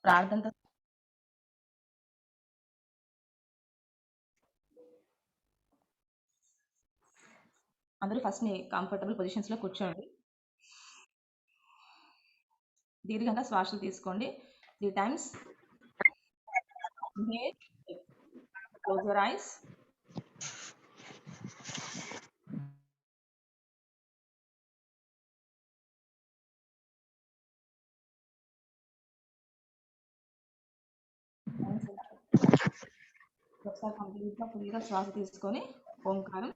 ప్రార్థనతో అందరూ ఫస్ట్ మీ కంఫర్టబుల్ పొజిషన్స్లో కూర్చోండి. దీర్ఘంగా శ్వాసలు తీసుకోండి 3 times. Inhale, close your eyes. ఒకసారి కంప్లీట్గా ఫుల్గా శ్వాస తీసుకొని ఓంకారం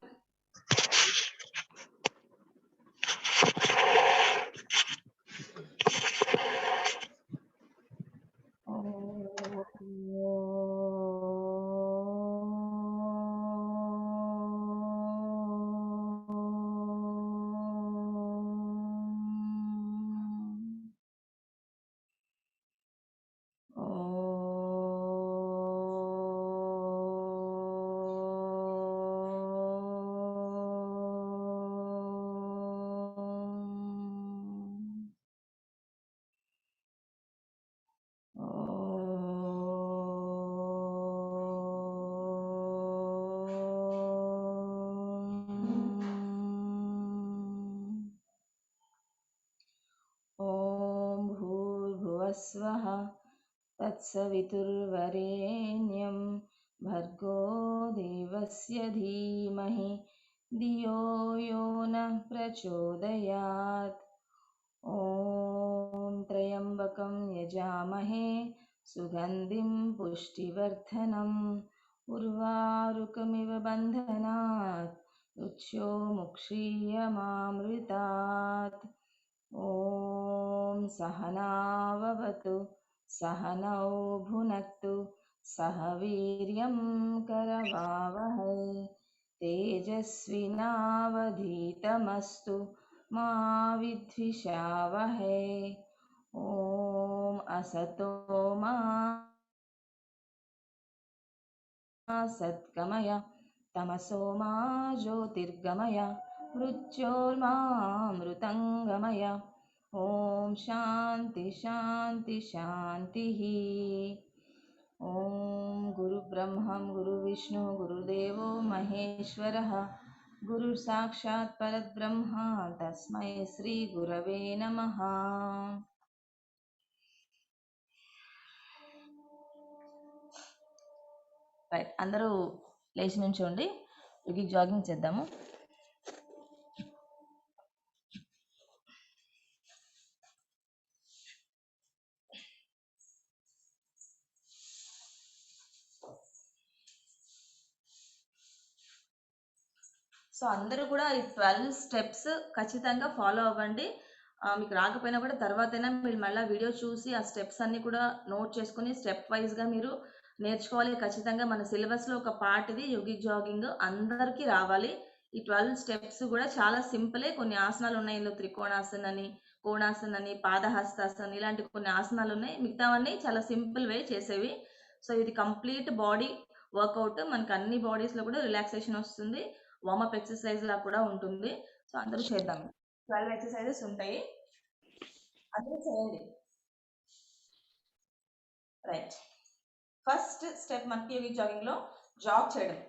ఓం భూర్భువస్వః తత్సవితుర్వరేణ్యం భర్గో దేవస్య ధీమహి ధియో యో నః ప్రచోదయాత్. ఓం త్రయంబకం యజామహే సుగంధిం పుష్టివర్ధనం ఉర్వారుకమివ బంధనాత్ మృత్యోర్ముక్షీయమామృతాత్. ఓం సహనావవతు సహనౌ భునక్తు సహ వీర్యం కరవావహై తేజస్వినావధీతమస్తు మా విద్విషావహై. ఓం అసతో మా సద్గమయ తమసో మా జ్యోతిర్గమయ మృత్యోర్మామృతంగమయ. ఓం శాంతి శాంతి శాంతి. ఓం గురు బ్రహ్మం గురు విష్ణు గురుదేవో మహేశ్వరః గురు సాక్షాత్ పరబ్రహ్మ తస్మై శ్రీ గురవే నమః. రైట్, అందరూ లేచి నుంచోండి, యోగిక్ జాగింగ్ చేద్దాము. సో అందరూ కూడా ఈ 12 స్టెప్స్ ఖచ్చితంగా ఫాలో అవ్వండి. మీకు రాకపోయినా కూడా తర్వాతైనా మీరు మళ్ళీ వీడియో చూసి ఆ స్టెప్స్ అన్ని కూడా నోట్ చేసుకుని స్టెప్ వైజ్గా మీరు నేర్చుకోవాలి. ఖచ్చితంగా మన సిలబస్లో ఒక పార్ట్ ఇది యోగిక్ జాగింగ్, అందరికీ రావాలి. ఈ 12 స్టెప్స్ కూడా చాలా సింపులే. కొన్ని ఆసనాలు ఉన్నాయి ఇందులో, త్రికోణాసన్ అని, కోణాసన్ అని, పాదహస్తాసన్, ఇలాంటి కొన్ని ఆసనాలు ఉన్నాయి. మిగతావన్నీ చాలా సింపుల్ వే చేసేవి. సో ఇది కంప్లీట్ బాడీ వర్కౌట్, మనకు అన్ని బాడీస్లో కూడా రిలాక్సేషన్ వస్తుంది, వార్మప్ ఎక్సర్సైజ్ లా కూడా ఉంటుంది. సో అందరూ చేద్దాం. 12 ఎక్సర్సైజెస్ ఉంటాయి, అందరూ చేయండి. రైట్, ఫస్ట్ స్టెప్ మనకి యోగిక్ జాగింగ్ లో జాగ్ చేయడం.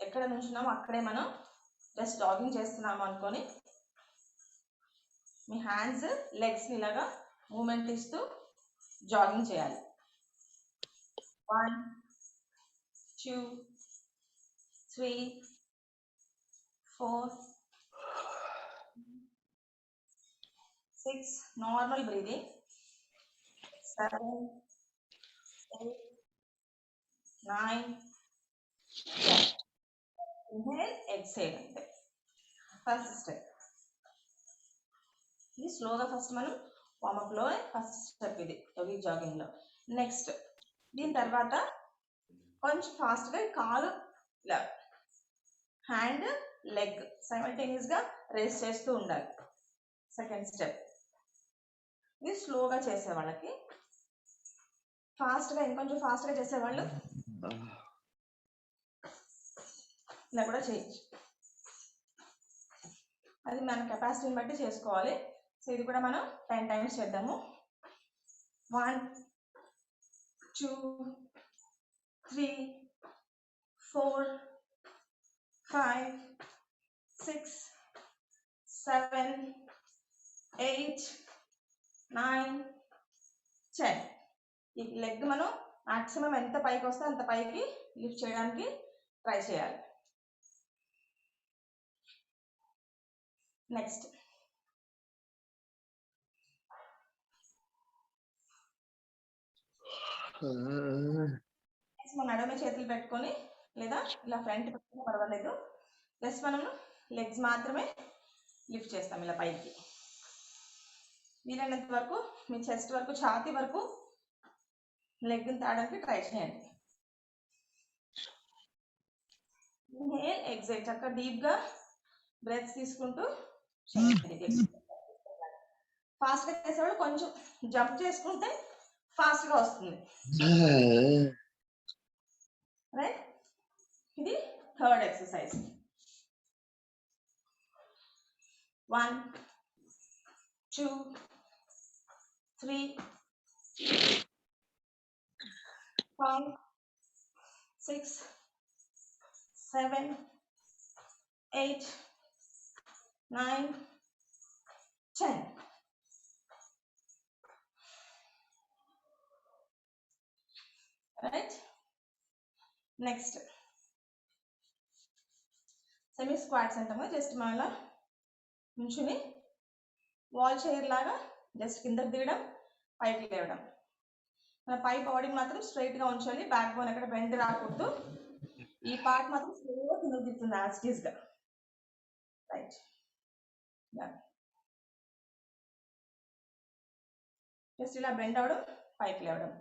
ఎక్కడ నుంచున్నామో అక్కడే మనం జస్ట్ జాగింగ్ చేస్తున్నాము అనుకొని మీ హ్యాండ్స్ లెగ్స్ ఇలాగా మూమెంట్ ఇస్తూ జాగింగ్ చేయాలి. 1 2 3 4 6 నార్మల్ బ్రీదింగ్, 7 8 9 10. Inhale exhale. అంటే ఫస్ట్ స్టెప్ ఇది స్లోగా. ఫస్ట్ మనం వార్మప్ లో ఫస్ట్ స్టెప్ ఇది యోగిక్ జాగింగ్ లో. నెక్స్ట్ దీని తర్వాత కొంచెం ఫాస్ట్ గా కాలు ఇలా హ్యాండ్ లెగ్ సైమల్టేనియస్ గా రేస్ చేస్తూ ఉండాలి. సెకండ్ స్టెప్ ఇది స్లోగా చేసే వాళ్ళకి. ఫాస్ట్ గా ఇంకొంచెం ఫాస్ట్ గా చేసేవాళ్ళు ఇలా కూడా చేయొచ్చు, అది మన కెపాసిటీని బట్టి చేసుకోవాలి. సో ఇది కూడా మనం 10 times చేద్దాము. 1 2 3 4 5 6 7 8 9 10. ఈ లెగ్ మనం మాక్సిమం ఎంత పైకి వస్తే అంత పైకి లిఫ్ట్ చేయడానికి ట్రై చేయాలి. నెక్స్ట్ మన నడుమ చేతులు పెట్టుకొని లేదా ఇలా ఫ్రంట్ పెట్టుకుని పర్వాలేదు. జస్ట్ మనం లెగ్స్ మాత్రమే లిఫ్ట్ చేస్తాం ఇలా పైకి. వీలైనంత వరకు మీ చెస్ట్ వరకు ఛాతీ వరకు లెగ్ని తాడడానికి ట్రై చేయండి. ఇన్హేల్ ఎగ్జైల్ చక్కగా డీప్గా బ్రెత్ తీసుకుంటూ చేయండి. ఫాస్ట్గా చేసేవాళ్ళు కొంచెం జంప్ చేసుకుంటే ఫాస్ట్గా వస్తుంది. రైట్, ఇది third exercise. 1 2 3 5 6 7 8 9 10. Right, next semi squats అంటాము. జస్ట్ మళ్ళా నుంచుని వాల్ చైర్ లాగా జస్ట్ కిందకి దిగడం, పైకి లేవడం. మన పై బాడీ మాత్రం స్ట్రైట్గా ఉంచాలి, బ్యాక్ బోన్ ఎక్కడ బెండ్ రాకూడదు. ఈ పార్ట్ మాత్రం స్లోగా కిందకి దిగుతుంది యాస్టీస్గా. రైట్, జస్ట్ ఇలా బెండ్ అవడం, పైకి లేవడం.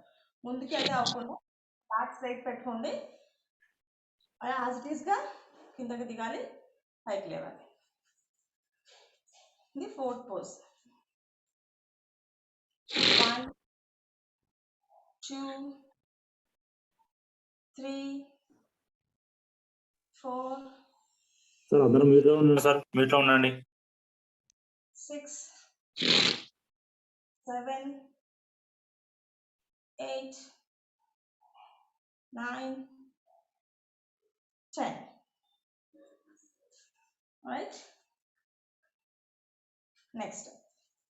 ముందుకి అయితే అవ్వకుండా బ్యాక్ స్ట్రైట్ పెట్టుకోండి. అలా యాస్టీస్గా కిందకి దిగాలి, పైకి లేవాలి. ఇది ఫోర్త్ పోజ్. 1 2 3 4 సార్ అందరూ మీట్లో ఉండండి సార్, మీట్లో ఉండండి. 6 7 8 9 10. రైట్, నెక్స్ట్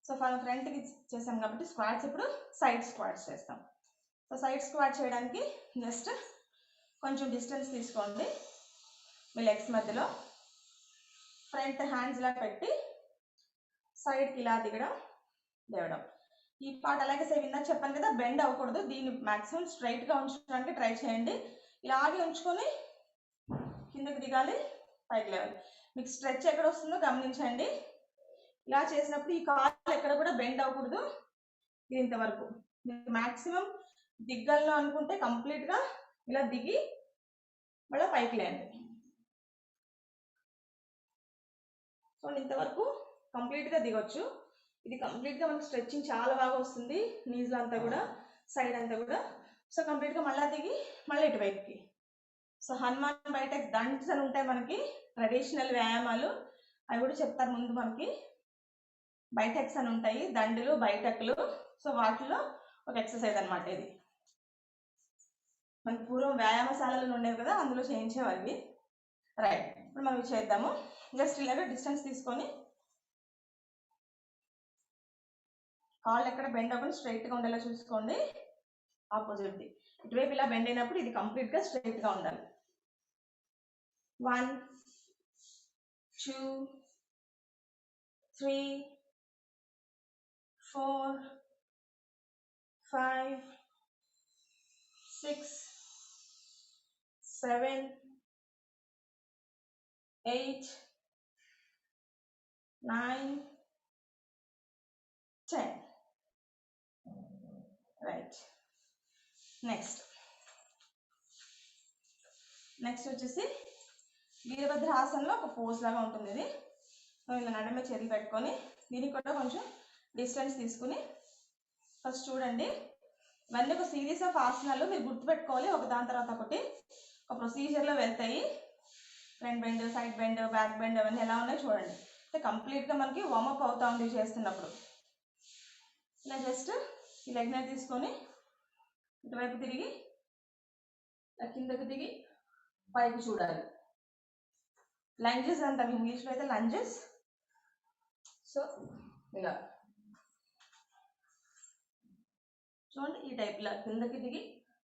సో మనం ఫ్రంట్కి చేసాం కాబట్టి స్క్వాట్స్ ఇప్పుడు సైడ్ స్క్వాట్స్ చేస్తాం. సో సైడ్ స్క్వాట్ చేయడానికి జస్ట్ కొంచెం డిస్టెన్స్ తీసుకోండి మీ లెగ్స్ మధ్యలో. ఫ్రంట్ హ్యాండ్స్ ఇలా పెట్టి సైడ్కి ఇలా దిగడం, లేవడం. ఈ పార్ట్ అలాగే సేమ్ ఇందాక చెప్పాను కదా, బెండ్ అవ్వకూడదు. దీన్ని మ్యాక్సిమం స్ట్రైట్గా ఉంచడానికి ట్రై చేయండి. ఇలాగే ఉంచుకొని కిందకి దిగాలి, పైకి లేవాలి. మీకు స్ట్రెచ్ ఎక్కడ వస్తుందో గమనించండి. ఇలా చేసినప్పుడు ఈ కాలు ఎక్కడ కూడా బెండ్ అవ్వకూడదు. ఇది ఇంతవరకు మ్యాక్సిమం దిగ్గల్లో అనుకుంటే కంప్లీట్గా ఇలా దిగి మళ్ళీ పైకి లేండి. సో ఇంతవరకు కంప్లీట్గా దిగొచ్చు. ఇది కంప్లీట్గా మనకి స్ట్రెచ్చింగ్ చాలా బాగా వస్తుంది, నీజ్లో అంతా కూడా, సైడ్ అంతా కూడా. సో కంప్లీట్గా మళ్ళీ దిగి మళ్ళీ ఇటువైపుకి. సో హనుమాన్ బైటెక్స్ దండ్స్ అని ఉంటాయి మనకి ట్రెడిషనల్ వ్యాయామాలు, అవి కూడా చెప్తారు ముందు. మనకి బైటెక్స్ అని ఉంటాయి, దండులు బైటెక్లు. సో వాటిలో ఒక ఎక్సర్సైజ్ అనమాట ఇది. మనకి పూర్వం వ్యాయామశాలలు ఉండేవి కదా, అందులో చేయించేవారు ఇవి. రైట్, ఇప్పుడు మనం ఇవి చేద్దాము. జస్ట్ ఇలాగ డిస్టెన్స్ తీసుకొని కాళ్ళు ఎక్కడ బెండ్ అవ్వకుండా స్ట్రైట్గా ఉండేలా చూసుకోండి. ఆపోజిట్ది ఇటువైపు ఇలా బెండ్ అయినప్పుడు ఇది కంప్లీట్గా స్ట్రైట్గా ఉండాలి. 1 2 3 4 5 6 7 8 9 10. రైట్, నెక్స్ట్ వచ్చేసి వీరభద్రాసనంలో ఒక పోజ్ లాగా ఉంటుంది ఇది. ఇలా నడుమ చేతులు పెట్టుకొని దీనికి కూడా కొంచెం డిస్టెన్స్ తీసుకుని ఫస్ట్ చూడండి. ఇవన్నీ ఒక సిరీస్ ఆఫ్ ఆసనాలు, మీరు గుర్తుపెట్టుకోవాలి. ఒక దాని తర్వాత ఒకటి ఒక ప్రొసీజర్లో వెళ్తాయి. Front bend, side bend, back bend అవన్నీ ఎలా ఉన్నాయో చూడండి. అంటే కంప్లీట్గా మనకి వార్మప్ అవుతా ఉంది చేస్తున్నప్పుడు. ఇలా జస్ట్ ఈ లెగ్ ని తీసుకొని ఇటు ఇటువైపు తిరిగి కిందకి దిగి పైకి చూడాలి. లంజెస్ అంటారు ఇంగ్లీష్లో అయితే లంజెస్. సో ఇలా చూడండి, ఈ టైప్లో కిందకి దిగి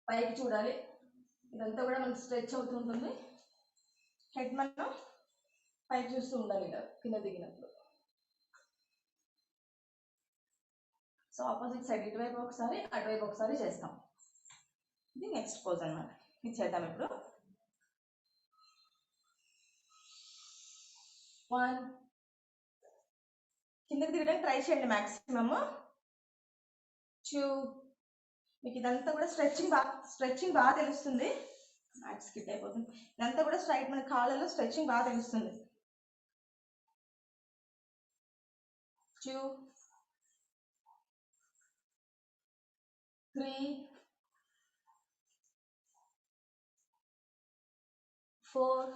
పైకి చూడాలి. ఇదంతా కూడా మనకి స్ట్రెచ్ అవుతుంటుంది. హెడ్ మనం పైకి చూస్తూ ఉండాలి ఇలా కింద దిగినప్పుడు. సో ఆపోజిట్ సైడ్ ఇటువైపు ఒకసారి అటువైపు ఒకసారి చేస్తాం. ఇది నెక్స్ట్ పోజ్ అన్నమాట. ఇది చేద్దాం ఇప్పుడు. 1 కిందకి దిగడానికి ట్రై చేయండి మ్యాక్సిమమ్. 2 మీకు ఇదంతా కూడా స్ట్రెచ్చింగ్ బాగా తెలుస్తుంది. స్కిట్ అయిపోతుంది. ఇదంతా కూడా స్ట్రైట్ మన కాళ్ళలో స్ట్రెచ్చింగ్ బాగా తెలుస్తుంది. 2 3 4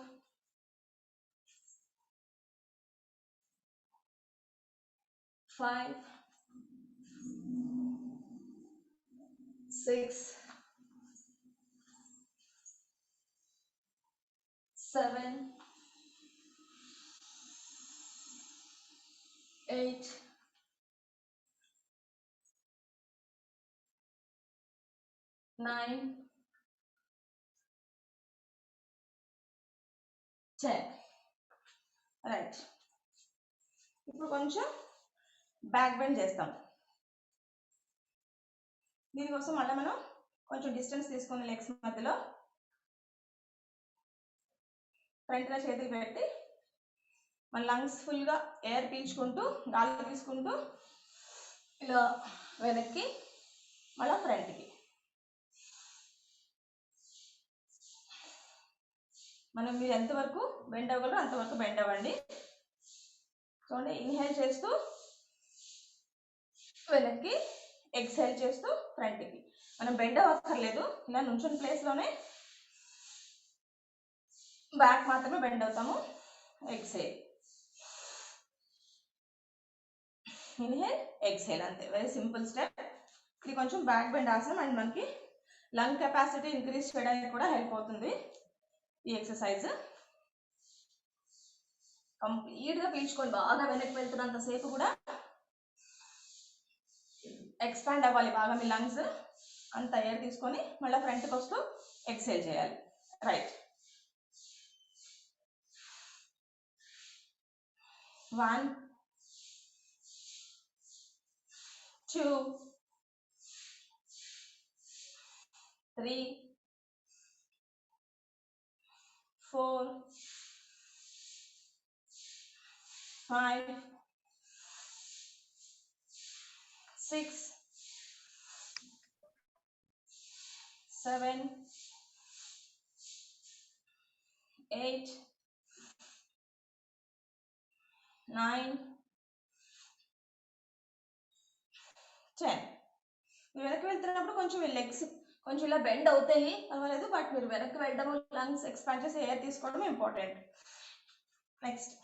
5 6 7 8 9 10. రైట్. ఇప్పుడు కొంచెం బ్యాక్ బెండ్ చేస్తాం. దీనికోసం మళ్ళీ మనం కొంచెం డిస్టెన్స్ తీసుకొని లెగ్స్ మధ్యలో ఫ్రంట్గా చేతికి పెట్టి మన లంగ్స్ ఫుల్గా ఎయిర్ పీల్చుకుంటూ గాలి తీసుకుంటూ ఇలా వెనక్కి మళ్ళీ ఫ్రంట్కి. మనం మీరు ఎంతవరకు బెండ్ అవ్వగలరో అంతవరకు బెండ్ అవ్వండి. చూడండి, ఇన్హేల్ చేస్తూ వెనక్కి, ఎక్స్హేల్ చేస్తూ ఫ్రంట్కి. మనం బెండ్ అవ్వక్కర్లేదు. ఇలా నుంచుని ప్లేస్లోనే బ్యాక్ మాత్రమే బెండ్ అవుతాము. ఎక్స్హేల్, ఇన్హేల్, ఎక్స్హేల్, అంతే. Very simple step. ఇది కొంచెం బ్యాక్ బెండ్ ఆసనం అండ్ మనకి లంగ్ కెపాసిటీ ఇంక్రీజ్ చేయడానికి కూడా హెల్ప్ అవుతుంది ఈ ఎక్సర్సైజ్. కంప్లీట్గా పీల్చుకొని బాగా వెనక్కి వెళ్తున్నంతసేపు కూడా ఎక్స్పాండ్ అవ్వాలి బాగా మీ లంగ్స్. అంత ఎయిర్ తీసుకొని మళ్ళీ ఫ్రంట్కి వస్తూ ఎక్స్హేల్ చేయాలి. రైట్. 1 2 3 4 5 6 7 8 9 10. మీరు వెనక్కి వెళ్తున్నప్పుడు కొంచెం మీ లెగ్స్ కొంచెం ఇలా బెండ్ అవుతాయి, పర్వాలేదు. బట్ మీరు వెనక్కి వెళ్ళడం, లంగ్స్ ఎక్స్పాండ్ చేసి ఎయిర్ తీసుకోవడం ఇంపార్టెంట్. నెక్స్ట్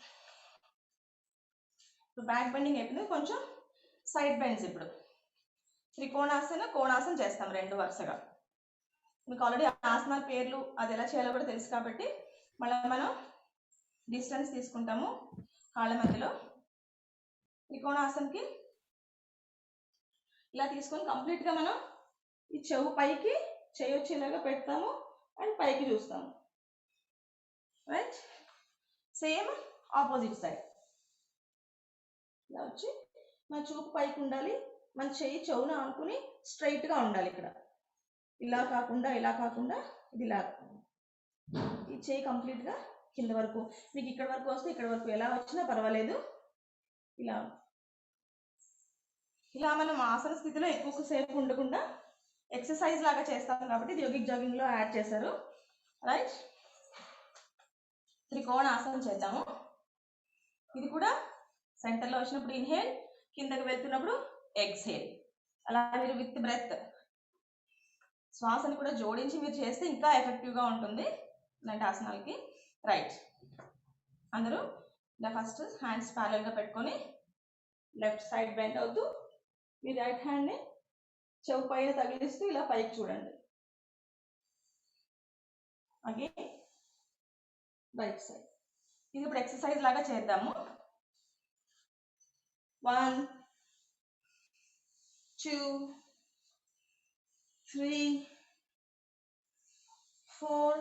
ఇప్పుడు బ్యాక్ బెండింగ్ అయిపోయింది. కొంచెం సైడ్ బెండ్స్. ఇప్పుడు త్రికోణాసన, కోణాసన చేస్తాం రెండు వరుసగా. మీకు ఆల్రెడీ ఆసనాల పేర్లు అది ఎలా చేయాలో కూడా తెలుసు కాబట్టి మళ్ళీ మనం డిస్టెన్స్ తీసుకుంటాము కాళ్ళ మధ్యలో. త్రికోణాసనకి ఇలా తీసుకొని కంప్లీట్గా మనం ఈ చెవు పైకి చెయ్యి వచ్చేలాగా పెడతాము అండ్ పైకి చూస్తాము. రైట్. సేమ్ ఆపోజిట్ సైడ్ ఇలా వచ్చి మన చూపు పైకి ఉండాలి. మన చెయ్యి చెవున అనుకుని స్ట్రైట్గా ఉండాలి. ఇక్కడ ఇలా కాకుండా ఇలా కాకుండా ఇది ఇలా. ఈ చెయ్యి కంప్లీట్గా కింద వరకు, మీకు ఇక్కడ వరకు వస్తే ఇక్కడ వరకు ఎలా వచ్చినా పర్వాలేదు. ఇలా ఇలా మనం ఆసన స్థితిలో ఎక్కువసేపు ఉండకుండా ఎక్సర్సైజ్ లాగా చేస్తాం కాబట్టి ఇది యోగిక్ జాగింగ్లో యాడ్ చేశారు. రైట్. త్రికోణాసనం చేద్దాము. ఇది కూడా సెంటర్లో వచ్చినప్పుడు ఇన్హేల్, కిందకి వెళ్తున్నప్పుడు ఎక్స్హేల్. అలా మీరు విత్ బ్రెత్ శ్వాసని కూడా జోడించి మీరు చేస్తే ఇంకా ఎఫెక్టివ్గా ఉంటుంది ఇలాంటి ఆసనాలకి. రైట్. అందరూ ఇలా ఫస్ట్ హ్యాండ్స్ ప్యారల్గా పెట్టుకొని లెఫ్ట్ సైడ్ బెండ్ అవుతూ మీ రైట్ హ్యాండ్ని చెవు పైన తగిలిస్తూ ఇలా పైకి చూడండి. Again right side. ఇది ఇప్పుడు ఎక్సర్సైజ్ లాగా చేద్దాము. 1 2 3 4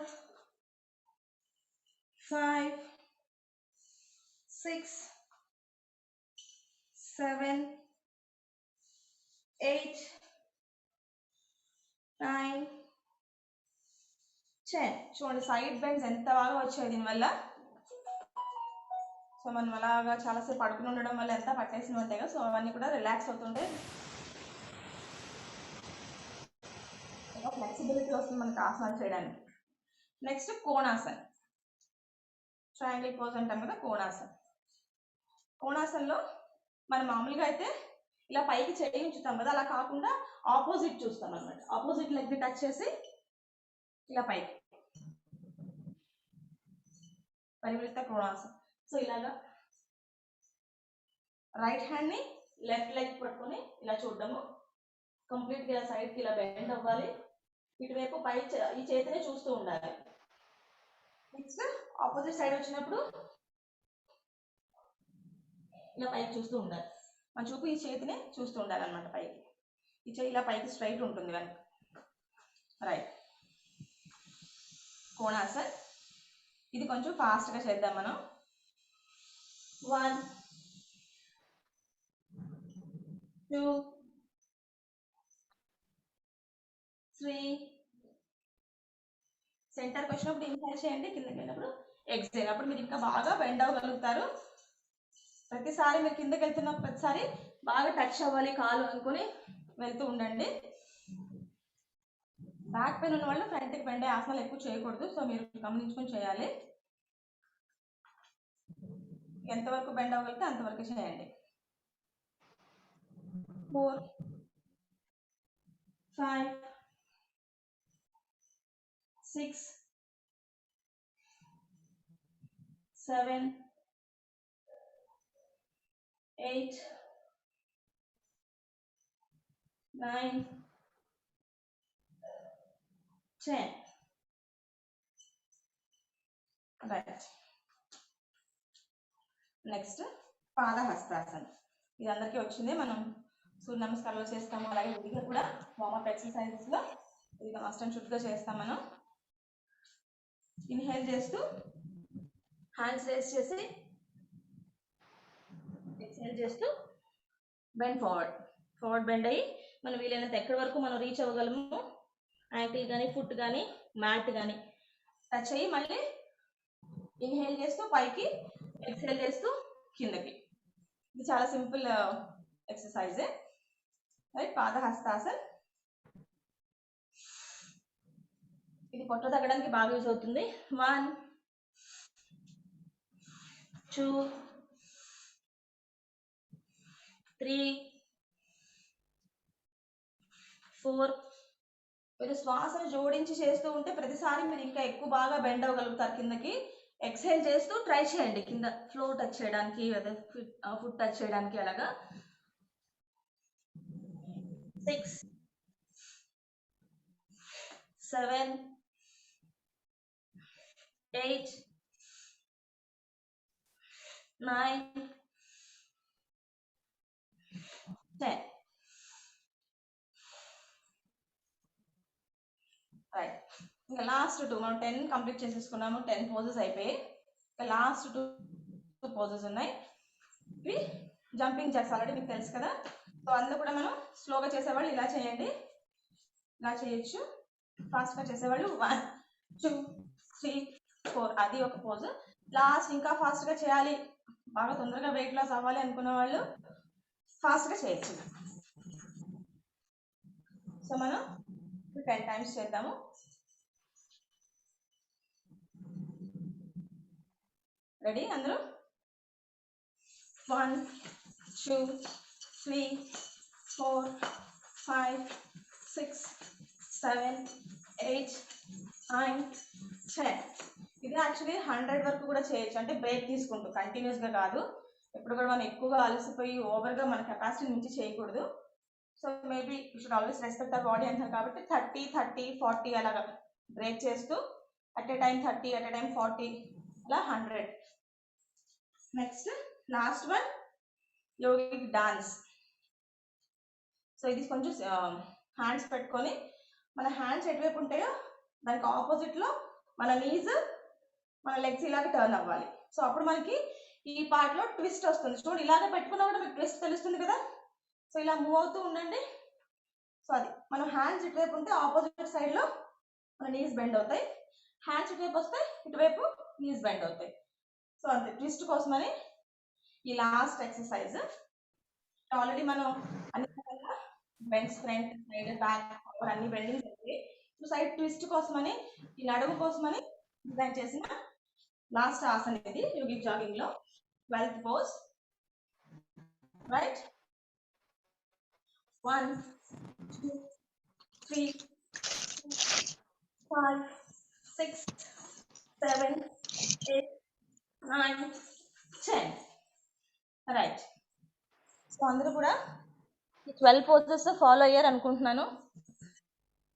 5 6 7 8 9 10. చూడండి సైడ్ బెండ్స్ ఎంత బాగా వచ్చాయి దీనివల్ల. సో మనం అలాగా చాలాసేపు పడుకుని ఉండడం వల్ల ఎంత పట్టేసి ఉంటాయి కదా, సో అవన్నీ కూడా రిలాక్స్ అవుతుంటాయి. ఇంకా ఫ్లెక్సిబిలిటీ వస్తుంది మనకి ఆసనాలు చేయడానికి. నెక్స్ట్ కోణాసన్, ట్రయాంగిల్ పోజ్ అంటాం కదా, కోణాసన్. కోణాసన్లో మనం మామూలుగా అయితే ఇలా పైకి చేయి ఉంచుతాం కదా, అలా కాకుండా ఆపోజిట్ చూస్తాం అనమాట. ఆపోజిట్ లెగ్ ని టచ్ చేసి ఇలా పైకి, పరివృత్త కోణాసన్. సో ఇలాగా రైట్ హ్యాండ్ ని లెఫ్ట్ లెగ్ పట్టుకొని ఇలా చూడడము, కంప్లీట్ గా సైడ్ కి ఇలా బెండ్ అవ్వాలి, ఇటువైపు పై ఈ చేతిని చూస్తూ ఉండాలి. నెక్స్ట్ ఆపోజిట్ సైడ్ వచ్చినప్పుడు ఇలా పైకి చూస్తూ ఉండాలి. మన చూపు ఈ చేతిని చూస్తూ ఉండాలి అనమాట పైకి. ఈ చేయి ఇలా పైకి స్ట్రైట్ ఉంటుంది వెనక. రైట్. కోణాసన్. ఇది కొంచెం ఫాస్ట్ గా చేద్దాం మనం. 1 2 3. సెంటర్కి వచ్చినప్పుడు ఇన్హేల్ చేయండి, కిందకి వెళ్ళినప్పుడు ఎక్సేల్. అప్పుడు మీరు ఇంకా బాగా బెండ్ అవ్వగలుగుతారు. ప్రతిసారి మీరు కిందకి వెళ్తున్న ప్రతిసారి బాగా టచ్ అవ్వాలి కాలు అనుకుని వెళ్తూ ఉండండి. బ్యాక్ పెయిన్ ఉన్న వాళ్ళు ఫ్రంట్కి బెండ్ అయ్యే ఆసనాలు ఎక్కువ చేయకూడదు, సో మీరు గమనించుకొని చేయాలి. ఎంతవరకు బెండ్ అవ్వగలిగితే అంతవరకు చేయండి. 4 5 6 7 8 9 10. రైట్. నెక్స్ట్ పాదహస్తాసన్. ఇది అందరికీ వచ్చింది, మనం సూర్య నమస్కారాలు చేస్తాము, అలాగే విడిగా కూడా వార్మప్ ఎక్సర్సైజెస్ లో ఇది మస్ట్ అండ్ షుడ్ గా చేస్తాం మనం. ఇన్హేల్ చేస్తూ హ్యాండ్స్ రేస్ చేసి, ఎక్స్హేల్ చేస్తూ బెండ్ ఫార్వర్డ్ బెండ్ అయ్యి మనం వీలైనంత ఎక్కడి వరకు మనం రీచ్ అవ్వగలము, యాంకిల్ కానీ ఫుట్ కానీ మ్యాట్ కానీ టచ్ అయ్యి మళ్ళీ ఇన్హేల్ చేస్తూ పైకి, ఎక్స్హేల్ చేస్తూ కిందకి. ఇది చాలా సింపుల్ ఎక్సర్సైజ్. రైట్. పాదహస్తాసన్. ఇది పొట్ట తగ్గడానికి బాగా యూజ్ అవుతుంది. 1 2 3 4. మీరు శ్వాసను జోడించి చేస్తూ ఉంటే ప్రతిసారి మీరు ఇంకా ఎక్కువ బాగా బెండ్ అవ్వగలుగుతారు కిందకి. ఎక్స్హేల్ చేస్తూ ట్రై చేయండి కింద ఫ్లోర్ టచ్ చేయడానికి, అదే ఫుట్ టచ్ చేయడానికి. అలాగా 6 7 8 9 10. రైట్. ఇంకా లాస్ట్ 2 మనం 10 కంప్లీట్ చేసేసుకున్నాము. 10 పోజెస్ అయిపోయి ఇంకా లాస్ట్ 2 పోజెస్ ఉన్నాయి. ఇవి జంపింగ్ జాక్స్, ఆల్రెడీ మీకు తెలుసు కదా. సో అందులో కూడా మనం స్లోగా చేసేవాళ్ళు ఇలా చేయండి, ఇలా చేయొచ్చు. ఫాస్ట్గా చేసేవాళ్ళు 1 2 3 4. అది ఒక పోజ్. లాస్ట్ ఇంకా ఫాస్ట్గా చేయాలి, బాగా తొందరగా వెయిట్ లాస్ అవ్వాలి అనుకున్న వాళ్ళు ఫాస్ట్గా చేయొచ్చు. సో మనం 10 టైమ్స్ చేద్దాము. రెడీ అందరూ? 1 2 3 4 5 6 7 8 9 10. ఇది యాక్చువల్లీ 100 వరకు కూడా చేయొచ్చు, అంటే బ్రేక్ తీసుకుంటూ, కంటిన్యూస్ గా కాదు. ఎప్పుడు కూడా మనం ఎక్కువగా అలసిపోయి ఓవర్గా మన కెపాసిటీ నుంచి చేయకూడదు. So maybe you should always respect the body అంటారు కాబట్టి 30, 30, 40 అలాగా బ్రేక్ చేస్తూ at a time 30, at a time 40 అలా 100. Next last one yogic dance. So ఇది కొంచెం హ్యాండ్స్ పెట్టుకొని మన హ్యాండ్స్ ఎటువైపు ఉంటాయో దానికి ఆపోజిట్లో మన నీస్ మన లెగ్స్ ఇలాగ టర్న్ అవ్వాలి. సో అప్పుడు మనకి ఈ పార్ట్లో ట్విస్ట్ వస్తుంది. చూడండి ఇలాగ పెట్టుకున్నా కూడా మీకు ట్విస్ట్ తెలుస్తుంది కదా. సో ఇలా మూవ్ అవుతూ ఉండండి. సో అది మనం హ్యాండ్స్ ఇటువైపు ఉంటే ఆపోజిట్ సైడ్లో మన నీస్ బెండ్ అవుతాయి, హ్యాండ్స్ ఇటువైపు వస్తే ఇటువైపు నీస్ బెండ్ అవుతాయి. సో అంతే ట్విస్ట్ కోసమని ఈ లాస్ట్ ఎక్సర్సైజ్. ఆల్రెడీ మనం అన్ని బెండ్స్ ఫ్రంట్ సైడ్ బ్యాక్ అన్ని బెండింగ్స్ అవుతాయి. సో సైడ్ ట్విస్ట్ కోసమని ఈ నడుము కోసమని డిజైన్ చేసిన లాస్ట్ ఆసన ఇది యోగిక్ జాగింగ్ లో 12th pose. Right, 1, 2, 3, 4, 5, 6, 7, 8, 9, 10. Right. So అందరూ కూడా 12 పోజెస్ ఫాలో అయ్యారు అనుకుంటున్నాను.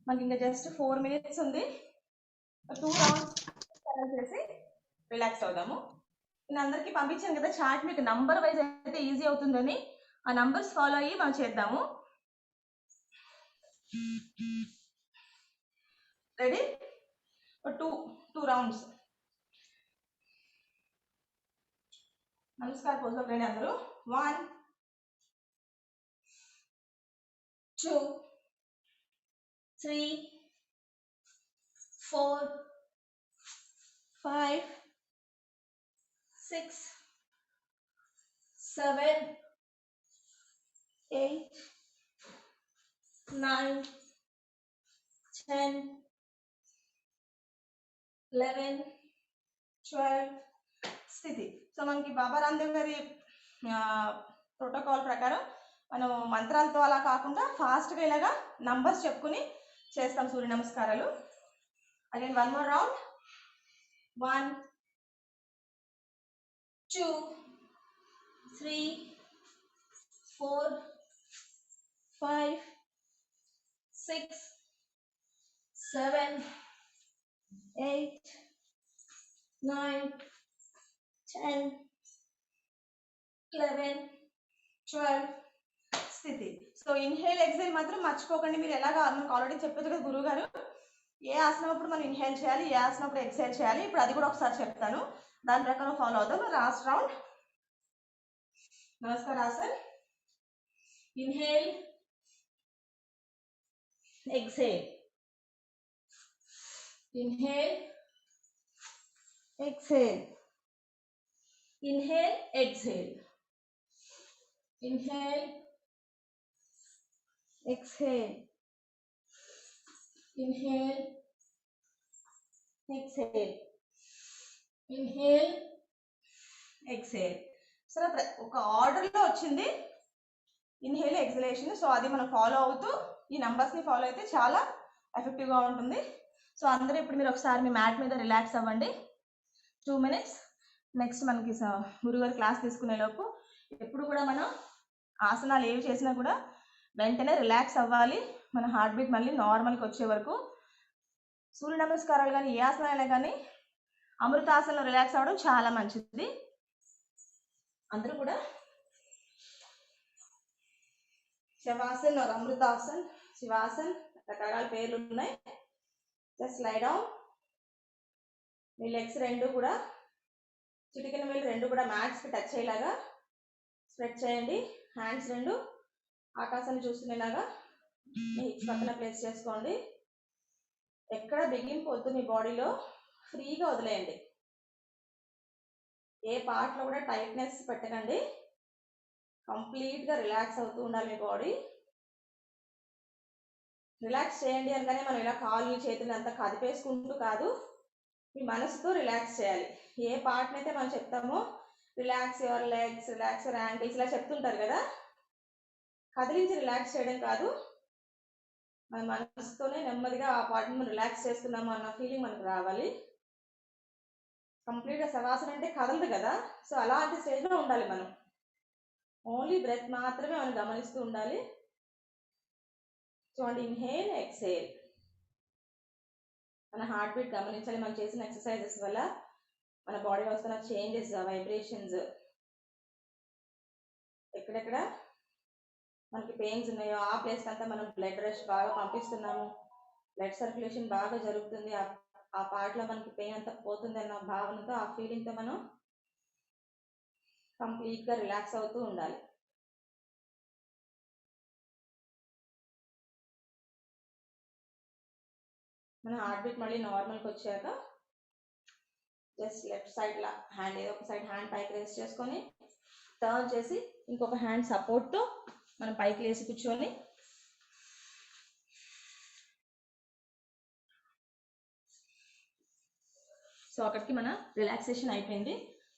మనకి ఇంకా జస్ట్ 4 minutes ఉంది. 2 rounds చేసి రిలాక్స్ అవుదాము. నేను అందరికీ పంపించాను కదా చార్ట్, మీకు నంబర్ వైజ్ అయితే ఈజీ అవుతుందని ఆ నంబర్స్ ఫాలో అయ్యి మనం చేద్దాము. రెడీ? 2 rounds. నమస్కారం పోజ్లో రండి అందరూ. 1, 2, 3, 4, 5, 6, 7, 8, 9, 10, 11, 12. స్థితి. సో మనకి బాబా రామ్దేవ్ గారి ప్రోటోకాల్ ప్రకారం మనం మంత్రాలతో అలా కాకుండా ఫాస్ట్గా ఇలాగా నంబర్స్ చెప్పుకుని చేస్తాం సూర్య నమస్కారాలు. Again 1 more round. 1, 2, 3, 4, 5, 6, 7, 8, 9, 10, 11, 12. స్థితి. సో ఇన్హేల్ ఎక్సేల్ మాత్రం మర్చిపోకండి. మీరు ఎలాగా మనకు ఆల్రెడీ చెప్పారు కదా గురువు గారు, ఏ ఆసనం అప్పుడు మనం ఇన్హేల్ చేయాలి, ఏ ఆసనం అప్పుడు ఎక్సేల్ చేయాలి. ఇప్పుడు అది కూడా ఒకసారి చెప్తాను, దాని ప్రకారం ఫాలో అవుతాం. లాస్ట్ రౌండ్ నమస్కారాసన్. Inhale, exhale, inhale, exhale, inhale, exhale, inhale, exhale, inhale, exhale, inhale, exhale. సరే ఒక ఆర్డర్లో వచ్చింది ఇన్హేల్ ఎక్సలేషన్. సో అది మనం ఫాలో అవుతూ ఈ నంబర్స్ని ఫాలో అయితే చాలా ఎఫెక్టివ్గా ఉంటుంది. సో అందరూ ఇప్పుడు మీరు ఒకసారి మీ మ్యాట్ మీద రిలాక్స్ అవ్వండి 2 minutes. నెక్స్ట్ మనకి గురుగారు క్లాస్ తీసుకునే లోపు ఎప్పుడు కూడా మనం ఆసనాలు ఏవి చేసినా కూడా వెంటనే రిలాక్స్ అవ్వాలి. మన హార్ట్ బీట్ మళ్ళీ నార్మల్కి వచ్చే వరకు సూర్య నమస్కారాలు కానీ ఏ ఆసనాలైనా కానీ అమృతాసనంలో రిలాక్స్ అవ్వడం చాలా మంచిది. అందరూ కూడా శవాసన్ और అమృతాసన్, శివాసన్ రకరకాల పేర్లు ఉన్నాయి. Just lie down. మీ లెగ్స్ రెండు కూడా చిటికెన వేలు రెండు కూడా మ్యాట్స్కి టచ్ అయ్యేలాగా స్ప్రెడ్ చేయండి. హ్యాండ్స్ రెండు ఆకాశాన్ని చూసుకునేలాగా మీ హిప్స్ పక్కన ప్లేస్ చేసుకోండి. ఎక్కడ బిగింపు వద్దు, మీ బాడీలో ఫ్రీగా వదిలేయండి. ఏ పార్ట్లో కూడా టైట్నెస్ పెట్టకండి. కంప్లీట్గా రిలాక్స్ అవుతూ ఉండాలి మీ బాడీ. రిలాక్స్ చేయండి అనగానే మనం ఇలా కాళ్ళు చేతులు అంతా కదిపేసుకుంటూ కాదు, మీ మనసుతో రిలాక్స్ చేయాలి. ఏ పార్ట్ని అయితే మనం చెప్తామో relax your legs, relax your ankles ఇలా చెప్తుంటారు కదా, కదిలించి రిలాక్స్ చేయడం కాదు, మన మనసుతోనే నెమ్మదిగా ఆ పార్ట్ని మనం రిలాక్స్ చేస్తున్నాము అన్న ఫీలింగ్ మనకు రావాలి. కంప్లీట్గా శవాసనం అంటే కదలదు కదా, సో అలాంటి స్టేజ్లో ఉండాలి మనం. ఓన్లీ బ్రెత్ మాత్రమే మనం గమనిస్తూ ఉండాలి. So and inhale, exhale. మన హార్ట్ బీట్ గమనించాలి. మనం చేసిన ఎక్సర్సైజెస్ వల్ల మన బాడీలో వస్తున్న చేంజెస్, వైబ్రేషన్స్, ఎక్కడెక్కడ మనకి పెయిన్స్ ఉన్నాయో ఆ ప్లేస్ అంతా మనం బ్లడ్ రష్ బాగా పంపిస్తున్నాము, బ్లడ్ సర్క్యులేషన్ బాగా జరుగుతుంది, ఆ పార్ట్లో మనకి పెయిన్ అంతా పోతుంది అన్న భావనతో, ఆ ఫీలింగ్తో మనం కంప్లీట్గా రిలాక్స్ అవుతూ ఉండాలి. మన హార్ట్ బీట్ మళ్ళీ నార్మల్కి వచ్చాక జస్ట్ లెఫ్ట్ సైడ్ హ్యాండ్, ఏదో ఒక సైడ్ హ్యాండ్ పైకి రేస్ చేసుకొని టర్న్ చేసి ఇంకొక హ్యాండ్ సపోర్ట్తో మనం పైకి లేసి కూర్చొని సో అక్కడికి మన రిలాక్సేషన్ అయిపోయింది.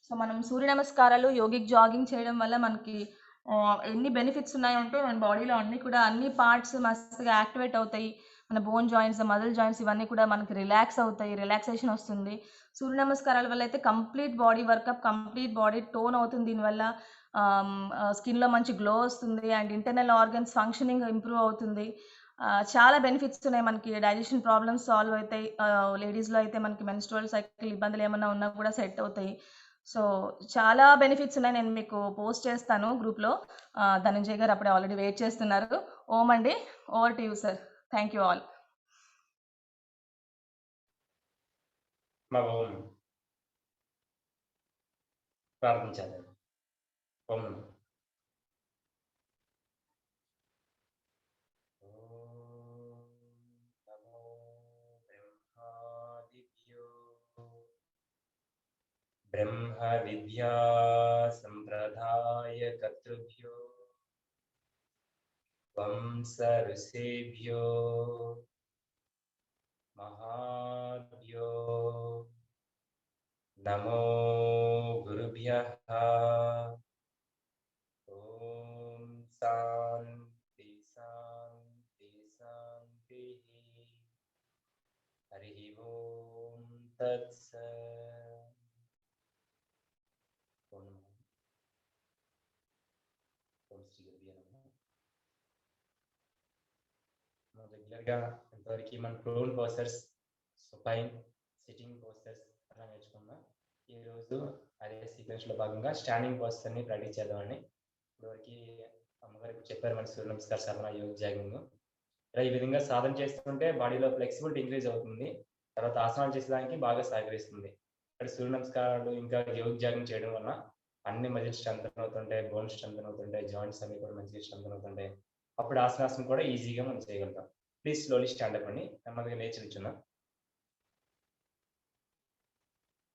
సో మనం సూర్య నమస్కారాలు, యోగిక్ జాగింగ్ చేయడం వల్ల మనకి ఎన్ని బెనిఫిట్స్ ఉన్నాయంటే మన బాడీలో అన్ని పార్ట్స్ మస్తుగా యాక్టివేట్ అవుతాయి. మన బోన్ జాయింట్స్, మజిల్ జాయింట్స్ ఇవన్నీ కూడా మనకి రిలాక్స్ అవుతాయి, రిలాక్సేషన్ వస్తుంది. సూర్య నమస్కారాల వల్ల అయితే complete body workup, complete body tone అవుతుంది. దీనివల్ల స్కిన్లో మంచి గ్లో వస్తుంది and internal organs functioning improve అవుతుంది. చాలా బెనిఫిట్స్ ఉన్నాయి. మనకి డైజెషన్ ప్రాబ్లమ్స్ సాల్వ్ అవుతాయి. లేడీస్లో అయితే మనకి మెన్స్ట్రువల్ సైకిల్ ఇబ్బందులు ఏమన్నా ఉన్నా కూడా సెట్ అవుతాయి. సో చాలా బెనిఫిట్స్ ఉన్నాయి. నేను మీకు పోస్ట్ చేస్తాను గ్రూప్లో. ధనంజయ్ గారు అప్పుడే ఆల్రెడీ వెయిట్ చేస్తున్నారు. ఓం అండి, over to you sir. Thank you all. ప్రార్థించాలి. ఓం నమో బ్రహ్మాదిభ్యో బ్రహ్మ విద్యా సంప్రదాయ కర్తృభ్యో వంశ ఋషిభ్యో మహాభ్యో నమో గురుభ్యః. ఓం శాంతి శాంతి శాంతి. హరి ఓం తత్సత్. ఓం శ్రీ గురుభ్యో నమః. మనం రెగ్యులర్గా ఇంతవరకు మన prone posters, supine, sitting posters అలా నేర్చుకున్నాం. ఈరోజు అదే సీక్వెన్స్లో భాగంగా స్టాండింగ్ పోస్టర్ని ప్రాక్టీస్ చేద్దామని ఇప్పటివరకు అమ్మగారికి చెప్పారు. మన సూర్య నమస్కార సాధన, యోగ జాగింగ్ ఇలా ఈ విధంగా సాధన చేస్తుంటే బాడీలో ఫ్లెక్సిబిలిటీ ఇంక్రీజ్ అవుతుంది. తర్వాత ఆసనాలు చేసేదానికి బాగా సహకరిస్తుంది. ఇక్కడ సూర్య నమస్కారాలు ఇంకా యోగ జాగింగ్ చేయడం వల్ల అన్ని మజిల్స్ స్ట్రెంథన్ అవుతుంటాయి, బోన్స్ స్ట్రెంథన్ అవుతుంటాయి, జాయింట్స్ అన్ని కూడా మంచిగా స్ట్రెంథన్ అవుతుంటాయి. అప్పుడు ఆసనాసం కూడా ఈజీగా మనం చేయగలుగుతాం. ప్లీజ్ స్లోలీ స్టాండప్ అండి. నెమ్మదిగా లేచి నిల్చుందాం.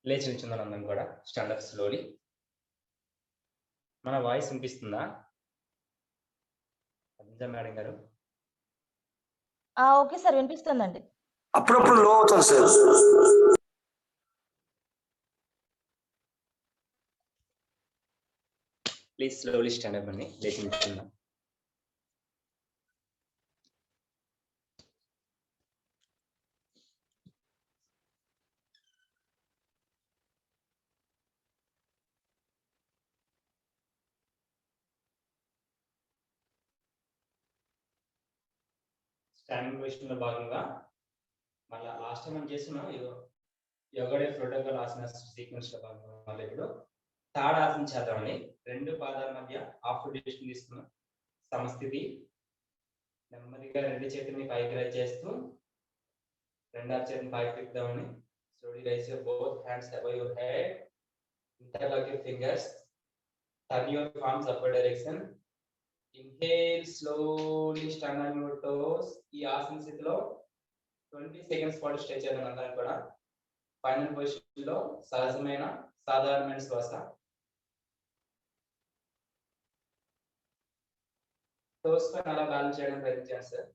లేచి నిల్చుందాం అందరం కూడా. Stand up slowly. మన వాయిస్ వినిపిస్తుందా మేడం గారు? ఓకే సార్, వినిపిస్తుందండి. అప్పుడప్పుడు లో అవుతుంది సార్. ప్లీజ్ స్లోలీ స్టాండప్ అండి. లేచి నిల్చుందాం. స్టాండింగ్ పొజిషన్ లో భాగంగా మళ్ళీ లాస్ట్ టైం మనం చేస్తున్నాం యోగా డే ప్రోటోకాల్ ఆసన సీక్వెన్స్ లో భాగంగా మళ్ళీ ఇప్పుడు తాడ ఆసనం చేద్దామండి. రెండు పాదాల మధ్య హాఫ్ పొజిషన్ తీసుకున్నాం. సమస్థితి. నెమ్మదిగా రెండు చేతుల్ని పైకి రైజ్ చేస్తూ రెండు చేతుల్ని పైకి తిప్పుదామని. Slowly raise your both hands above your head. Interlock your fingers. Turn your palms upward direction. Inhale, slowly stand on your toes. ఈ ఆసన స్థితిలో 20 సెకండ్స్ పాటు స్ట్రెచ్ చేద్దాం అందరం కూడా. ఫైనల్ పొజిషన్ లో సహజమైన సాధారణమైన శ్వాస. టోస్ పైన అలా బ్యాలెన్స్ చేయడం ప్రయత్నించండి sir.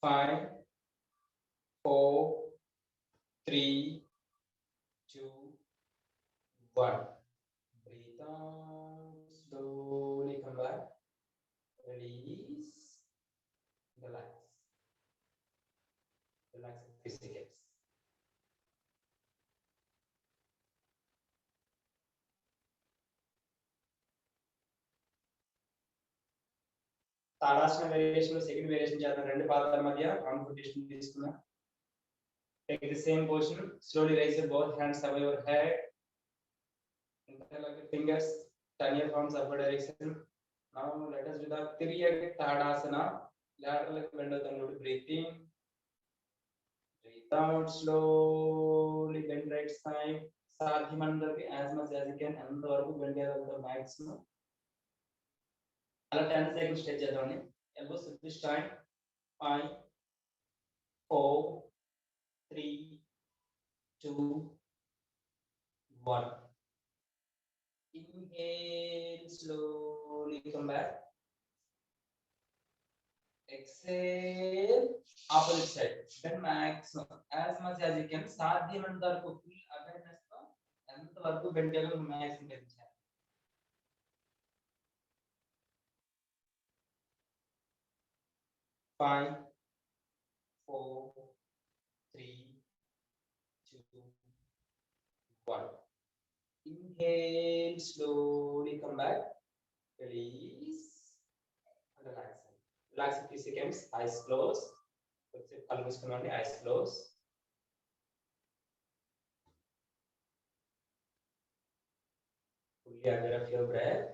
Five, 4, 3, 2, 1. Breathe out, slowly come back. Release, relax. Relax 3 seconds. Tadasana variation second variation చేద్దాం. రెండు పాదాల మధ్య ఆర్మ్ పొజిషన్ తీసుకున్నా. Take the same position. Slowly raise your both hands above your head. Interlock your fingers. Turn your palms upward direction. Now let us do the Triyaga Tadasana. Lateral bend of the knee. Breathe in. Breathe out. Slowly bend right side. Sadhimandaki as much as you can. And the bend the maximum. 10 seconds stretch చేద్దామండి. Elbows to this time. 5, 4, 3, 2, 1. Inhale, slowly come back. Exhale, opposite side. Then maximum as much as you can. సాధ్యమైనంత వరకు full awareness తో ఎంత వరకు bend చేయగలరు maximum పెంచాలి. 5, 4, 3, 2, 1. Inhale, slowly come back. Release and relax. Relax for 3 seconds. Eyes closed. Eyes closed. Fully aware of your breath.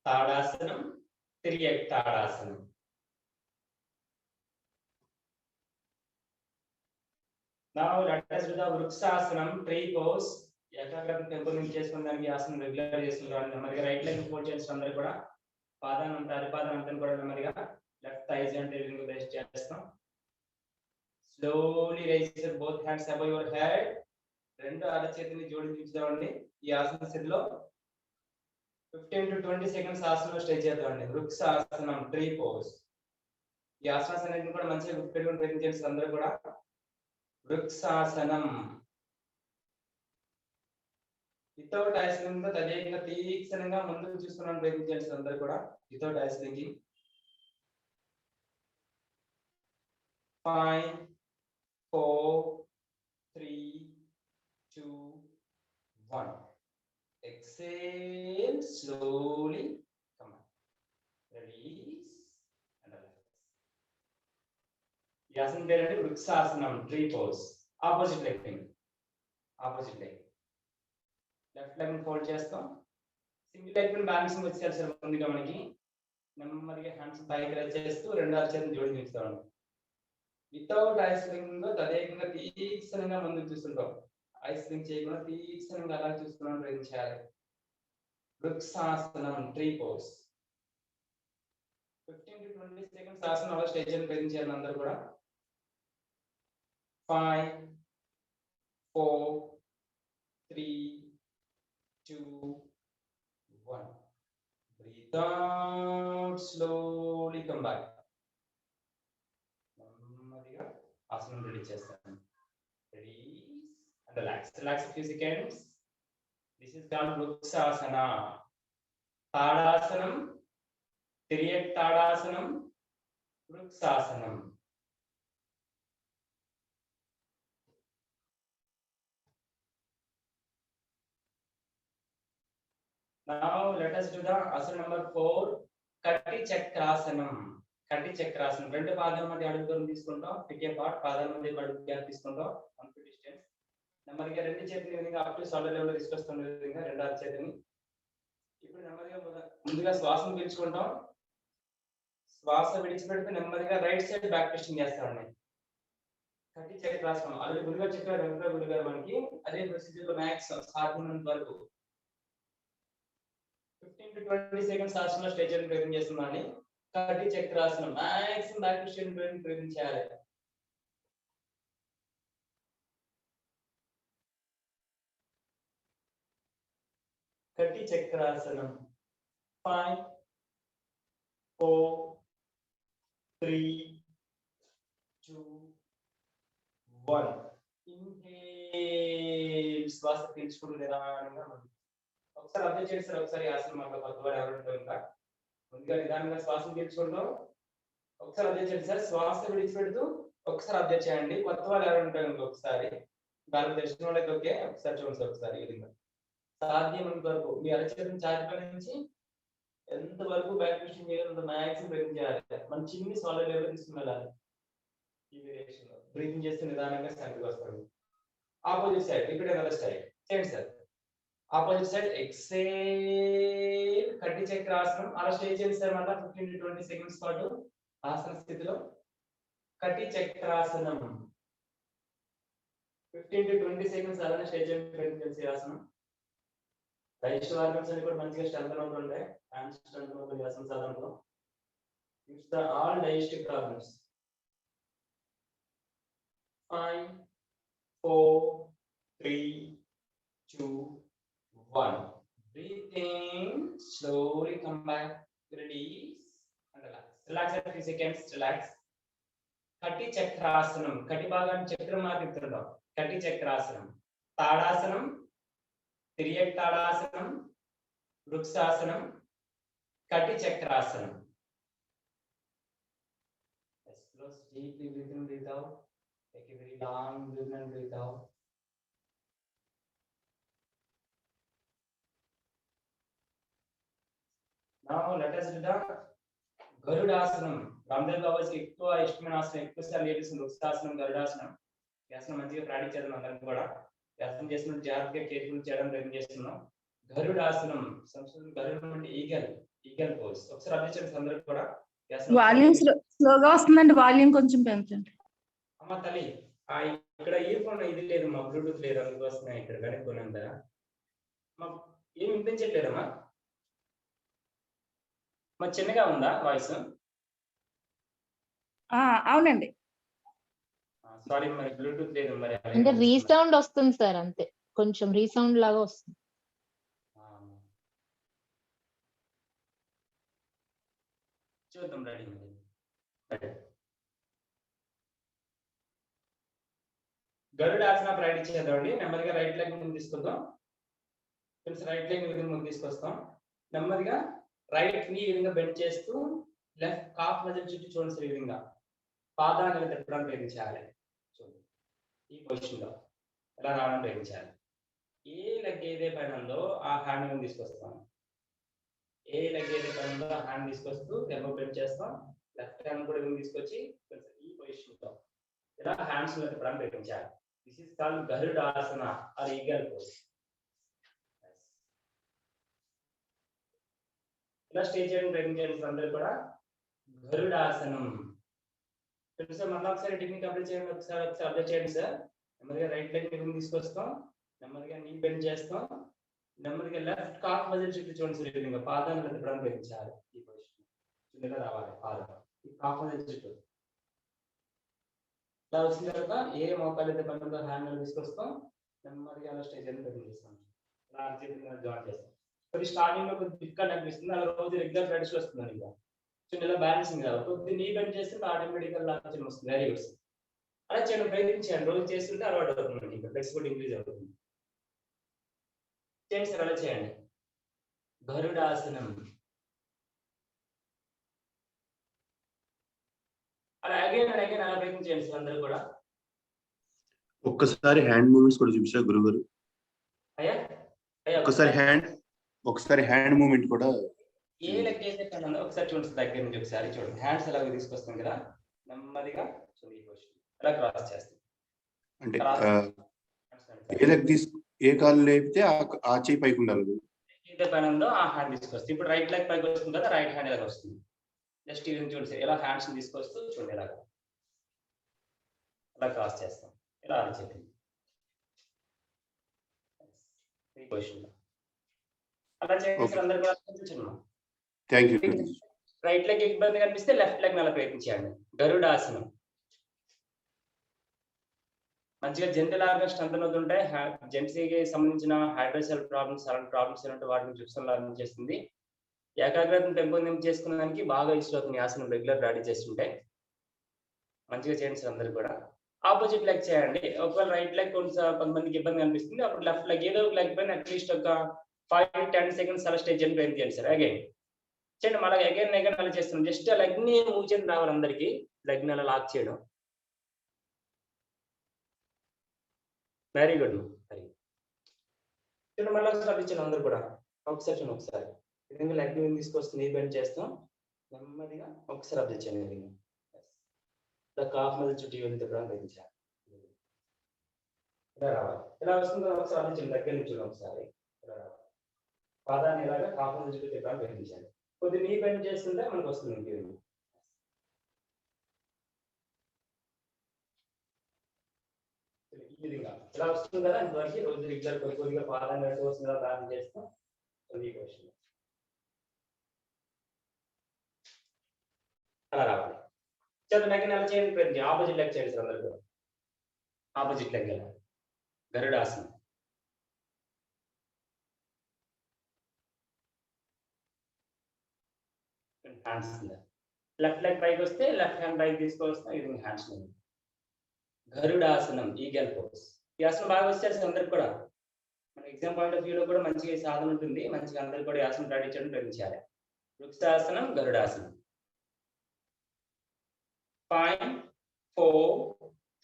Tadasanam, Triyaga Tadasanam. Now let us do the Vruksasanam, tree pose. ఏకాగ్రత పెంపొందింపు చేసుకునేదానికి ఆసనం regular చేసుకుంటారు. నెమ్మదిగా right leg fold చేసిన అందరూ కూడా పాదాన్ని అరిపాదం అంతా కూడా నెమ్మదిగా లెఫ్ట్ థైస్ అంటే బెస్ట్ చేస్తాం. Slowly raise your both hands above your head. రెండు అరచేతిని జోడించుదామండి. ఈ ఆసన స్థితిలో 15 to 20 seconds ఆసనంలో స్టే చేద్దామండి. వృక్షాసనం, ట్రీ పోజ్. ఈ ఆసనాస్ అన్నింటిని కూడా మంచిగా గుర్తుపెట్టుకుని ప్రయత్నం చేస్తారు అందరూ కూడా. వృక్షాసనం. వితౌట్ ఐస్లింగ్ తో తదేకంగా తీక్షణంగా ముందుకు చూసుకున్నాను ప్రయత్నం చేస్తారు అందరూ కూడా. Without ఐస్లింగ్. 5, 4, 3, 2, 1. Exhale, slowly come on. Release and relax. Yasan perante Vruksasanam, tree pose. Opposite leg thing. Opposite leg. Left leg fold chestam. Single leg pin balancing వచ్చేసరికి ముందుగా మనకి నెమ్మదిగా హ్యాండ్స్ పైకి రైజ్ చేస్తూ రెండు అరచేతులను జోడించుతాం. వితౌట్ ఐస్లింగ్ తో తదేకంగా తీక్షణంగా ముందుకు చూస్తుంటాం. ఐస్లింగ్ చేయకుండా తీక్షణంగా అలా చూస్తున్నాను ప్రయత్నించాలి. వృక్షాసనం, ట్రీ పోజ్. 15 to 20 seconds ఆసనం అలా స్టే చేయని ప్రయత్నించాలి అందరూ కూడా. 5, 4, 3, 2, 1. Breathe out, slowly come back. నెమ్మదిగా ఆసనం రెడీ చేస్తాను. Release and relax. Relax a few seconds. This is called Vrukshasana. Tadasanam, Triyaga Tadasanam, Vruksasanam. Now let us do the asana number 4, Kati Chakrasanam. Kati Chakrasanam. రెండు పాదాల మధ్య అడుగు దూరం తీసుకుంటాం. Pick ఏ part పాదాల మధ్య అడుగు గ్యాప్ తీసుకుంటాం. 1 foot distance. నెమ్మదిగా రెండు చేతులు విధంగా అప్ టు షోల్డర్ లెవెల్ తీసుకొస్తున్న విధంగా రెండు అరచేతిని. ఇప్పుడు నెమ్మదిగా ముందుగా శ్వాసను పీల్చుకుంటాం. శ్వాస విడిచిపెడితే నెమ్మదిగా రైట్ సైడ్ బ్యాక్ ట్విస్టింగ్ చేస్తామండి. కటి చక్రాసనం. ఆల్రెడీ గురుగారు చెప్పారు గురుగారు మనకి. అదే ప్రొసీజర్ లో మ్యాక్స్ సాధ్యమైనంత వరకు 15 to 20 seconds ఆసనంలో స్టే చేయడానికి ప్రయత్నం చేస్తున్నామని. కటి చక్రాసనం మ్యాక్సిమం బ్యాక్ ట్విస్టింగ్ ప్రయత్నం చేయాలి. Kati Chakrasanam. 5, 4, 3, 2, 1. Inhale. శ్వాస పీల్చుకుంటూ నిదానంగా ఒకసారి అబ్జర్వ్ చేస్తారు. ఒకసారి ఆసనం అట్లా కొత్త వారు ఎవరు ఉంటారు ఇంకా ముందుగా నిదానంగా శ్వాసను పీల్చుకుంటాం. ఒకసారి అబ్జర్వ్ చేయండి సార్. శ్వాస విడిచిపెడుతూ ఒకసారి అబ్జర్వ్ చేయండి. కొత్త వారు ఎవరు ఉంటారు ఇంకొకసారి. దానికి తెలిసిన వాళ్ళకి ఓకే. ఒకసారి చూడండి సార్ ఒకసారి ఈ విధంగా సాధ్యమైనంత వరకు మీ అరచేతిని చారిపై నుంచి ఎంత వరకు బ్యాక్ ట్విస్టింగ్ చేయాలంత మ్యాక్సిమం బ్రీతింగ్ చేయాలి. మనం చిన్ని సాలిడ్ లెవెల్ తీసుకుని వెళ్ళాలి. ఈ వేరియేషన్ లో బ్రీతింగ్ చేస్తే నిదానంగా సెంటర్కి వస్తుంది. ఆపోజిట్ సైడ్ ఇక్కడ అనదర్ స్టైల్ చేయండి సార్. ఆపోజిట్ సైడ్ ఎక్సేల్ కట్టి చక్రాసనం అలా స్టే చేయండి సార్. మళ్ళీ 15 to 20 సెకండ్స్ పాటు ఆసన స్థితిలో కట్టి చక్రాసనం 15 to 20 సెకండ్స్ అలానే స్టే చేయండి ఆసనం. డైజెస్టివ్ ఆర్గన్స్ అన్ని కూడా మంచిగా స్ట్రెంథెన్ అవుతుంటాయి. హ్యాండ్స్ స్ట్రెంథెన్ అవుతుంది ఆసన సాధనలో. It's the all digestive problems. 5 4 3 2 1. Breathe in, slowly come back, release and relax. Relax at 3 seconds, relax. Kati Chakrasanam, Kati Bhagan Chakram Aditya. Kati Chakrasanam, Tadasanam, Tiriyak Tadasanam, Vruksasanam, Kati Chakrasanam. Let's close deeply, breathe in, breathe out. Take a very long breath in and breathe out. Now let us do the Garudasanam. Ramdev Baba's ఎక్కువ ఇష్టమైన ఆసనం ఎక్కువసార్లు చేసిన వృక్షాసనం గరుడాసనం. ఈ ఆసనం మంచిగా practice చేద్దాం అందరం కూడా. ఈ ఆసనం చేసిన జాగ్రత్తగా కేర్ఫుల్ చేయడం ప్రయత్నం చేస్తున్నాం. గరుడాసనం సంస్కృతం గరుడం అంటే ఈగల్ పోజ్. ఒకసారి అభ్యసించండి అందరూ కూడా. వాల్యూమ్ స్లోగా వస్తుందండి, వాల్యూమ్ కొంచెం పెంచండి. అమ్మ తల్లి ఇక్కడ ఇయర్ ఫోన్ ఇది లేదు, మా బ్లూటూత్ లేదు, అందుకోసమే ఇక్కడ కనుక్కోనంత ఏం వినిపించట్లేదమ్మా. మా చిన్నగా ఉందా వాయిస్? అవునండి. సారీ మరి బ్లూటూత్ లేదు మరి. అంటే రీసౌండ్ వస్తుంది సార్, అంతే కొంచెం రీసౌండ్ లాగా వస్తుంది. చూద్దాం రెడీ. గరుడాసన ప్రాక్టీస్ చేద్దామండి. నెమ్మదిగా రైట్ లెగ్ ముందు తీసుకొద్దాం. రైట్ లెగ్ ముందు తీసుకొస్తాం. నెమ్మదిగా రైట్ నీ ఈ విధంగా బెండ్ చేస్తూ లెఫ్ట్ కాఫ్ మజిల్ చుట్టూ చూడండి ఈ విధంగా పాదాలను తిప్పడానికి ప్రయత్నించాలి. చూడండి ఈ పొజిషన్ లో ఎలా రావడం ప్రయత్నించాలి. ఏ లెగ్ ఏదే పైన ఉందో ఆ హ్యాండ్ తీసుకొస్తాం. ఏ లెగ్ ఏదే పైన ఉందో ఆ హ్యాండ్ తీసుకొస్తూ ఎల్బో బెండ్ చేస్తాం. లెఫ్ట్ హ్యాండ్ కూడా తీసుకొచ్చి ఈ పొజిషన్ తో ఇలా హ్యాండ్స్ తిప్పడానికి ప్రయత్నించాలి. This is called Garudasana or eagle pose. ఇలా స్టే చేయడం ప్రయత్నించండి అందరూ కూడా. గరుడాసనం సార్ మళ్ళీ ఒకసారి టెక్నిక్ అప్లై చేయండి. ఒకసారి అప్లై చేయండి సార్. నెమ్మదిగా రైట్ లెగ్ తీసుకొస్తాం. నెమ్మదిగా నీ బెండ్ చేస్తాం. నెమ్మదిగా లెఫ్ట్ కాఫ్ మజిల్ చుట్టూ చూడండి సార్. ఈ విధంగా పాదాలను తిప్పడానికి ప్రయత్నించాలి. ఈ పొజిషన్ చిన్నగా రావాలి. పాదం ఈ కాఫ్ మజిల్ చుట్టూ ఇలా వచ్చిన తర్వాత ఏ మోకాలు అయితే పనులు హ్యాండ్ తీసుకొస్తాం. నెమ్మదిగా అలా స్టే చేయడం ప్రయత్నిస్తాం. జాయిన్ చేస్తాం. కొద్ది స్టార్టింగ్ లో కొద్ది డిఫికల్ట్ అనిపిస్తుంది. అలా రోజు రెగ్యులర్ ప్రాక్టీస్ వస్తుంది. ఇంకా చిన్న బ్యాలెన్సింగ్ కాదు. కొద్ది నీ బెండ్ చేస్తే ఆటోమేటికల్ లాగా వస్తుంది. Very good. అలా చేయడం ప్రయత్నించండి. రోజు చేస్తుంటే అలవాటు అవుతుంది. ఇంకా ఫ్లెక్సిబిలిటీ ఇంక్రీజ్ అవుతుంది. చేయండి సార్, అలా చేయండి. గరుడాసనం. అలా అగైన్ అండ్ అగైన్ అలా ప్రయత్నించండి సార్ అందరూ కూడా. ఒక్కసారి హ్యాండ్ మూవ్మెంట్స్ కూడా చూపించారు గురుగారు. అయ్యా ఒకసారి హ్యాండ్ మూవ్మెంట్ కూడా ఏ లెక్క అయితే పనుందో ఒకసారి చూడండి. దగ్గర నుంచి ఒకసారి చూడండి. హ్యాండ్స్ ఎలా తీసుకొస్తాం కదా, నెమ్మదిగా చూడండి. ఎలా క్రాస్ చేస్తాం అంటే ఏ లెగ్ ఏ కాలు లేపితే ఆ చేయి పైకి ఉండాలి. ఏదైతే పని ఉందో ఆ హ్యాండ్ తీసుకొస్తాం. ఇప్పుడు రైట్ లెగ్ పైకి వస్తుంది కదా, రైట్ హ్యాండ్ ఎలా వస్తుంది. జస్ట్ ఇది చూడండి ఎలా హ్యాండ్స్ తీసుకొస్తూ చూడండి. ఎలా క్రాస్ చేస్తాం. ఇలా అరచేతి ఈ పొజిషన్ లో అలా చేసి అందరూ కూడా చూడండి. Thank you. రైట్ లెగ్ ఇబ్బంది కనిపిస్తే లెఫ్ట్ లెగ్ అలా ప్రయత్నించండి. గరుడాసనం. మంచిగా జెంటల్ ఆర్గన్ స్ట్రెంథెన్ అవుతుంటాయి. జెంట్స్ కి సంబంధించిన హైడ్రోసెల్ ప్రాబ్లమ్స్ అలాంటి ప్రాబ్లమ్స్ ఏంటంటే వాటిని చూపిస్తాం చేస్తుంది. ఏకాగ్రతను పెంపొందించేసుకునేదానికి బాగా యూస్ అవుతుంది. ఆసనం రెగ్యులర్ ప్రాక్టీస్ చేస్తుంటే మంచిగా చేయండి సార్ అందరు కూడా. ఆపోజిట్ లెగ్ చేయండి. ఒకవేళ రైట్ లెగ్ కొంతమందికి ఇబ్బంది కనిపిస్తుంది, అప్పుడు లెఫ్ట్ లెగ్ ఏదో ఒక లెగ్ పైన అట్లీస్ట్ ఒక 5-10 సెకండ్స్ అలా స్టే చేయడం ప్రయత్నించండి సార్. అగైన్ చేయండి. మళ్ళీ అగైన్ అలా చేస్తున్నాం. జస్ట్ లెగ్ ని మూవ్ చేయడం రావాలి అందరికి. లెగ్ ని అలా లాక్ చేయడం. Very good very good. చూడండి మళ్ళీ ఒకసారి ఇచ్చాను అందరు కూడా ఒకసారి చూడండి ఒకసారి ఈ విధంగా లెగ్ తీసుకొస్తుంది ఈ బెండ్ చేస్తాం నెమ్మదిగా ఒకసారి అబ్జర్వ్ చేయండి ఈ విధంగా ఇలా కాఫ్ మీద చుట్టూ వెళ్ళి తిప్పడానికి ప్రయత్నించాలి ఇలా రావాలి ఇలా వస్తుంది ఒకసారి అబ్జర్వ్ చేయండి దగ్గర నుంచి చూడండి ఒకసారి ఇలా రావాలి పాదాన్ని ఇలాగా కాఫ్ మీద చుట్టూ తిప్పడానికి ప్రయత్నించాలి కొద్ది నీ బెండ్ చేస్తుంటే మనకు వస్తుంది ఈ విధంగా ఈ విధంగా ఇలా వస్తుంది కదా ఇంతవరకు రోజు రెగ్యులర్ కొద్దిగా పాదం కట్టి వస్తుంది కదా దాన్ని చేస్తాం ఈ క్వశ్చన్ అలా రావాలి చదువు లెగ్ ఎలా చేయండి ప్రతి ఆపోజిట్ లెగ్ చేయండి సార్ అందరికీ ఆపోజిట్ లెగ్ ఎలా గరుడాసనం హ్యాండ్స్ లెఫ్ట్ లెగ్ పైకి వస్తే లెఫ్ట్ హ్యాండ్ పైకి తీసుకొస్తాం ఇది హ్యాండ్స్ గరుడాసనం ఈగల్ పోజ్ ఈ ఆసనం బాగా వచ్చేసి అందరికి కూడా మన ఎగ్జామ్ పాయింట్ ఆఫ్ వ్యూలో కూడా మంచిగా ఈ సాధన ఉంటుంది మంచిగా అందరికి కూడా ఈ ఆసనం ప్రాక్టీస్ చేయడం ప్రయత్నించాలి వృక్షాసనం గరుడాసనం 5 4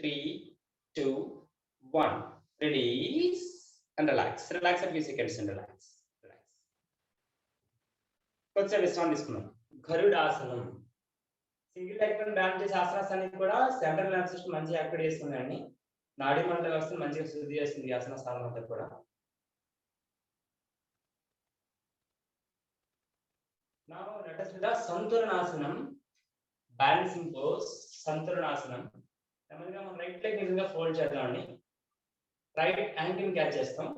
3 2 1 release and relax a few seconds and relax కొంచెం విశ్రాంతి తీసుకున్నాం గరుడాసనం సింగిల్ లెగ్ పైన బ్యాన్ చేసే ఆసనాన్ని కూడా సెంట్రల్ నర్వస్ సిస్టమ్ మంచిగా యాక్టివేట్ చేస్తుందండి నాడీ మండల వ్యవస్థను మంచిగా శుద్ధి చేస్తుంది ఈ ఆసన సాధన అంతా కూడా Now let us do the సంతులనాసనం బ్యాలెన్సింగ్ పోజ్ సంతులనాసనం నెమ్మదిగా మనం రైట్ లెగ్ నిజంగా ఫోల్డ్ చేద్దామండి రైట్ యాంకిల్ క్యాచ్ చేస్తాం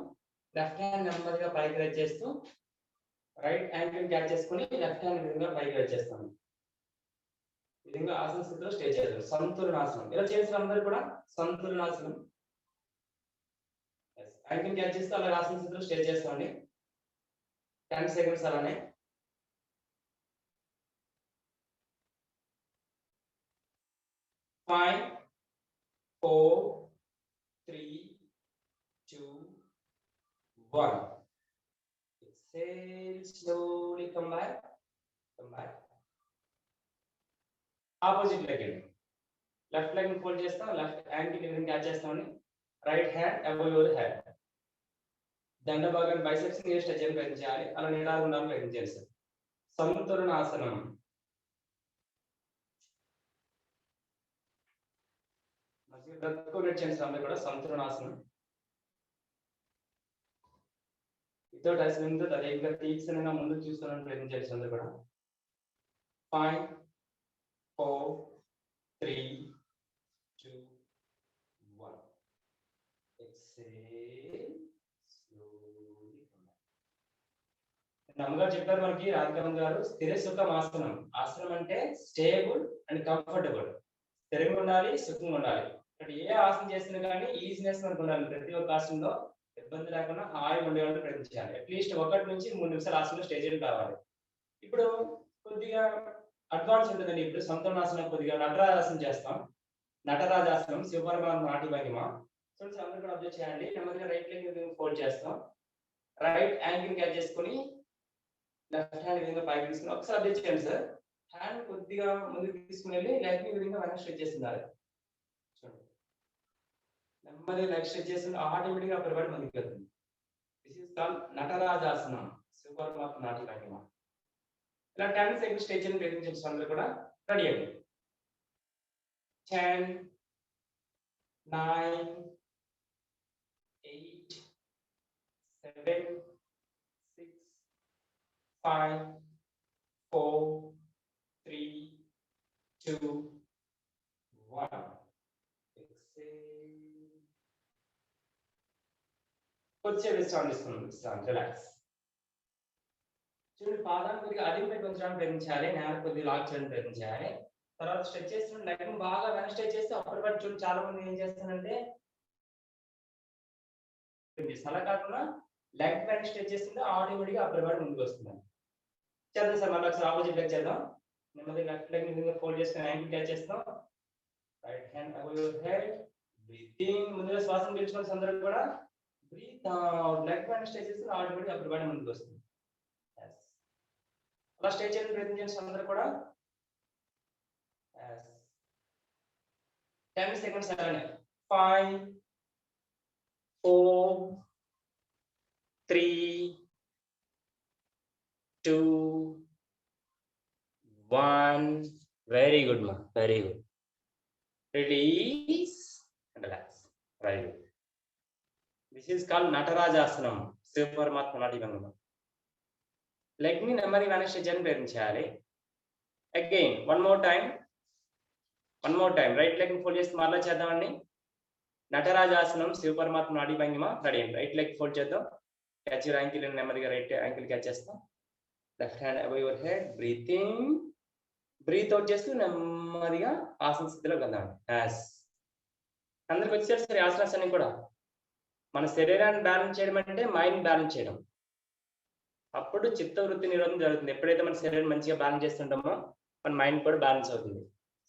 లెఫ్ట్ హ్యాండ్ నెమ్మదిగా పైకి రైట్ చేస్తూ రైట్ యాంకిల్ క్యాచ్ చేసుకుని లెఫ్ట్ హ్యాండ్ నిజంగా పైకి రైట్ చేస్తాం ఈ విధంగా ఆసన స్థితిలో స్టే చేద్దాం సంతులనాసనం ఇలా చేసిన అందరూ కూడా సంతులనాసనం యాంకిల్ క్యాచ్ చేస్తూ అలాగే ఆసన స్థితిలో స్టే చేస్తామండి 10 సెకండ్స్ అలానే Five, 4, 3, 2, 1. Exhale, slowly come back. Opposite leg. Left leg fold chestam, left ankle even catch chestamani. Right hand above your head. Danda bhagan biceps ni stretch cheyani ప్రయత్నించాలి. అలా నిటారుగా ఉండాలని ప్రయత్నించాలి సార్. సంతులనాసనం. కూడా సంతులనాసనం వితౌట్ ఐస్లింగ్ తో అదే ఇంకా తీక్షణంగా ముందుకు చూస్తున్నాను ప్రయత్నించాలి అందరూ కూడా 5 4 3 2 1 ఎక్సేల్ స్లోలీ నమ్మగా చెప్పారు మనకి రాధికాంత్ గారు స్థిర సుఖం ఆసనం ఆసనం అంటే స్టేబుల్ అండ్ కంఫర్టబుల్ స్థిరంగా ఉండాలి సుఖంగా ఉండాలి ఇక్కడ ఏ ఆసనం చేసినా కానీ ఈజీనెస్ మనకు ఉండాలి ప్రతి ఒక్క ఆసనంలో ఇబ్బంది లేకుండా హాయిగా ఉండేవాళ్ళు ప్రయత్నించాలి అట్లీస్ట్ 1 నుంచి 3 నిమిషాలు ఆసనంలో స్టే చేయడం కావాలి ఇప్పుడు కొద్దిగా అడ్వాన్స్ ఉంటుందండి ఇప్పుడు సంతులనాసనం కొద్దిగా నటరాజాసనం చేస్తాం నటరాజాసనం శివపరమాత్మ నాటి మహిమ చూడండి అందరూ కూడా అబ్జర్వ్ చేయండి నెమ్మదిగా రైట్ లెగ్ ఫోల్డ్ చేస్తాం రైట్ యాంకిల్ క్యాచ్ చేసుకుని లెఫ్ట్ హ్యాండ్ విధంగా పైకి తీసుకుని ఒకసారి అబ్జర్వ్ చేయండి సార్ హ్యాండ్ కొద్దిగా ముందుకు తీసుకుని వెళ్ళి లెగ్ విధంగా వెనక్కి స్ట్రెచ్ చేస్తున్నారు చూడండి నెమ్మదిగా లెగ్ స్ట్రెచ్ చేస్తుంది ఆటోమేటిక్గా అప్పటి పాటు ముందుకు వెళ్తుంది దిస్ ఇస్ కాల్డ్ నటరాజాసనం శివపరమాత్మ నాటి మహిమ ఇలా 10 సెకండ్స్ స్ట్రెచ్ అని ప్రయత్నించే అందరూ కూడా రెడీ అయ్యండి 10 9 8 7 6 5 4 3 2 1 కొంచెం విశ్రాంతి తీసుకున్నాం రిలాక్స్ చూడండి పాదాన్ని కొద్దిగా అదిపై కొంచెం ప్రయత్నించాలి నేల కొద్దిగా లాక్ చేయడం ప్రయత్నించాలి తర్వాత స్ట్రెచ్ చేస్తున్న లెగ్ బాగా వెనక స్ట్రెచ్ చేస్తే అప్పటి పాటు చూడండి చాలా మంది ఏం చేస్తారంటే అలా కాకుండా లెగ్ వెనక స్ట్రెచ్ చేస్తుంటే ఆటోమేటిక్గా అప్పటి పాటు ముందుకు వస్తుంది చేద్దాం సార్ మళ్ళీ ఒకసారి ఆపోజిట్ లెగ్ చేద్దాం నెమ్మదిగా లెఫ్ట్ లెగ్ నిజంగా ఫోల్డ్ చేసుకుని యాంకిల్ క్యాచ్ చేస్తాం right hand above your head breathing ముందుగా శ్వాసను పీల్చుకుని అందరూ కూడా బ్రీత్ అవుట్ లెగ్ వెనక స్ట్రెచ్ చేస్తే ఆటోమేటిక్గా అప్పటి పాటు ముందుకు వస్తుంది అలా స్టే చేయడం ప్రయత్నించండి అందరూ కూడా 10 సెకండ్స్ అలానే 5 4 3 2 1. Very good, ma. Very good. Release and relax. Very good. This is called Natarajasanam. Shiva Paramatma Nadi Bhangama. Let me నెమ్మది వెనక్కి చేయాలి. Again, one more time. Right leg fold చేసి మరలా చేద్దామండి. నటరాజాసనం శివ పరమాత్మ నాడి భంగిమ రెడీ అండి. రైట్ లెగ్ ఫోల్డ్ చేద్దాం. క్యాచ్ యువర్ యాంకిల్ నెమ్మదిగా రైట్ యాంకిల్ క్యాచ్ చేస్తాం. Left hand above your head. Breathing. Breathe out చేస్తూ నెమ్మదిగా ఆసన స్థితిలో వెళ్దాం. యాస్ అందరికి వచ్చారు సరే ఆసనాస్ అన్ని కూడా. మన శరీరాన్ని బ్యాలెన్స్ చేయడం అంటే మైండ్ బ్యాలెన్స్ చేయడం. అప్పుడు చిత్తవృత్తి నిరోధం జరుగుతుంది. ఎప్పుడైతే మన శరీరం మంచిగా బ్యాలెన్స్ చేస్తుంటామో మన మైండ్ కూడా బ్యాలెన్స్ అవుతుంది.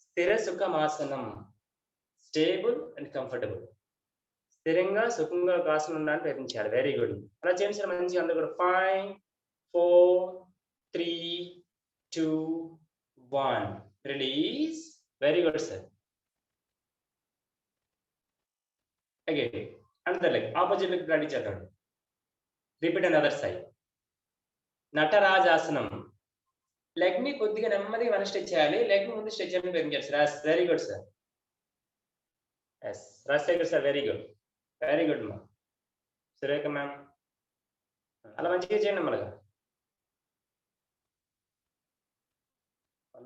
స్థిర సుఖమాసనం. Stable and comfortable. స్థిరంగా సుఖంగా ఒక ఆసనం ఉండడానికి ప్రయత్నించాలి. Very good. అలా చేయండి సార్ మంచిగా అందరూ కూడా. 5 4 3 2 1. Release. Very good sir. Again another leg, opposite leg ready చేద్దాం. Repeat another side. నటరాజాసనం. లెగ్ ని కొద్దిగా నెమ్మదిగా వెనక్కి స్ట్రెచ్ చేయాలి. లెగ్ ముందు స్ట్రెచ్ చేయడానికి ప్రయత్నించాలి sir. Very good sir. S Rajasekhar sir very good. Very good మా. సురేఖ మ్యామ్ అలా మంచిగా చేయండి అమ్మగా.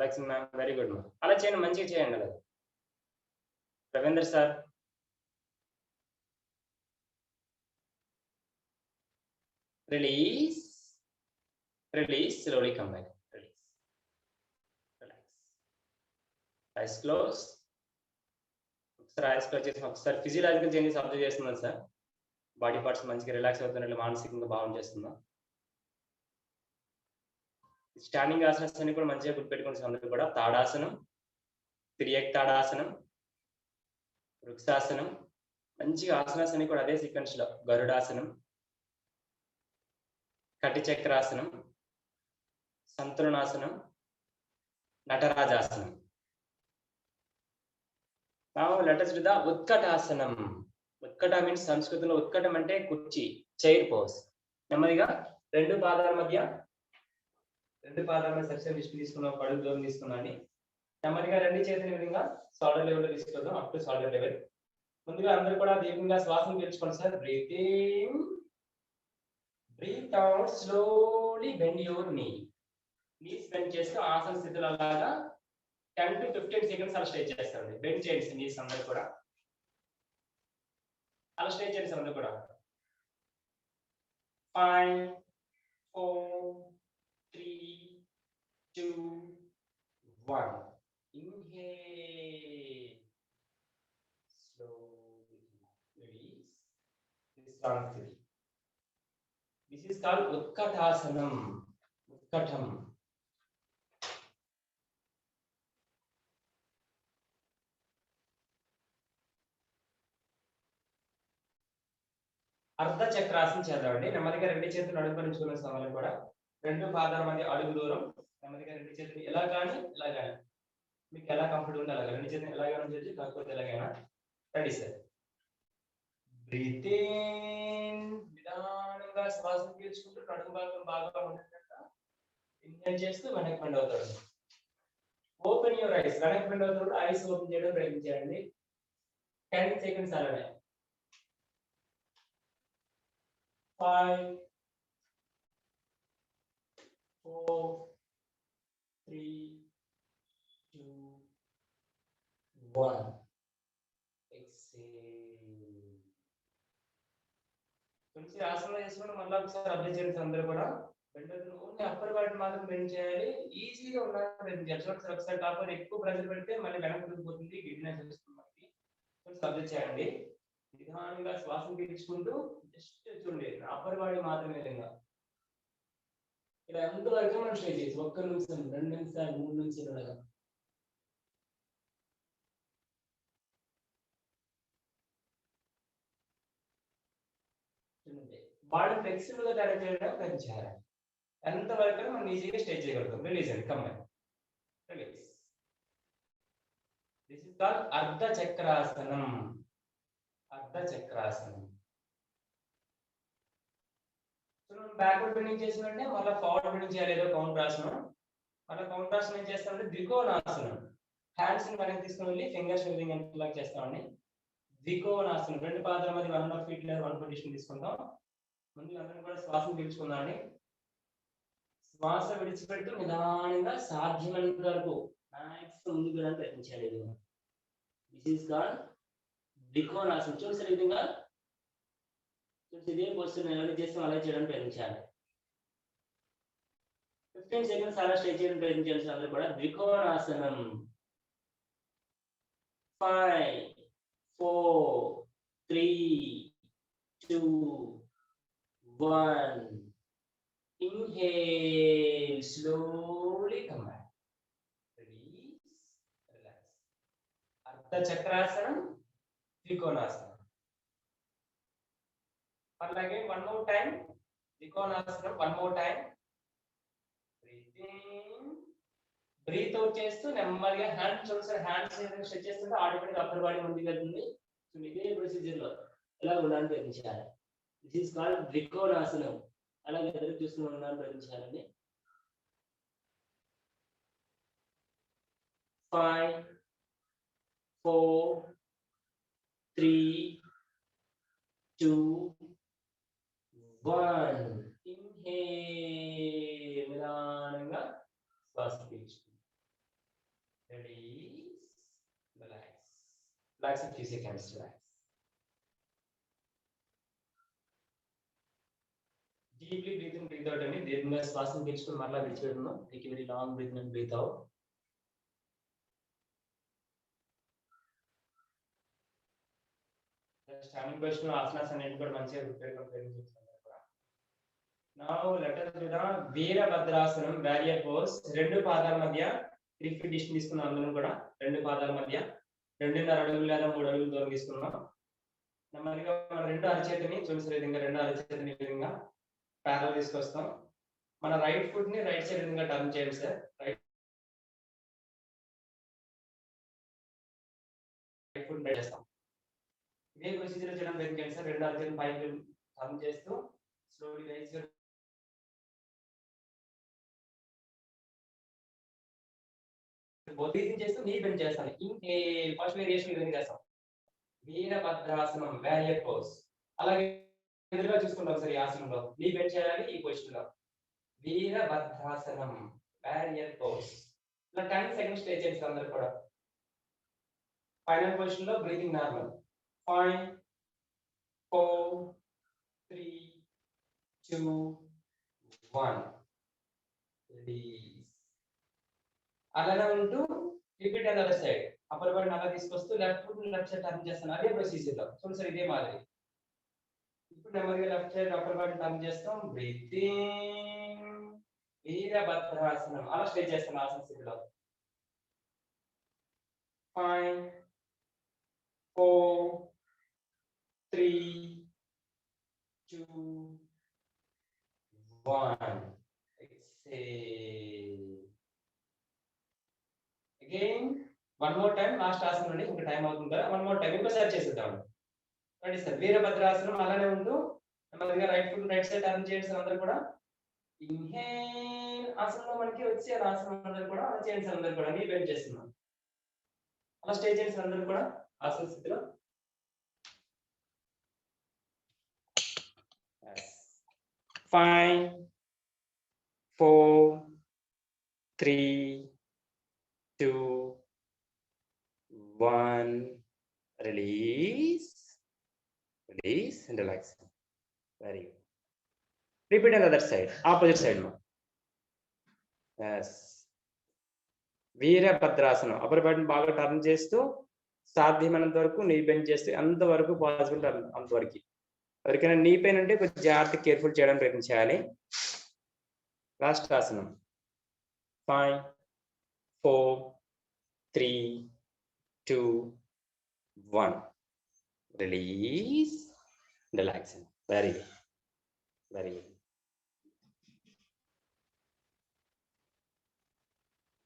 లక్ష్మి మ్యామ్ వెరీ గుడ్ మా. అలా చేయండి మంచిగా చేయండి అలా. Ravindra sir. Release. Release. Slowly come back. Release. Relax. Eyes closed. ఒకసారి eyes close చేసి ఒకసారి ఫిజియలాజికల్ చేంజెస్ అబ్జర్వ్ చేస్తున్నాం సార్. బాడీ పార్ట్స్ మంచిగా రిలాక్స్ అవుతున్నట్లు మానసికంగా భావం చేస్తున్నాం. స్టాండింగ్ ఆసనాస్ అన్ని కూడా మంచిగా గుర్తుపెట్టుకుని అందరూ కూడా. తాడాసనం, తిరియక్ తాడాసనం, వృక్షాసనం, మంచిగా ఆసనాస్ అన్ని కూడా అదే సీక్వెన్స్ లో. గరుడాసనం, కటి చక్రాసనం, సంతులనాసనం, నటరాజాసనం. Now let us do the ఉత్కటాసనం. ఉత్కట మీన్స్ సంస్కృతంలో ఉత్కటం అంటే కుర్చీ, చైర్ పోజ్. నెమ్మదిగా రెండు పాదాల మధ్య సరిసరి విష్ణు తీసుకున్నాం. పడుగు దూరం తీసుకున్నాండి. నెమ్మదిగా రెండు చేతుల విధంగా షోల్డర్ లెవెల్ లో తీసుకుందాం. Up to shoulder level. ముందుగా అందరూ కూడా దీర్ఘంగా శ్వాసను పీల్చుకోండి sir. Breathing. Breathe out. Slowly bend your knee. Knees bend చేస్తూ ఆసన స్థితిలో అలాగా 10 to 15 seconds అలా స్ట్రెచ్ చేస్తారండి. బెండ్ చేయండి knees అందరూ కూడా. అలా స్ట్రెచ్ చేయండి అందరూ కూడా. 5 4 3 2 1. Inhale. Slowly release. Visramati. This is called Utkatasana. Utkatam. అర్ధ చక్రాసనం చేద్దామండి. నెమ్మదిగా రెండు చేతులు అడుగు నుంచుకున్న సమయంలో కూడా రెండు పాదాల మధ్య అడుగు దూరం. నెమ్మదిగా రెండు చేతులు ఎలా కానీ ఇలా కానీ మీకు ఎలా కంఫర్ట్ ఉందో అలాగా రెండు చేతులు ఎలాగైనా చేయొచ్చు, కాకపోతే ఎలాగైనా. Ready sir. Breathe in. నిదానంగా శ్వాసను పీల్చుకుంటూ నడుము భాగం బాగా ఉండేటట్టు ఇన్హేల్ చేస్తూ వెనక్కి బెండ్ అవుతాడు. Open your eyes. వెనక్కి బెండ్ అవుతాడు. ఐస్ ఓపెన్ చేయడం ప్రయత్నించండి. 10 seconds అలానే. 5 4 3 2 1. కొంచెం ఆసనం చేసుకుని మళ్ళీ ఒకసారి అప్లై చేయండి అందరూ కూడా. ఓన్లీ అప్పర్ బాడీ మాత్రం బెండ్ చేయాలి. ఈజీగా ఉండాలి. ఒకసారి కాకపోతే ఎక్కువ ప్రెషర్ పెడితే మళ్ళీ వెనక్కి తిరిగిపోతుంది. గిడ్నెస్ వస్తుంది మనకి. కొంచెం అప్లై చేయండి. నిదానంగా శ్వాసను పీల్చుకుంటూ జస్ట్ చూడండి అప్పర్ బాడీ మాత్రమే విధంగా ఇలా ఎంతవరకు మనం స్టే చేసి 1 నిమిషం 2 నిమిషాలు 3 నిమిషాలు బాడీ ఫ్లెక్సిబుల్ గా తయారు చేయడం పెంచాలి. ఎంతవరకు మనం ఈజీగా స్టే చేయగలుగుతాం. రిలీజ్ అండి. Come release. This is called అర్ధ చక్రాసనం. అర్ధ చక్రాసనం. సో మనం బ్యాక్వర్డ్ బెండింగ్ చేసినట్టే మళ్ళీ ఫార్వర్డ్ బెండింగ్ చేయాలి, ఏదో కౌంటర్ ఆసనం. మళ్ళీ కౌంటర్ ఆసనం ఏం చేస్తామంటే ద్వికోణాసనం. హ్యాండ్స్ ని వెనక్కి తీసుకుని వెళ్ళి ఫింగర్స్ విధంగా ఎంతలాగా చేస్తామండి. ద్వికోణాసనం, రెండు పాదాల మధ్య 1.5 feet లేదా 1 పొజిషన్ తీసుకుంటాం. ముందు అందరం కూడా శ్వాసను పీల్చుకుందామండి. శ్వాస విడిచిపెట్టు నిదానంగా సాధ్యమైనంత వరకు మ్యాక్సిమం ముందుకు వెళ్ళడానికి ప్రయత్నించాలి. దిస్ ఈస్ కాల్డ్ ద్వికోణాసనం. చూసారు ఈ విధంగా, ఇదే పోస్టర్ ఎలా చేస్తాం అలా చేయడానికి ప్రయత్నించాలి. 15 seconds అలా స్టే చేయడానికి ప్రయత్నించాల్సిన అందరూ కూడా ద్వికోణాసనం. 5 4 3 2 1. Inhale, slowly come back. Release, relax. Ardha Chakrasanam, Trikonasana. And again, one more time. Trikonasana, one more time. Breathe in. Breathe out చేస్తూ నెమ్మదిగా హ్యాండ్స్ చూసారు, హ్యాండ్స్ స్ట్రెచ్ చేస్తుంటే ఆటోమేటిక్ అప్పర్ బాడీ ముందుకు వెళ్తుంది. సో ఇదే ప్రొసీజర్ లో ఎలా ఉండడానికి ప్రయత్నించాలి. దిస్ ఈస్ కాల్డ్ త్రికోణాసనం. అలాగే ఎదురు చూస్తూ ఉండడానికి ప్రయత్నించాలండి. 5 4 3 2 1. Inhale, నిదానంగా శ్వాస పీల్చుకోండి. Release, relax. Relax a few seconds, relax. Deeply breathe in, breathe out. And దీర్ఘంగా శ్వాసను పీల్చుకుని మరలా విడిచిపెడుతున్నాం. Take a very long breath in and breathe out. Standing position asanas అన్నిటి కూడా మంచిగా ప్రిపేర్ చేస్తున్నారు. Now let us do the Virabhadrasana, warrior pose. రెండు పాదాల మధ్య 3 feet distance తీసుకున్నాం. అందరం కూడా రెండు పాదాల మధ్య 2.5 అడుగులు లేదా 3 అడుగులు దూరం తీసుకున్నాం. నెమ్మదిగా మన రెండు అరచేతిని చూసిన విధంగా రెండు అరచేతిని విధంగా ప్యారల్ తీసుకొస్తాం. మన రైట్ ఫుట్ ని రైట్ సైడ్ విధంగా టర్న్ చేయండి సార్. రైట్ ఫుట్ రైట్ చేస్తాం. ఇదే ప్రొసీజర్ చేయడం ప్రయత్నించండి సార్. రెండు అరచేతిని పైకి టర్న్ చేస్తూ స్లోలీ రైజ్ బ్రీతింగ్ చేస్తూ నీ బెండ్ చేస్తాను. ఇన్హేల్, ఫస్ట్ వేరియేషన్ విధంగా చేస్తాం. వీరభద్రాసనం, వారియర్ పోజ్. అలాగే ఎదురుగా చూసుకుంటాం సార్. ఈ ఆసనంలో నీ బెండ్ చేయాలి. ఈ పొజిషన్ లో వీరభద్రాసనం, వారియర్ పోజ్. ఇలా 10 seconds స్టే చేయండి అందరూ కూడా. ఫైనల్ పొజిషన్ లో బ్రీతింగ్ నార్మల్. 5 4 3 2 1. అలానే ఉంటూ repeat and other side. Upper body అలా తీసుకొస్తూ left foot left side turn చేస్తాను. అదే ప్రొసీజర్ లో చూడండి సార్. ఇదే మాదిరి. ఇప్పుడు నెమ్మదిగా left side upper body turn చేస్తాం. బ్రీతింగ్, వీరభద్రాసనం అలా స్టే చేస్తాం ఆసన స్థితిలో. 5 4 3 2 1. Exhale. Again, one more time. Last asana నుండి ఇంకా టైం అవుతుంది కదా. వన్ మోర్ టైం ఇంకోసారి చేసేద్దాం. రండి సార్. వీరభద్రాసనం అలానే ఉంటూ నెమ్మదిగా right foot right side turn చేయండి సార్ అందరూ కూడా. ఇన్హేల్, ఆసనంలో మనకి వచ్చే ఆసనం అందరూ కూడా అలా చేయండి సార్ అందరూ కూడా. నీ బెండ్ చేస్తున్నాం. అలా స్టే చేయండి సార్ అందరూ కూడా ఆసన స్థితిలో. 5 4 3 2 1. Release, release and relax. Very good. Repeat on the other side, opposite side. Yes. వీరభద్రాసనం. అప్పర్ బాడీని బాగా టర్న్ చేస్తూ సాధ్యమైనంత వరకు నీ బెండ్ చేస్తే అంతవరకు పాసిబుల్ అంతవరకు. ఎవరికైనా నీ పెయిన్ ఉంటే కొంచెం జాగ్రత్త కేర్ఫుల్ చేయడానికి ప్రయత్నించాలి. లాస్ట్ ఆసనం. 5 4 3 2 1. Release, relax. Very good. Very good.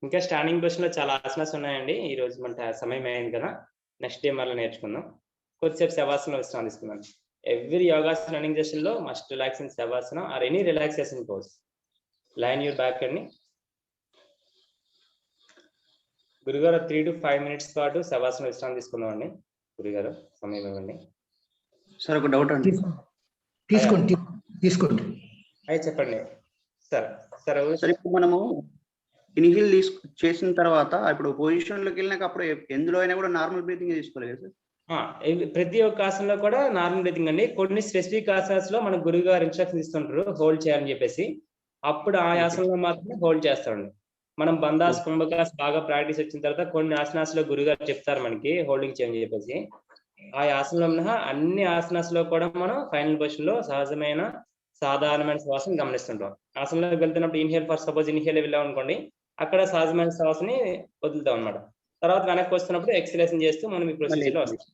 ఇంకా స్టాండింగ్ పొజిషన్ లో చాలా ఆసనాస్ ఉన్నాయండి. ఈ రోజు మన సమయం అయింది కదా. నెక్స్ట్ డే మళ్ళీ నేర్చుకుందాం. కొద్దిసేపు శవాసనంలో విశ్రాంతి తీసుకుందాం. every yoga's running session lo must relax in Savasana or any relaxation pose. Line your back and గురుగారు 3 to 5 minutes పాటు శవాసన విశ్రాంతి తీసుకుందామండి. గురుగారు సమయం ఇవ్వండి. సార్ ఒక డౌట్ అండి. తీసుకోండి. అయ్యి చెప్పండి సార్. సార్ ఇప్పుడు మనము ఇన్హేల్ చేసిన తర్వాత ఇప్పుడు పొజిషన్ లోకి వెళ్ళినాక అప్పుడు ఎందులో అయినా కూడా నార్మల్ బ్రీతింగ్ తీసుకోవాలి కదా సార్? ప్రతి ఒక్క ఆసనంలో కూడా నార్మల్ బ్రీతింగ్ అండి. కొన్ని స్పెసిఫిక్ ఆసనాస్ లో మన గురువు గారు ఇన్స్ట్రక్షన్ ఇస్తుంటారు హోల్డ్ చేయాలని చెప్పేసి, అప్పుడు ఆ ఆసనంలో మాత్రమే హోల్డ్ చేస్తామండి. మనం బందాస్ కుంభకాస్ బాగా ప్రాక్టీస్ వచ్చిన తర్వాత కొన్ని ఆసనాస్ లో గురుగారు చెప్తారు మనకి హోల్డింగ్ చేయని చెప్పేసి, ఆ ఆసనంలో మినహా అన్ని ఆసనాస్ లో కూడా మనం ఫైనల్ పొజిషన్ లో సహజమైన సాధారణమైన శ్వాసను గమనిస్తుంటాం. ఆసనంలోకి వెళ్తున్నప్పుడు ఇన్హేల్ ఫర్ సపోజ్ ఇన్హేల్ వెళ్ళాం అనుకోండి, అక్కడ సహజమైన శ్వాసని వదులుతాం అనమాట. తర్వాత వెనక్కి వస్తున్నప్పుడు ఎక్సలేషన్ చేస్తూ మనం ఈ ప్రొసీజర్ లో వస్తాం.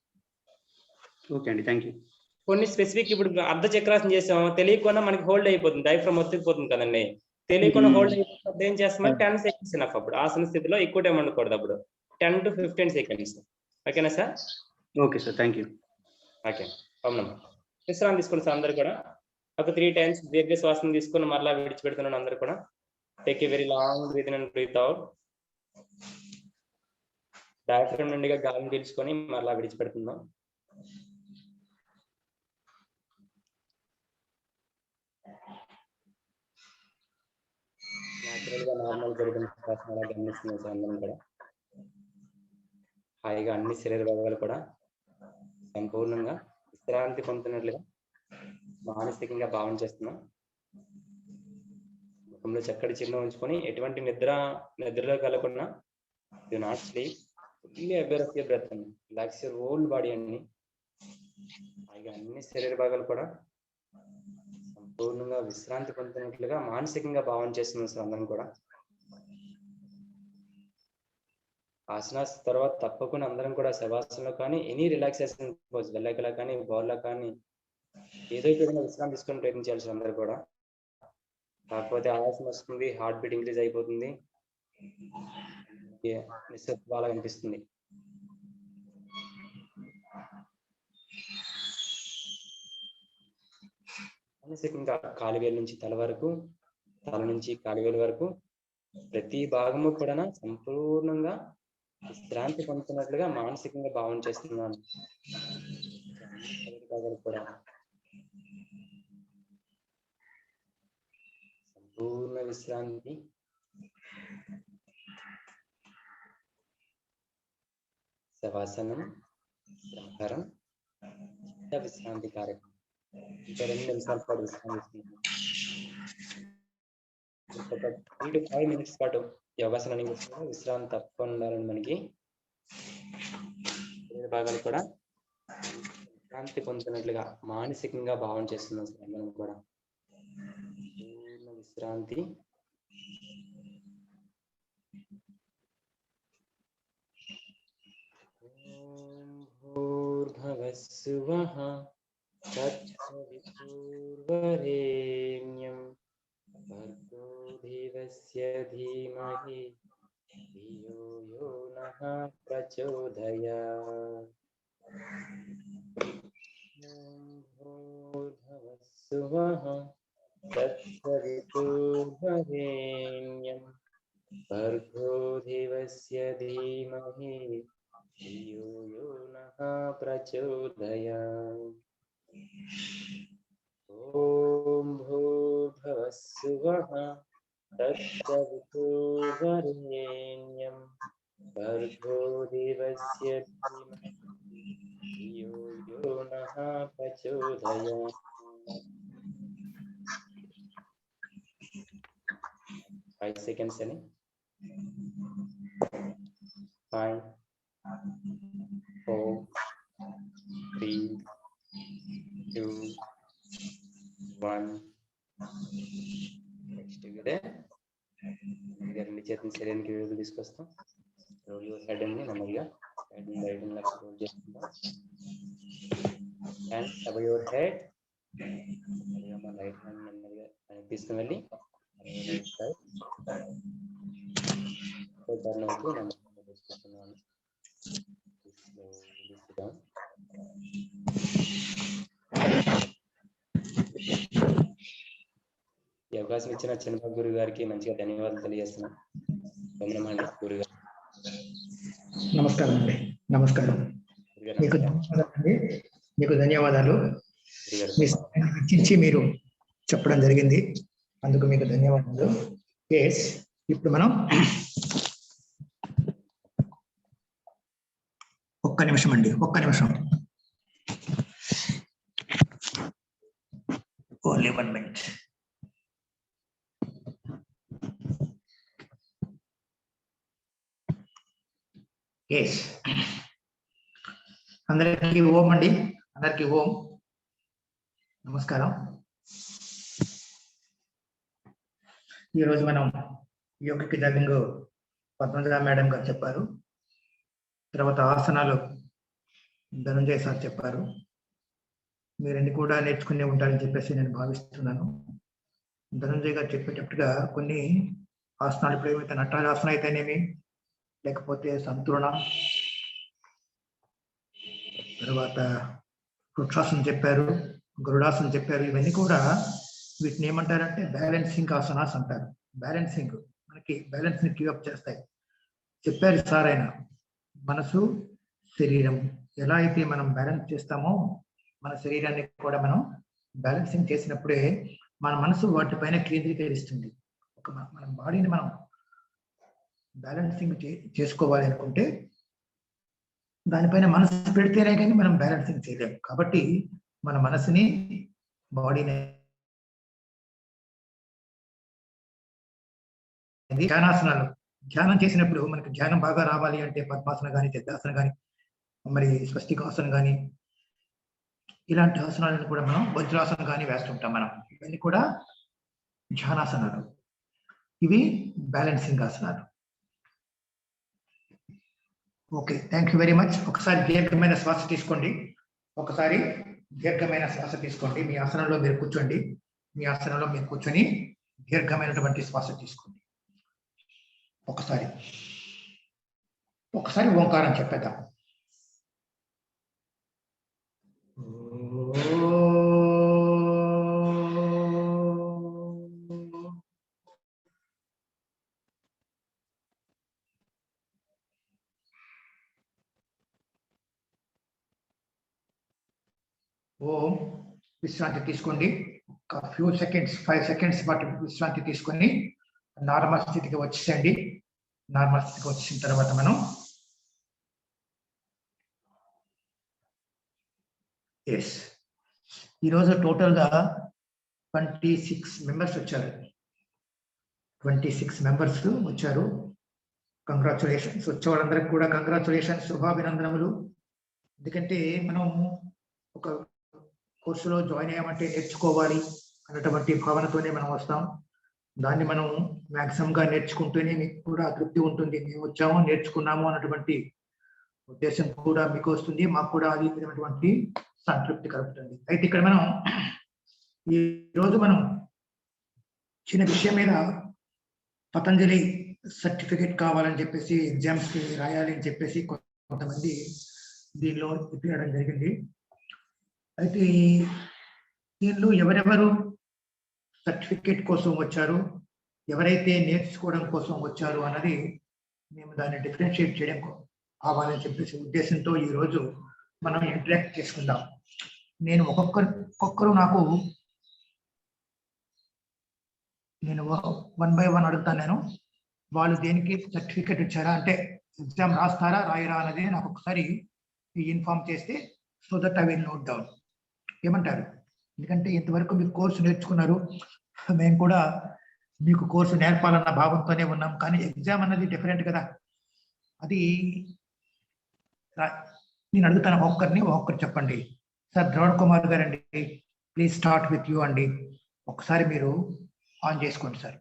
ఓకే అండి, థ్యాంక్ యూ. కొన్ని స్పెసిఫిక్ ఇప్పుడు అర్ధ చక్రాసనం చేసాం, తెలియకుండా మనకి హోల్డ్ అయిపోతుంది, డయాఫ్రామ్ ఒత్తిపోతుంది కదండి. తెలియకుండా హోల్డ్ అయిపోతుంది ఏం చేస్తామంటే 10 seconds ఎనఫ్. అప్పుడు ఆసన స్థితిలో ఎక్కువ టైం ఉండకూడదు, అప్పుడు 10 to 15 seconds. ఓకేనా sir? Okay sir, thank you. Okay, విశ్రాంతి తీసుకోండి సార్ అందరు కూడా. ఒక 3 times దీర్ఘ శ్వాసను తీసుకుని మరలా విడిచిపెడుతున్నాను అందరు కూడా. Take a very long breath in and breath out. Diaphragm నుండిగా గాలిని పీల్చుకొని మరలా విడిచిపెడుతున్నాం. న్యాచురల్ గా నార్మల్ జరుగుతున్న శ్వాసను అలా గమనిస్తున్నాం సార్ అందరం కూడా. హాయిగా అన్ని శరీర భాగాలు కూడా సంపూర్ణంగా విశ్రాంతి పొందుతున్నట్లుగా మానసికంగా భావన చేస్తున్నాం. ముఖంలో చక్కటి చిరునవ్వు ఉంచుకొని ఎటువంటి నిద్రలో కలగకుండా do not sleep, fully aware of your breath and relax your whole body అన్ని హాయిగా అన్ని శరీర భాగాలు కూడా సంపూర్ణంగా విశ్రాంతి పొందుతున్నట్లుగా మానసికంగా భావన చేస్తున్నాం సార్ అందరం కూడా. ఆసనాస్ తర్వాత తప్పకుండా అందరం కూడా శవాసనలో కానీ ఎనీ రిలాక్సేషన్ పోజ్ వెళ్ళకలా కానీ బోర్లా కానీ ఏదో విధంగా విశ్రాంతి తీసుకొని ప్రయత్నించాలి సార్ అందరూ కూడా. కాకపోతే ఆయాసం వస్తుంది, హార్ట్ బీట్ ఇంక్రీజ్ అయిపోతుంది, నిశ్శబ్దాలా అనిపిస్తుంది. మానసికంగా కాలివేలు నుంచి తల వరకు, తల నుంచి కాలివేలు వరకు ప్రతి భాగము కూడా సంపూర్ణంగా విశ్రాంతి పొందుతున్నట్లుగా మానసికంగా భావన చేస్తున్నాను. కూడా సంపూర్ణ విశ్రాంతి. శవాసనం శ్రమకరం విశ్రాంతి కార్యక్రమం. ఇంకా 2 నిమిషాల పాటు విశ్రాంతి. 3 to 5 minutes పాటు యోగాసనాన్ని విశ్రాంతి తప్పకుండా ఉండాలని మనకి భాగాలు కూడా విశ్రాంతి పొందుతున్నట్లుగా మానసికంగా భావన చేస్తున్నాం సార్ మనం కూడా. పూర్ణ విశ్రాంతి. భూర్భువస్సువః తత్సవితుర్వరేణ్యం భర్గో దేవస్య ధీమహి ధియో యో నః ప్రచోదయాత్. భూర్భువస్సువః తత్సవితుర్వరేణ్యం భర్గో దేవస్య ధీమహి ధియో యో నః ప్రచోదయాత్. ఓం భూర్భువస్సువః తత్సవితుర్వరేణ్యం భర్గో దేవస్య ధీమహి ధియో యో నః ప్రచోదయాత్. 5 seconds అని. 5 4 3 2 1. నెక్స్ట్ ఇదే రెండు చేతులు శరీరానికి విడుదల తీసుకొస్తాం. హెడ్ అని నెమ్మదిగా హెడ్ రోల్ చేసుకుంటాం. అండ్ అబౌవ్ యువర్ హెడ్ మన రైట్ హ్యాండ్ నెమ్మదిగా తీసుకుని వెళ్ళి రైట్ సైడ్ నెమ్మదిగా తీసుకుంటున్నాను. అవకాశం ఇచ్చిన చిన్నబాబు గురువు గారికి మంచిగా ధన్యవాదాలు తెలియజేస్తున్నాను. వందనమండి గురువు గారు. నమస్కారం అండి. నమస్కారం. మీకు ధన్యవాదాలండి. మీకు ధన్యవాదాలు. మీ సమయాన్ని వెచ్చించి మీరు చెప్పడం జరిగింది, అందుకు మీకు ధన్యవాదాలు. ఎస్, ఇప్పుడు మనం ఒక్క నిమిషం అండి, ఒక్క నిమిషం, ఓన్లీ 1 minute. ఎస్, అందరికీ ఓం అండి, అందరికీ ఓం. నమస్కారం. ఈరోజు మనం యోగిక్ జాగింగ్ పద్మజ మేడం గారు చెప్పారు, తర్వాత ఆసనాలు ధనంజయ్ సార్ చెప్పారు. మీరన్నీ కూడా నేర్చుకునే ఉంటారని చెప్పేసి నేను భావిస్తున్నాను. ధనంజయ్ గారు చెప్పేటట్టుగా కొన్ని ఆసనాలు ఇప్పుడు ఏమైతే నటాలాసన అయితేనేమి, లేకపోతే సంతులన, తర్వాత వృక్షాసనం చెప్పారు, గరుడాసనం చెప్పారు. ఇవన్నీ కూడా వీటిని ఏమంటారంటే బ్యాలెన్సింగ్ ఆసనాస్ అంటారు. బ్యాలెన్సింగ్, మనకి బ్యాలెన్స్ ని కీప్ చేస్తాయి. చెప్పారు సార్ ఆయన, మనసు శరీరం ఎలా అయితే మనం బ్యాలెన్స్ చేస్తామో మన శరీరాన్ని కూడా మనం బ్యాలెన్సింగ్ చేసినప్పుడే మన మనసు వాటిపైన కేంద్రీకరిస్తుంది. మన బాడీని మనం బ్యాలెన్సింగ్ చేసుకోవాలి అనుకుంటే దానిపైన మనసు పెడితేనే కానీ మనం బ్యాలెన్సింగ్ చేయలేము. కాబట్టి మన మనసుని, బాడీని ధ్యానాసనాలు, ధ్యానం చేసినప్పుడు మనకి ధ్యానం బాగా రావాలి అంటే పద్మాసనం కానీ, సిద్ధాసనం కానీ, మరి స్వస్తికాసనం కానీ, ఇలాంటి ఆసనాలను కూడా మనం వజ్రాసనం కానీ వేస్తుంటాం. మనం ఇవన్నీ కూడా ధ్యానాసనాలు, ఇవి బ్యాలెన్సింగ్ ఆసనాలు. Okay, thank you very much. ఒకసారి దీర్ఘమైన శ్వాస తీసుకోండి, ఒకసారి దీర్ఘమైన శ్వాస తీసుకోండి. మీ ఆసనంలో మీరు కూర్చోండి, మీ ఆసనంలో మీరు కూర్చొని దీర్ఘమైనటువంటి శ్వాస తీసుకోండి. ఒకసారి ఓంకారం చెప్పేద్దాం. ఓం. విశ్రాంతి తీసుకోండి, ఒక ఫ్యూ సెకండ్స్, 5 seconds పాటు విశ్రాంతి తీసుకొని నార్మల్ స్థితికి వచ్చేసండి. నార్మల్ స్థితికి వచ్చిన తర్వాత మనం ఎస్, ఈరోజు టోటల్గా 26 మెంబర్స్ వచ్చారు. 26 మెంబర్స్ వచ్చారు. కంగ్రాచులేషన్స్. వచ్చే వాళ్ళందరికీ కూడా కంగ్రాచులేషన్స్, శుభాభినందనములు. ఎందుకంటే మనం ఒక కోర్సులో జాయిన్ అయ్యామంటే నేర్చుకోవాలి అన్నటువంటి భావనతోనే మనం వస్తాం. దాన్ని మనం మ్యాక్సిమంగా నేర్చుకుంటూనే మీకు కూడా తృప్తి ఉంటుంది. మేము వచ్చాము, నేర్చుకున్నాము అన్నటువంటి ఉద్దేశం కూడా మీకు వస్తుంది, మాకు కూడా అది విధమైనటువంటి సంతృప్తి కలుగుతుంది. అయితే ఇక్కడ మనం ఈరోజు మనం చిన్న విషయం మీద పతంజలి సర్టిఫికేట్ కావాలని చెప్పేసి, ఎగ్జామ్స్ కి రాయాలి అని చెప్పేసి కొంతమంది దీనిలో ఇప్పించడం జరిగింది. అయితే దీనిలో ఎవరెవరు సర్టిఫికేట్ కోసం వచ్చారు, ఎవరైతే నేర్చుకోవడం కోసం వచ్చారు అన్నది మేము దాన్ని డిఫరెన్షియేట్ చేయడం కావాలని చెప్పేసి ఉద్దేశంతో ఈరోజు మనం ఇంటరాక్ట్ చేసుకుందాం. నేను ఒక్కొక్కరు నాకు నేను 1 by 1 అడుగుతాను. నేను వాళ్ళు దేనికి సర్టిఫికేట్ ఇచ్చారా, అంటే ఎగ్జామ్ రాస్తారా రాయరా అనేది నాకు ఒకసారి ఇన్ఫార్మ్ చేస్తే, so that I will note down. ఏమంటారు? ఎందుకంటే ఇంతవరకు మీరు కోర్సు నేర్చుకున్నారు, మేము కూడా మీకు కోర్సు నేర్పాలన్న భావంతోనే ఉన్నాం. కానీ ఎగ్జామ్ అన్నది డిఫరెంట్ కదా. అది నేను అడుగుతాను, ఒక్కరు చెప్పండి. సార్ ద్రోణ్ కుమార్ గారు అండి, ప్లీజ్ స్టార్ట్ విత్ యూ అండి. ఒకసారి మీరు ఆన్ చేసుకోండి సార్,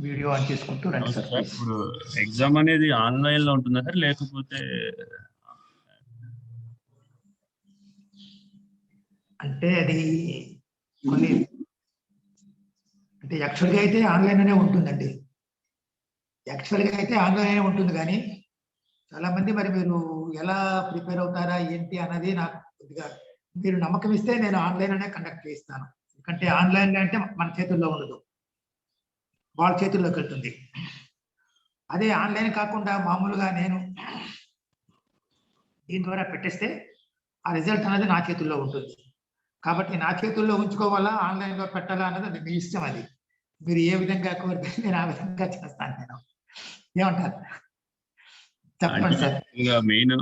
వీడియో ఆన్ చేసుకుంటూ రండి సార్. ఇప్పుడు ఎగ్జామ్ అనేది ఆన్లైన్ లో ఉంటుందా సార్, లేకపోతే అంటే అది కొన్ని, అంటే యాక్చువల్గా అయితే ఆన్లైన్ అనే ఉంటుందండి. యాక్చువల్గా అయితే ఆన్లైన్ అనే ఉంటుంది, కానీ చాలా మంది మరి మీరు ఎలా ప్రిపేర్ అవుతారా ఏంటి అన్నది నాకు కొద్దిగా మీరు నమ్మకం ఇస్తే నేను ఆన్లైన్ అనే కండక్ట్ చేస్తాను. ఎందుకంటే ఆన్లైన్లో అంటే మన చేతుల్లో ఉండదు, వాళ్ళ చేతుల్లోకి వెళ్తుంది. అదే ఆన్లైన్ కాకుండా మామూలుగా నేను దీని ద్వారా పెట్టేస్తే ఆ రిజల్ట్ అనేది నా చేతుల్లో ఉంటుంది. కాబట్టి నా చేతుల్లో ఉంచుకోవాలా ఆన్లైన్లో పెట్టాలా అన్నది అది మీ ఇష్టం. అది మీరు ఏ విధంగా కోరితే నేను ఆ విధంగా చేస్తాను. ఏమంటారు చెప్పండి సార్. మెయిన్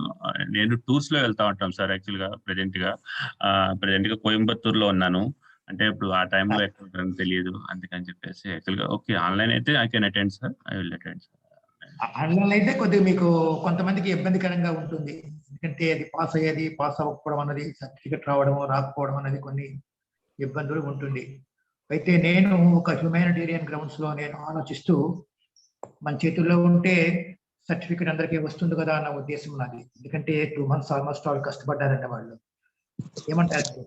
నేను టూర్స్ లో వెళ్తా ఉంటాం సార్. యాక్చువల్ గా ప్రెజెంట్ గా కోయంబత్తూర్ లో ఉన్నాను. అంటే ఇప్పుడు ఆ టైంలో ఎక్కడ ఉంటారని తెలియదు, అందుకని చెప్పేసి యాక్చువల్ గా ఓకే ఆన్లైన్ అయితే I can attend sir, I will attend sir. Online అయితే కొద్దిగా మీకు కొంతమందికి ఇబ్బందికరంగా ఉంటుంది, ఎందుకంటే అది పాస్ అయ్యేది పాస్ అవ్వకపోవడం అన్నది, సర్టిఫికెట్ రావడం రాకపోవడం అనేది కొన్ని ఇబ్బందులు ఉంటుంది. అయితే నేను ఒక హ్యూమానిటేరియన్ గ్రౌండ్స్ లో నేను ఆలోచిస్తూ మన చేతుల్లో ఉంటే సర్టిఫికెట్ అందరికీ వస్తుంది కదా అన్న ఉద్దేశం నాది. ఎందుకంటే 2 months ఆల్మోస్ట్ వాళ్ళు కష్టపడ్డారంట వాళ్ళు. ఏమంటారు,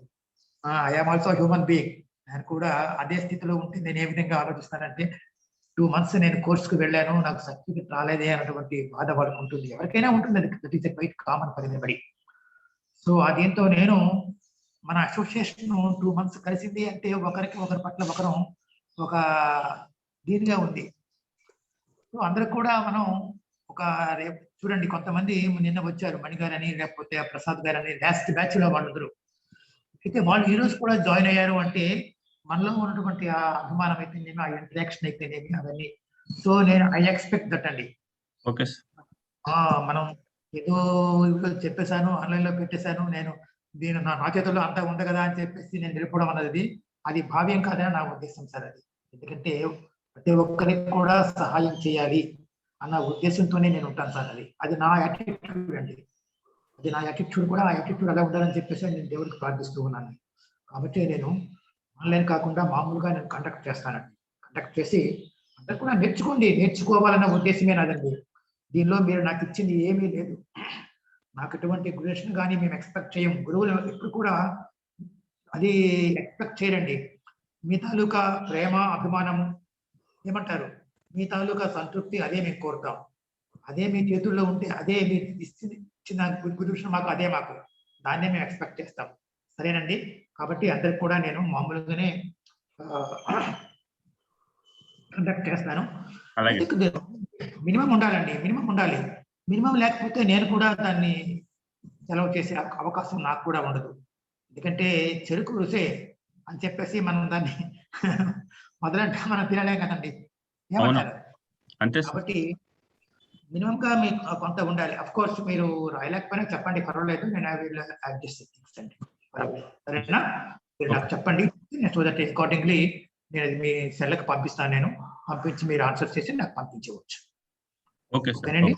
ఐఎమ్ ఆల్సో హ్యూమన్ బీయింగ్. నేను కూడా అదే స్థితిలో ఉంటే నేను ఏ విధంగా ఆలోచిస్తానంటే 2 months నేను కోర్సుకు వెళ్ళాను, నాకు సర్టిఫికెట్ రాలేదే అన్నటువంటి బాధ వాళ్ళకు ఉంటుంది. ఎవరికైనా ఉంటుంది, అది that is a quite common for everybody. So అదేంతో నేను మన అసోసియేషన్ 2 months కలిసింది అంటే ఒకరి పట్ల ఒకరు ఒక దీనిగా ఉంది. సో అందరికి కూడా మనం ఒక రేపు చూడండి, కొంతమంది నిన్న వచ్చారు మణిగారని, లేకపోతే ప్రసాద్ గారని, లాస్ట్ బ్యాచ్ లో వాళ్ళందరూ. అయితే వాళ్ళు ఈ రోజు కూడా జాయిన్ అయ్యారు అంటే మనలో ఉన్నటువంటి ఆ అభిమానం అయితేనేమి, ఆ ఇంటరాక్షన్ అయితేనేమి అవన్నీ. సో నేను ఐ ఎక్స్పెక్ట్ దట్ అండి. ఓకే మనం ఏదో చెప్పేశాను, ఆన్లైన్ లో పెట్టేశాను, నేను దీని నా చేతుల్లో అంతా ఉంది కదా అని చెప్పేసి నేను వెళ్ళిపోవడం అన్నది అది భావ్యం కాదని నా ఉద్దేశం సార్. అది ఎందుకంటే ప్రతి ఒక్కరికి కూడా సహాయం చేయాలి అన్న ఉద్దేశంతోనే నేను ఉంటాను సార్. అది నా యాటిట్యూడ్ అండి. అది నా యాటిట్యూడ్ కూడా, ఆ యాటిట్యూడ్ అలా ఉండాలని చెప్పేసి నేను దేవుడికి ప్రార్థిస్తూ ఉన్నాను. కాబట్టి నేను ఆన్లైన్ కాకుండా మామూలుగా నేను కండక్ట్ చేస్తానండి. కండక్ట్ చేసి అందరు కూడా నేర్చుకోవాలన్న ఉద్దేశమే నాదండి. దీనిలో మీరు నాకు ఇచ్చింది ఏమీ లేదు, నాకు ఎటువంటి గురేషన్ కానీ మేము ఎక్స్పెక్ట్ చేయం. గురువులు ఎప్పుడు కూడా అది ఎక్స్పెక్ట్ చేయరండి. మీ తాలూకా ప్రేమ అభిమానము ఏమంటారు, మీ తాలూకా సంతృప్తి అదే మేము కోరుతాం. అదే మీ చేతుల్లో ఉంటే, అదే మీరు ఇచ్చిన గురుషన్ మాకు, అదే మాకు, దాన్నే మేము ఎక్స్పెక్ట్ చేస్తాం. సరేనండి. కాబట్టి అందరికి కూడా నేను మామూలుగానే కండక్ట్ చేస్తాను. మినిమం ఉండాలండి, మినిమం ఉండాలి. మినిమం లేకపోతే నేను కూడా దాన్ని సెలవు చేసే అవకాశం నాకు కూడా ఉండదు. ఎందుకంటే చెరుకు రుసే అని చెప్పేసి మనం దాన్ని మొదలంటే మనం తినలేం కదండి. ఏమంటారు? కాబట్టి మినిమం గా మీకు కొంత ఉండాలి. అఫ్ కోర్స్ మీరు రాయలేకపోయినా చెప్పండి, పర్వాలేదు, నేను అడ్జస్ట్ అండి. సరేనా? మీరు నాకు చెప్పండి, సో దట్ అకార్డింగ్లీ నేను మీ సెల్లకు పంపిస్తాను. నేను పంపించి మీరు ఆన్సర్ చేసి నాకు పంపించవచ్చు. ఓకేనండి?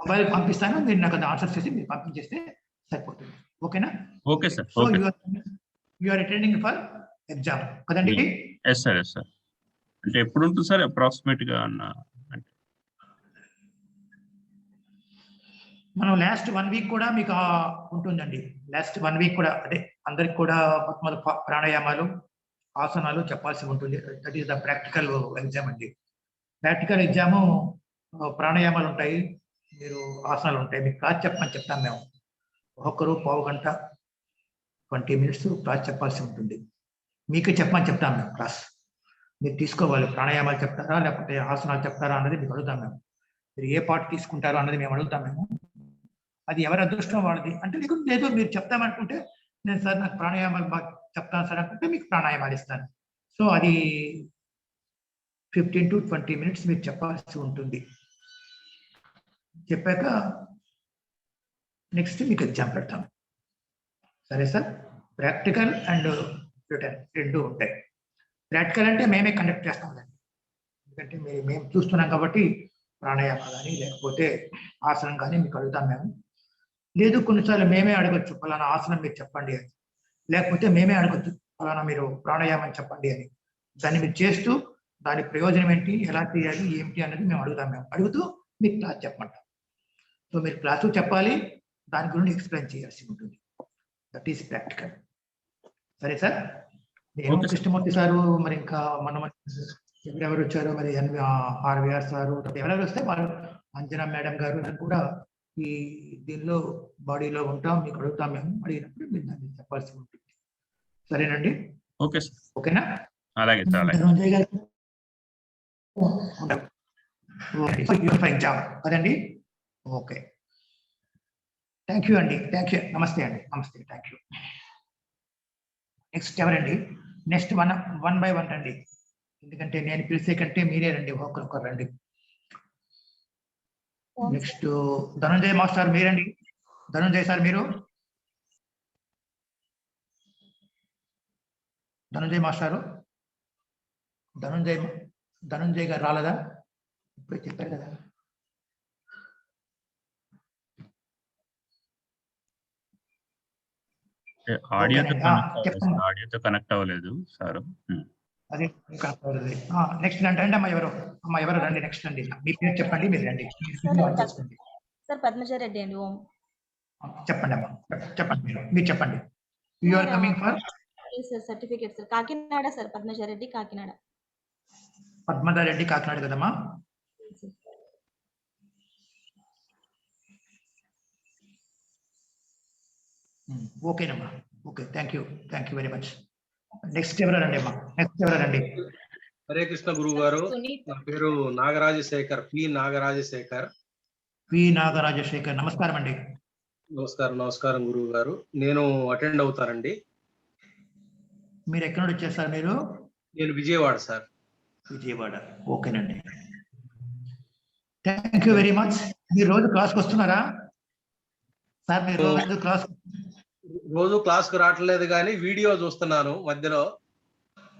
మొబైల్ పంపిస్తాను, మీరు నాకు ఆన్సర్ చేసి మీరు పంపించేస్తే సరిపోతుంది. ఓకేనా? Okay sir. So you are attending for exam కదండి? Yes sir, yes sir. అంటే ఎప్పుడు ఉంటుంది సార్ అప్రాక్సిమేట్ గా అన్న? మనం లాస్ట్ 1 week కూడా మీకు ఉంటుందండి. లాస్ట్ 1 week కూడా అదే అందరికి కూడా మొత్తం ప్రాణాయామాలు, ఆసనాలు చెప్పాల్సి ఉంటుంది. That is the practical exam అండి. ప్రాక్టికల్ ఎగ్జాము ప్రాణాయామాలు ఉంటాయి, మీరు ఆసనాలు ఉంటాయి. మీకు క్లాస్ చెప్పమని చెప్తాం మేము. ఒక్కొక్కరు 15 గంట 20 minutes క్లాస్ చెప్పాల్సి ఉంటుంది. మీకే చెప్పమని చెప్తాం మేము క్లాస్. మీరు తీసుకోవాలి. ప్రాణాయామాలు చెప్తారా లేకపోతే ఆసనాలు చెప్తారా అన్నది మీకు అడుగుతాం మేము. మీరు ఏ పార్ట్ తీసుకుంటారో అన్నది మేము అడుగుతాం మేము. అది ఎవరి అదృష్టం వాళ్ళది. అంటే లేదు మీరు చెప్తామనుకుంటే నేను సార్ నాకు ప్రాణాయామాలు బాగా చెప్తాను సార్ అనుకుంటే మీకు ప్రాణాయామాలు ఇస్తాను. సో అది 15 to 20 minutes మీరు చెప్పాల్సి ఉంటుంది. చెప్పాక నెక్స్ట్ మీకు ఎగ్జామ్ పెడతాం. సరే సార్? ప్రాక్టికల్ అండ్ రిటర్న్ రెండు ఉంటాయి. ప్రాక్టికల్ అంటే మేమే కండక్ట్ చేస్తాం దాన్ని, ఎందుకంటే మేము చూస్తున్నాం కాబట్టి ప్రాణాయామం కానీ లేకపోతే ఆసనం కానీ మీకు అడుగుతాం మేము. లేదు కొన్నిసార్లు మేమే అడగచ్చు, ఫలానా ఆసనం మీరు చెప్పండి అని, లేకపోతే మేమే అడగచ్చు ఫలానా మీరు ప్రాణాయామం చెప్పండి అని. దాన్ని మీరు చేస్తూ దాని ప్రయోజనం ఏంటి, ఎలా చేయాలి, ఏమిటి అనేది మేము అడుగుతాం. మేము అడుగుతూ మీకు క్లాస్ చెప్పమంటాం. సో మీరు క్లాసు చెప్పాలి, దాని గురించి ఎక్స్ప్లెయిన్ చేయాల్సి ఉంటుంది. That is practical. సరే సార్? నేను కృష్ణమూర్తి సారు, మరి ఇంకా మనం ఎవరెవరు వచ్చారో మరి ఆర్వీఆర్ సారు, ఎవరెవరు వస్తే వాళ్ళు, అంజనా మేడం గారు కూడా ఈ దీనిలో బాడీలో ఉంటాం. మీకు అడుగుతాం మేము, అడిగినప్పుడు మీరు దాన్ని చెప్పాల్సి ఉంటుంది. సరేనండి, ఓకే సార్, ఓకేనా? అలాగే సార్, అలాగే. ధనంజయ్ గారు ఎగ్జామ్ కదండి. ఓకే, థ్యాంక్ యూ అండి, థ్యాంక్ యూ, నమస్తే అండి, నమస్తే, థ్యాంక్ యూ. నెక్స్ట్ ఎవరండి? నెక్స్ట్ వన్ బై వన్ రండి, ఎందుకంటే నేను పిలిచే కంటే మీరే రండి, ఒక్కొక్కరు రండి. నెక్స్ట్ ధనంజయ్ మాస్టర్ మీరండి. ధనంజయ్ సార్ మీరు, ధనంజయ్ మాస్టారు, ధనంజయ్ గారు రాలేదా? ఇప్పుడే చెప్పారు కదా. ఆడియోతో ఓకేనండి. కనెక్ట్ అవ్వలేదు చెప్పండి. సార్, ఆడియోతో కనెక్ట్ అవ్వలేదు సార్. అదే నెక్స్ట్ రండి అమ్మా, ఎవరు రండి, నెక్స్ట్ రండి, మీ పేరు చెప్పండి, మీరు రండి, చేసుకోండి. సార్ పద్మజారెడ్డి అండి. ఓం చెప్పండి అమ్మా, చెప్పండి, మీరు చెప్పండి. You are coming for certificate sir, Kakinada sir, Padmaja Reddy Kakinada. Padmaja Reddy Kakinada కదమ్మా. ఓకేనమ్మా, okay, thank you very much. Next ఎవరు రండి అమ్మా, నెక్స్ట్ ఎవరు రండి. హరే కృష్ణ గురువు గారు, నా పేరు నాగరాజశేఖర్, పి నాగరాజశేఖర్. పి నాగరాజశేఖర్, నమస్కారం అండి. నమస్కారం గురువు గారు, నేను అటెండ్ అవుతానండి. మీరు ఎక్కడి నుండి వచ్చేసారు మీరు? నేను విజయవాడ సార్. విజయవాడ, ఓకేనండి, థ్యాంక్ యూ వెరీ మచ్. మీరు రోజు క్లాస్కి వస్తున్నారా సార్? మీరు రోజు క్లాస్ కు రావట్లేదు కానీ వీడియో చూస్తున్నాను మధ్యలో,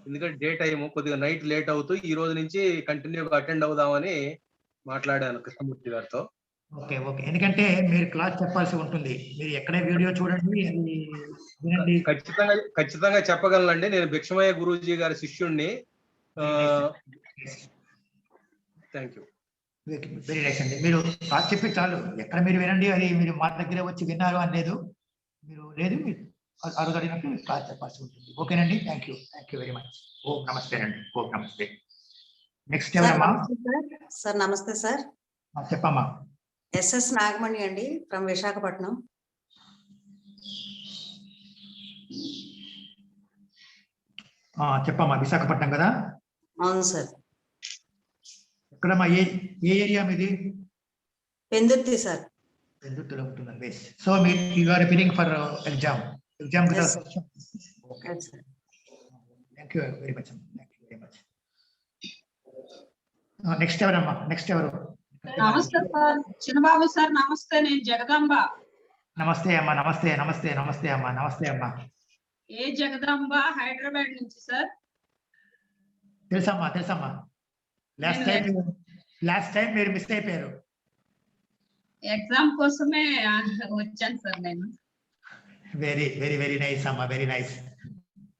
ఎందుకంటే డే టైం కొద్దిగా నైట్ లేట్ అవుతూ ఈ రోజు నుంచి కంటిన్యూగా అటెండ్ అవుదామని మాట్లాడాను కృష్ణమూర్తి గారితో. ఓకే, ఎందుకంటే మీరు క్లాస్ చెప్పాల్సి ఉంటుంది, మీరు ఎక్కడే వీడియో చూడండి, అది వినండి. ఖచ్చితంగా చెప్పగలనండి. నేను భిక్షమయ్య గురూజీ గారి శిష్యుణ్ణి. థ్యాంక్ యూ, వెరీ నైస్ అండి. మీరు క్లాస్ చెప్పి చాలు, ఎక్కడ మీరు వినండి, అది మీరు మా దగ్గర వచ్చి విన్నారు అని లేదు, మీరు అడిగినట్టు క్లాస్ చెప్పాల్సి ఉంటుంది. ఓకేనండి, థ్యాంక్ యూ వెరీ మచ్. ఓం నమస్తే అండి, ఓం నమస్తే. నెక్స్ట్ ఎవరమ్మా? సార్ నమస్తే సార్. చెప్పమ్మా. ఎస్ఎస్ నాగమణి అండి, ఫ్రమ్ విశాఖపట్నం. చెప్పమ్మా, విశాఖపట్నం కదా? అవును సార్. ఎక్కడమ్మా, ఏ ఏరియా మీది? పెందుర్తి సార్. పెందుర్తిలో ఉంటున్నారు. బేస్. సో మీరు you are appearing for exam. Okay sir, thank you very much. Next ఎవరమ్మా, నెక్స్ట్ ఎవరు? నమస్తే సార్, చిన్నబాబు సార్. నమస్తే, నేను జగదాంబ. నమస్తే అమ్మా, నమస్తే అమ్మా, నమస్తే అమ్మా. ఏ జగదాంబ, హైదరాబాద్ నుంచి సార్. తెలుసమ్మా. లాస్ట్ టైం మీరు మిస్ అయిపోయారు. ఎగ్జామ్ కోసమే వచ్చాను సార్ నేను. వెరీ నైస్ అమ్మా, very nice.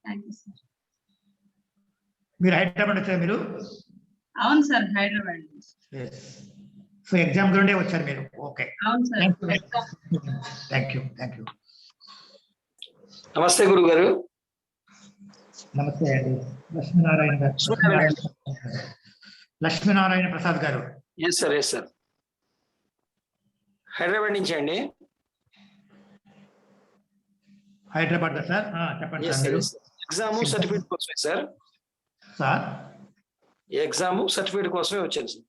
Thank you sir. మీరు హైదరాబాద్ వచ్చారు మీరు? అవును సార్, హైదరాబాద్ నుంచి. సో ఎగ్జామ్ గ్రౌండే వచ్చారు మీరు? ఓకే, అవును సార్. Thank you. నమస్తే గురువు గారు. నమస్తే అండి. లక్ష్మీనారాయణ ప్రసాద్ గారు. Yes sir. హైదరాబాద్ నుంచి అండి. హైదరాబాద్ సార్, చెప్పండి సార్. ఎగ్జామ్ సర్టిఫికేట్ కోసమే సార్. ఎగ్జామ్ సర్టిఫికేట్ కోసమే వచ్చాను sir.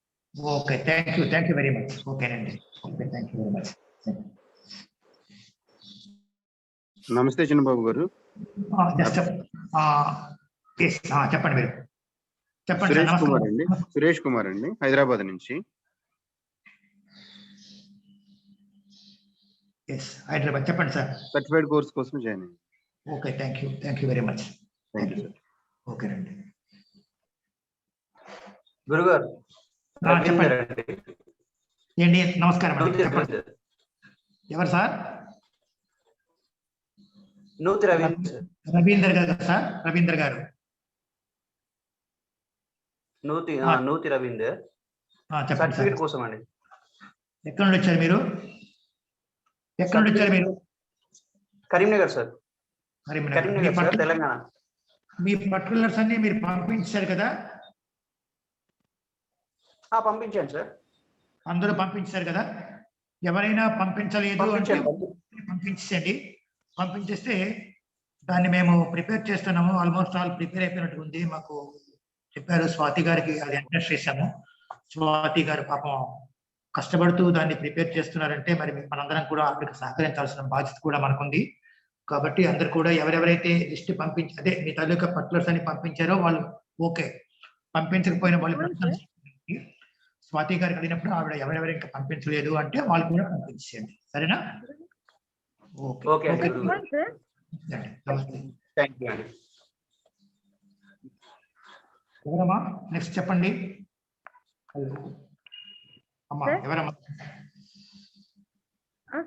Okay, thank you very much. ఓకేనండి, okay, thank you very much. నమస్తే చిన్నబాబు గారు. చెప్పండి మీరు. చెప్పండి. సురేష్ కుమార్ అండి, హైదరాబాద్ నుంచి. హైదరాబాద్, చెప్పండి సార్. సర్టిఫైడ్ కోర్స్ కోసం జాయిన్ అయ్యాను. Okay, thank you very much. Thank you. ఓకేనండి. గురుగారు చెప్పండి. ఏంటి? నమస్కారం అండి, చెప్పండి. ఎవరు సార్? రవీందర్ గారు సార్. రవీందర్ గారు. నూతి రవీందర్. చెప్పండి కోసం అండి. ఎక్కడ నుండి వచ్చారు మీరు? కరీంనగర్ సార్. కరీంనగర్, తెలంగాణ. మీ పర్టికులర్స్ అన్ని మీరు పంపించారు కదా? పంపించాను సార్. అందరూ పంపించారు కదా? ఎవరైనా పంపించలేదు అంటే పంపించండి. పంపించేస్తే దాన్ని మేము ప్రిపేర్ చేస్తున్నాము. ఆల్మోస్ట్ ఆల్ ప్రిపేర్ అయిపోయినట్టు ఉంది. మాకు చెప్పారు స్వాతి గారికి, అది ఎంట్రెస్ట్ చేశాము. స్వాతి గారు పాపం కష్టపడుతూ దాన్ని ప్రిపేర్ చేస్తున్నారంటే మరి మనందరం కూడా అక్కడికి సహకరించాల్సిన బాధ్యత కూడా మనకుంది. కాబట్టి అందరు కూడా ఎవరెవరైతే లిస్ట్ అదే మీ తాలూకా పర్టికులర్స్ అని పంపించారో వాళ్ళు ఓకే, పంపించకపోయిన వాళ్ళు స్వాతి గారికి అడిగినప్పుడు ఆవిడ ఎవరెవరు ఇంకా పంపించలేదు అంటే వాళ్ళు కూడా పంపించేయండి. సరేనా? ఓకే. నమస్తే. థ్యాంక్ యూ అండి. ఎవరమ్మా నెక్స్ట్ చెప్పండి. అమ్మా ఎవరమ్మా?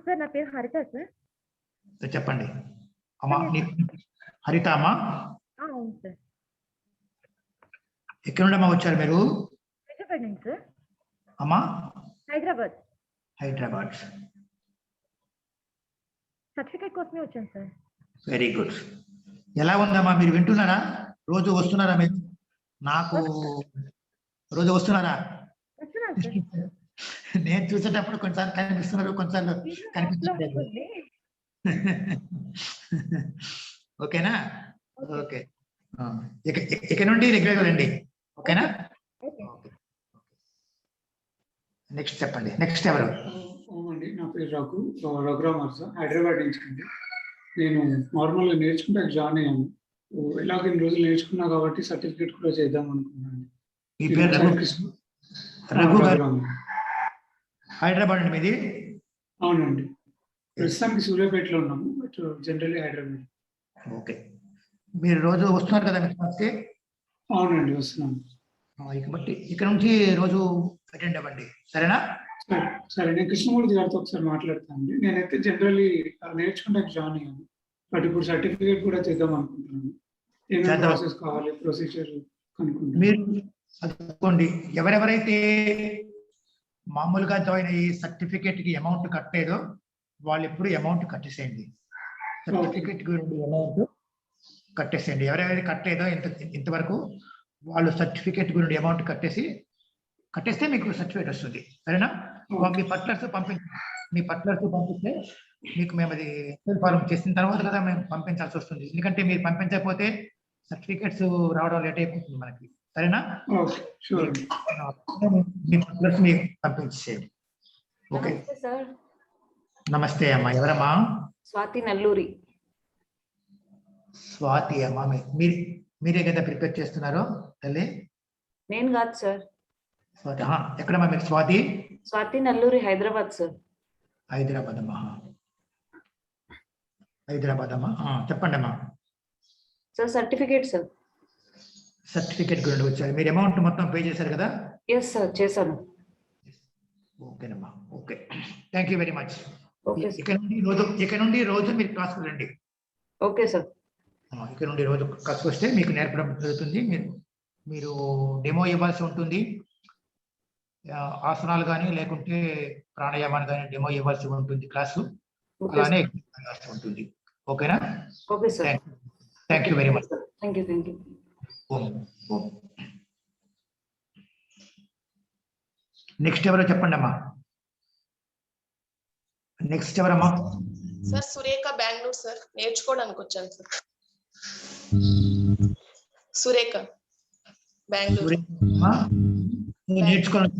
సార్ నా పేరు హరిత సార్. చెప్పండి అమ్మా. హరిత అమ్మా? అవును సార్. ఎక్కడ నుండమ్మా వచ్చారు మీరు? హైదరాబాద్ నుంచి సార్. అమ్మా? హైదరాబాద్. సర్టిఫికేట్ కోసమే వచ్చాను సార్. Very good. ఎలా ఉందమ్మా? మీరు వింటున్నారా? రోజు వస్తున్నారా మీరు? నాకు రోజు వస్తున్నారా? నేను చూసేటప్పుడు కొన్నిసార్లు కనిపిస్తున్నారు, కొన్నిసార్లు కనిపించలేదు. ఓకేనా? ఓకే. ఇక నుండి రెగ్యులర్ రండి. ఓకేనా? నెక్స్ట్ చెప్పండి. నెక్స్ట్ ఎవరు? అవునండి, నా పేరు రఘురామర్ సార్, హైదరాబాద్ నుంచి అండి. నేను నార్మల్గా నేర్చుకుంటే జాయిన్ అయ్యాను. ఇలాగ ఇన్ని రోజులు నేర్చుకున్నా కాబట్టి సర్టిఫికేట్ కూడా చేద్దాం అనుకున్నాను. మీ పేరు రఘు గారు? హైదరాబాద్ అండి మీది? అవునండి, ప్రస్తుతానికి సూర్యాపేటలో ఉన్నాము, బట్ జనరల్లీ హైదరాబాద్. ఓకే. మీరు రోజు వస్తున్నారు కదా మీ క్లాస్కి? అవునండి, వస్తున్నాను. బట్టి ఇక్కడ నుంచి రోజు అటెండ్ అవ్వండి. సరేనా? సరే, నేను కృష్ణమూర్తి గారితో ఒకసారి మాట్లాడతానండి. నేనైతే జనరల్లీ నేర్చుకుంటే జాయిన్ అయ్యాను, బట్ ఇప్పుడు సర్టిఫికేట్ కూడా చేద్దాం అనుకుంటున్నాను. ఏమేమి ప్రాసెస్ కావాలి, ప్రొసీజర్ కనుక్కుంటాను. మీరు అనుకోండి, ఎవరెవరైతే మామూలుగా జాయిన్ అయ్యి సర్టిఫికేట్కి అమౌంట్ కట్టలేదో వాళ్ళు ఎప్పుడు అమౌంట్ కట్టేసేయండి. సర్టిఫికేట్ అమౌంట్ కట్టేసేయండి. ఎవరెవరైతే కట్టలేదో ఇంతవరకు వాళ్ళు సర్టిఫికేట్ గురించి అమౌంట్ కట్టేస్తే మీకు సర్టిఫికేట్ వస్తుంది. సరేనా? మీ పట్లర్స్ పంపిస్తే మీకు మేము అది ఫార్మ్ చేసిన తర్వాత కదా మేము పంపించాల్సి వస్తుంది. ఎందుకంటే మీరు పంపించకపోతే సర్టిఫికేట్స్ రావడం లేట్ అయిపోతుంది మనకి. సరేనా? మీ పట్లర్స్ మీకు పంపించేయండి. ఓకే. నమస్తే అమ్మా. ఎవరమ్మా? స్వాతి నల్లూరి. స్వాతి అమ్మా, మీరే కదా ప్రిపేర్ చేస్తున్నారు తల్లి? నేను కాదు సార్. స్వాతి ఎక్కడమ్మా మీరు? స్వాతి? స్వాతి నల్లూరి, హైదరాబాద్ సార్. హైదరాబాద్ అమ్మా. హైదరాబాద్ అమ్మా, చెప్పండి అమ్మా. Sir certificate sir. సర్టిఫికేట్ గురించి వచ్చారు. మీరు అమౌంట్ మొత్తం పే చేశారు కదా? ఎస్ సార్, చేశాను. ఓకేనమ్మా. Okay, thank you very much. Okay. ఇక నుండి రోజు మీరు క్లాస్కి రండి. Okay sir. ఇక్కడ నుండి రోజు క్లాస్కి వస్తే మీకు నేర్పడం జరుగుతుంది. మీరు డెమో ఇవ్వాల్సి ఉంటుంది. ఆసనాలు కానీ లేకుంటే ప్రాణాయామాలు కానీ డెమో ఇవ్వాల్సి ఉంటుంది. క్లాసు అలానే ఉంటుంది. ఓకేనా? Okay sir. Thank you very much. Thank you. Next ఎవరో చెప్పండి అమ్మా. నెక్స్ట్ ఎవరమ్మా? Sir Surekha, Bengaluru sir. నేర్చుకోవడానికి వచ్చాను సార్. సురేఖ, బెంగళూరు. నేర్చుకోవాలి.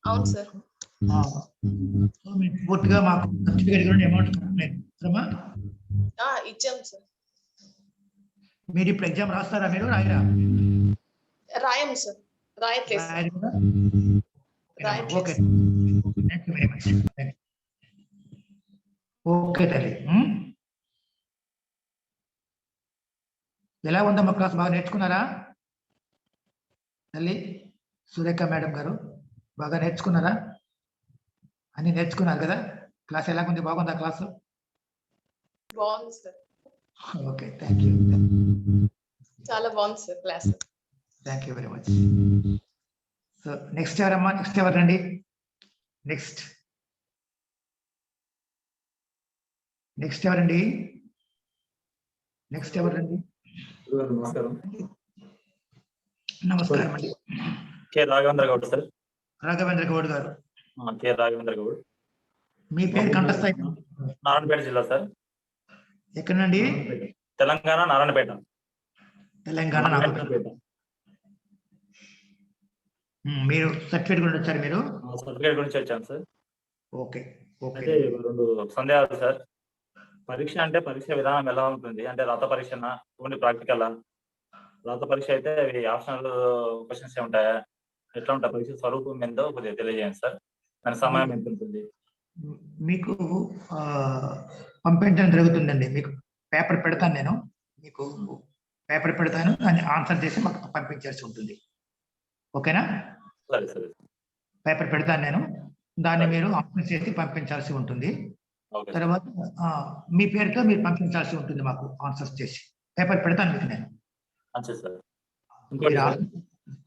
అవును సార్. పూర్తిగా మాకు సర్టిఫికేట్ గురించి అమౌంట్ కట్టలేదు. ఇచ్చాం సార్. మీరు ఇప్పుడు ఎగ్జామ్ రాస్తారా? మీరు రాయరా? రాయం సార్. రాయట్లేదు. Okay, thank you very much. Okay తల్లి. ఎలా ఉందమ్మా క్లాస్? బాగా నేర్చుకున్నారా తల్లి? సురేఖ మేడం గారు బాగా నేర్చుకున్నారా? అన్ని నేర్చుకున్నారు కదా? క్లాస్ ఎలా ఉంది? బాగుందా క్లాసు? బాగుంది సార్. Okay, thank you. చాలా బాగుంది sir class. Thank you very much. So next ఎవరమ్మా? నెక్స్ట్ ఎవరండి? నెక్స్ట్ ఎవరండి? నెక్స్ట్ ఎవరండి? నమస్కారం అండి. K Raghavendra Goud sir. రాఘవేంద్ర గౌడ్ గారు. కె రాఘవేంద్ర గౌడ్. మీ పేరు కంఠస్థాయి? నారాయణపేట జిల్లా సార్. ఎక్కడండి? తెలంగాణ నారాయణపేట. తెలంగాణ నారాయణపేట. మీరు సర్టిఫికేట్ గురించి వచ్చారు మీరు? సర్టిఫికేట్ గురించి వచ్చాను సార్. Okay okay. అయితే 2 సందేహాలు సార్. పరీక్ష అంటే పరీక్ష విధానం ఎలా ఉంటుంది? అంటే రాత పరీక్షనా, ఓన్లీ ప్రాక్టికలా? రాత పరీక్ష అయితే అవి ఆప్షనల్ క్వశ్చన్స్ ఉంటాయా? ఎట్లా ఉంటాయి? పరీక్ష స్వరూపం ఏందో కొద్దిగా తెలియజేయండి సార్. దాని సమయం ఎంత ఉంటుంది? మీకు పంపించడం జరుగుతుందండి. మీకు పేపర్ పెడతాను నేను, మీకు పేపర్ పెడతాను, దాన్ని ఆన్సర్ చేసి మాకు పంపించాల్సి ఉంటుంది. ఓకేనా? సరే సరే. పేపర్ పెడతాను నేను, దాన్ని మీరు ఆన్సర్ చేసి పంపించాల్సి ఉంటుంది. తర్వాత మీ పేరుతో మీరు పంపించాల్సి ఉంటుంది మాకు ఆన్సర్స్ చేసి. పేపర్ పెడతాను మీకు నేను.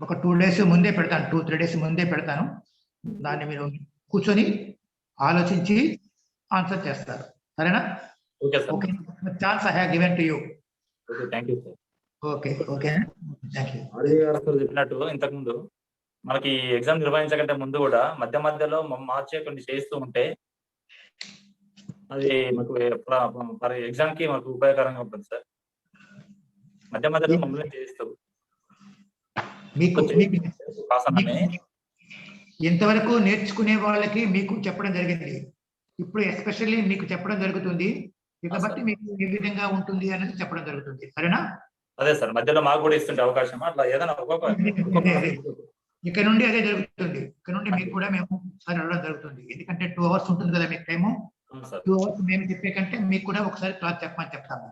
ఒక 2 days ముందే పెడతాను, 2-3 days ముందే పెడతాను. దాన్ని మీరు కూర్చొని ఆలోచించి ఆన్సర్ చేస్తారు. సరేనా? Okay. Chance I have given to you. Okay, thank you sir. Okay okay, thank you. Arya గారు చెప్పినట్టు ఇంతకు ముందు మనకి ఎగ్జామ్ నిర్వహించకంటే ముందు కూడా మధ్య మధ్యలో మార్చే కొన్ని చేస్తూ ఉంటే అది మాకు ఎగ్జామ్ కి మాకు ఉపయోగకరంగా ఉంటుంది సార్. మధ్య మధ్యలో మమ్మల్ని చేస్తూ మీకు ఎంతవరకు నేర్చుకునే వాళ్ళకి మీకు చెప్పడం జరిగింది. ఇప్పుడు ఎస్పెషల్లీ మీకు చెప్పడం జరుగుతుంది కాబట్టి మీకు ఏ విధంగా ఉంటుంది అనేది చెప్పడం జరుగుతుంది. సరేనా? అదే సార్, మధ్యలో మాకు కూడా ఇస్తుంటే అవకాశం అట్లా ఏదైనా ఇక్కడ నుండి అదే జరుగుతుంది. ఇక్కడ నుండి మీకు కూడా మేము ఒకసారి అడగడం జరుగుతుంది. ఎందుకంటే 2 hours ఉంటుంది కదా మీకు టైము. 2 hours మేము చెప్పే కంటే మీకు కూడా ఒకసారి క్లాస్ చెప్పమని చెప్తాము.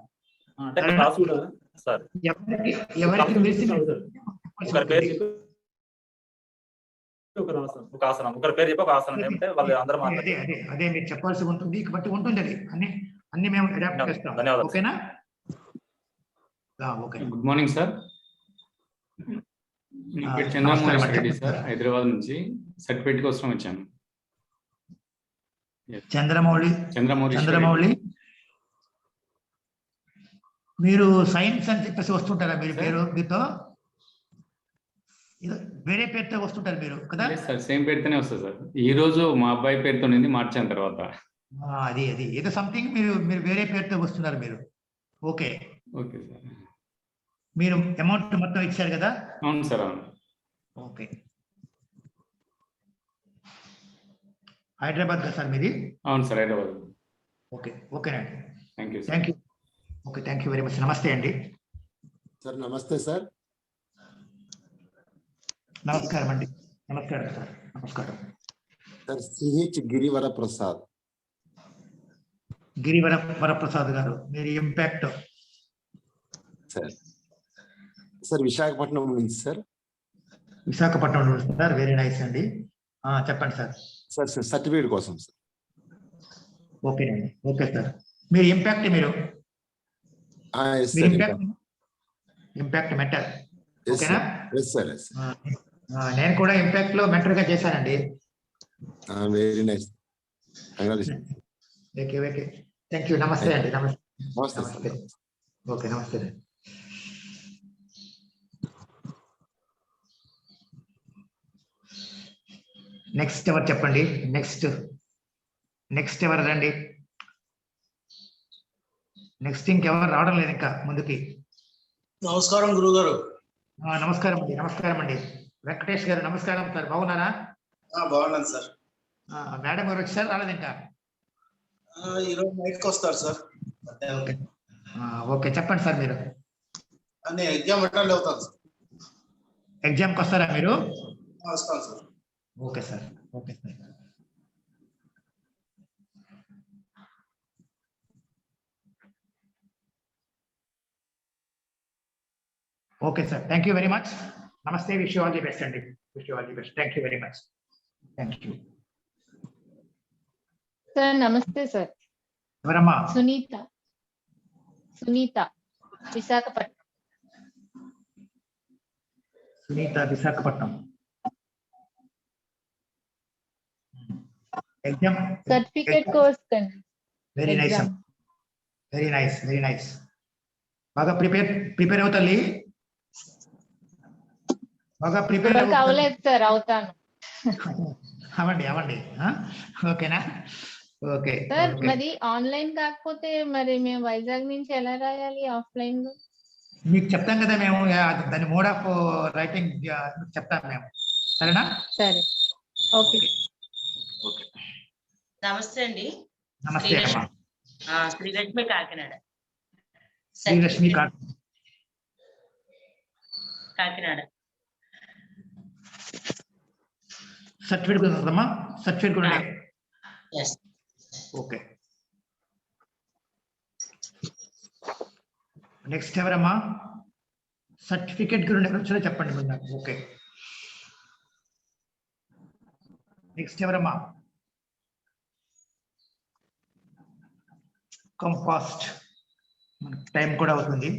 ఎవరికి తెలిసి అదే మీరు చెప్పాల్సి ఉంటుంది. బట్టి ఉంటుంది అది అన్ని మేము అడాప్ట్ చేస్తాం. ఓకేనా? Okay. Good morning sir. Chandramouli Reddy sir, Hyderabad నుంచి సర్టిఫికేట్ కోసం వచ్చాను. చంద్రమౌళి మీరు సైన్స్ అని చెప్పేసి వస్తుంటారా? మీరు పేరు మీతో వేరే పేరుతో వస్తుంటారు మీరు కదా? సార్ సేమ్ పేరుతోనే వస్తుంది సార్. ఈ రోజు మా అబ్బాయి పేరుతో మార్చాను తర్వాత. అది ఏదో సంథింగ్ మీరు వేరే పేరుతో వస్తున్నారు మీరు. Okay okay sir. మీరు అమౌంట్ మొత్తం ఇచ్చారు కదా? అవును సార్, అవును. ఓకే. హైదరాబాద్ కదా సార్ మీది? అవును సార్, హైదరాబాద్. ఓకే ఓకేనండి. Thank you. Okay, thank you very much. నమస్తే అండి సార్. నమస్తే సార్. నమస్కారం అండి. నమస్కారం సార్. నమస్కారం సార్. సిహెచ్ గిరివర ప్రసాద్ గారు, మీరు ఇంపాక్ట్ సార్ విశాఖపట్నం నుంచి సార్. విశాఖపట్నం నుంచి సార్. వెరీ నైస్ అండి. చెప్పండి సార్. సార్ సర్టిఫికేట్ కోసం సార్. ఓకేనండి. Okay sir. మీరు ఇంపాక్ట్ ఇంపాక్ట్ మెంటర్ ఓకేనా? నేను కూడా ఇంపాక్ట్ లో మెంటర్ గా చేశానండి. Very nice. Okay okay, thank you. నమస్తే అండి. నమస్తే. ఓకే, నమస్తే. నెక్స్ట్ ఎవరు చెప్పండి? నెక్స్ట్ ఎవరు రండి? నెక్స్ట్ ఇంకెవరు రావడం లేదు ఇంకా ముందుకి. నమస్కారం గురుగారు. నమస్కారం అండి. వెంకటేష్ గారు నమస్కారం సార్. బాగున్నారా? బాగున్నాను సార్. మేడం గారు వచ్చారు, రాలేదు ఇంకా? ఈరోజు నైట్కి వస్తారు సార్. ఓకే, చెప్పండి సార్. మీరు ఎగ్జామ్ అటెండ్ అవుతాను సార్. ఎగ్జామ్కి వస్తారా మీరు? వస్తాను sir. Okay sir. Okay sir. Okay sir, thank you very much. నమస్తే. Wish you all the best అండి. Wish you all the best. Thank you very much. Thank you sir. నమస్తే sir. ఎవరమ్మా? Sunitha Visakhapatnam. Visakhapatnam. Exam certificate course కండి. Very nice. బాగా prepare అవుతాలి. బాగా prepare అవ్వలేదు sir, అవుతాను. అవ్వండి. ఓకేనా? ఓకే సార్ ఓకే మరి ఆన్లైన్ కాకపోతే మరి మేము వైజాగ్ నుంచి ఎలా రాయాలి ఆఫ్లైన్ లో? మీకు చెప్తాం కదా మేము దాని మోడ్ ఆఫ్ రైటింగ్ చెప్తాం మేము, సరేనా? సరే ఓకే. ఓకే నమస్తే అండి. నమస్తే అమ్మా. శ్రీలక్ష్మి కాకినాడ. శ్రీలక్ష్మి కాకినాడ. సర్టిఫికేట్ ఉందమ్మా, సర్టిఫికేట్ కూడా ఓకే. నెక్స్ట్ ఎవరమ్మా? సర్టిఫికేట్ గురించి ఎక్కడ వచ్చారో చెప్పండి మీరు నాకు. ఓకే నెక్స్ట్ ఎవరమ్మా? కంపాస్ట్, మనకు టైం కూడా అవుతుంది.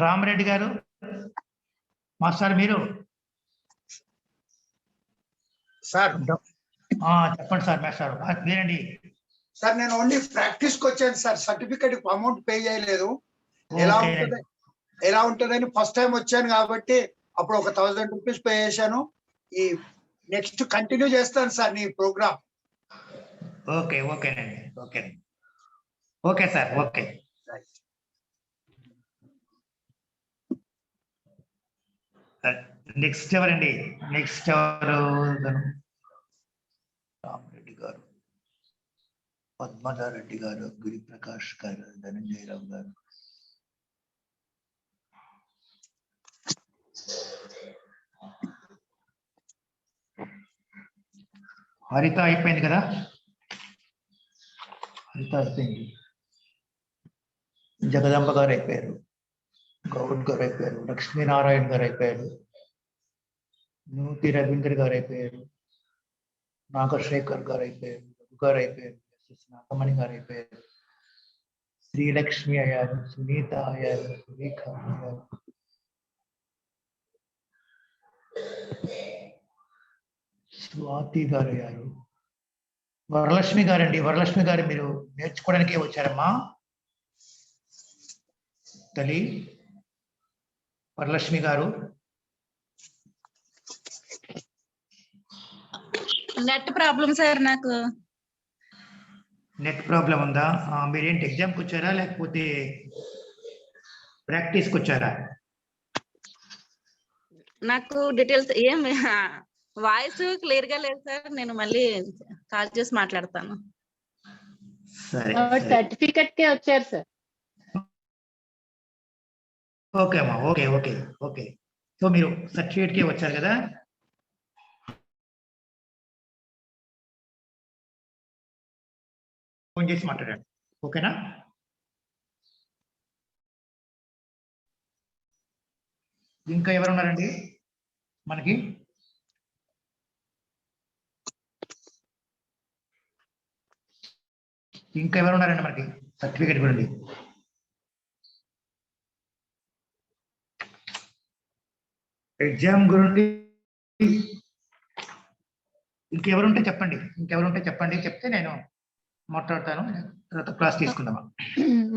రామరెడ్డి గారు మాస్టర్ మీరు సార్ చెప్పండి సార్. మాస్టర్ నేనండి సార్, నేను ఓన్లీ ప్రాక్టీస్ కి వచ్చాను సార్, సర్టిఫికేట్ అమౌంట్ పే చేయలేదు. ఎలా ఉంటుందని ఫస్ట్ టైం వచ్చాను కాబట్టి అప్పుడు ఒక 1000 రూపీస్ పే చేశాను. ఈ నెక్స్ట్ కంటిన్యూ చేస్తాను సార్ నీ ప్రోగ్రామ్. ఓకే ఓకేనండి. Okay okay sir. Okay next ఎవరండి? నెక్స్ట్ ఎవరు? రామరెడ్డి గారు, పద్మనారెడ్డి గారు, గిరిప్రకాష్ గారు, ధనంజయరావు గారు. హరిత అయిపోయింది కదా? హరిత అయిపోయింది. జగదంబ గారు అయిపోయారు, గౌడ్ గారు అయిపోయారు, లక్ష్మీనారాయణ గారు అయిపోయారు, నూతి రవీంద్ర గారు అయిపోయారు, నాగశేఖర్ గారు అయిపోయారు, రఘు గారు అయిపోయారు, ఎస్ఎస్ నాగమణి గారు అయిపోయారు, శ్రీలక్ష్మి అయ్యారు, సునీత అయ్యారు, సురేఖ అయ్యారు, స్వాతి గారు అయ్యారు, వరలక్ష్మి గారండి. వరలక్ష్మి గారు మీరు నేర్చుకోవడానికే వచ్చారమ్మా తల్లి. వరలక్ష్మి గారు నెట్ ప్రాబ్లం సార్ నాకు. నెట్ ప్రాబ్లం ఉందా? మీరేంటి ఎగ్జామ్కి వచ్చారా లేకపోతే ప్రాక్టీస్కి వచ్చారా? నాకు డీటెయిల్స్ ఏం వాయిస్ క్లియర్ గా లేదు సార్. నేను మళ్ళీ కాల్ చేసి మాట్లాడతాను. సరే సర్టిఫికెట్ కే వచ్చారు సార్. ఓకే అమ్మా. Okay okay okay. సో మీరు సర్టిఫికేట్ కే వచ్చారు కదా? ఫోన్ చేసి మాట్లాడండి, ఓకేనా? ఇంకా ఎవరు ఉన్నారండి మనకి? ఇంకా ఎవరు ఉన్నారండి మనకి సర్టిఫికేట్ గురించి? ఎగ్జామ్ గురించి ఇంకెవరుంటే చెప్పండి. ఇంకెవరుంటే చెప్పండి, చెప్తే నేను మాట్లాడతాను. తర్వాత క్లాస్ తీసుకుందామా?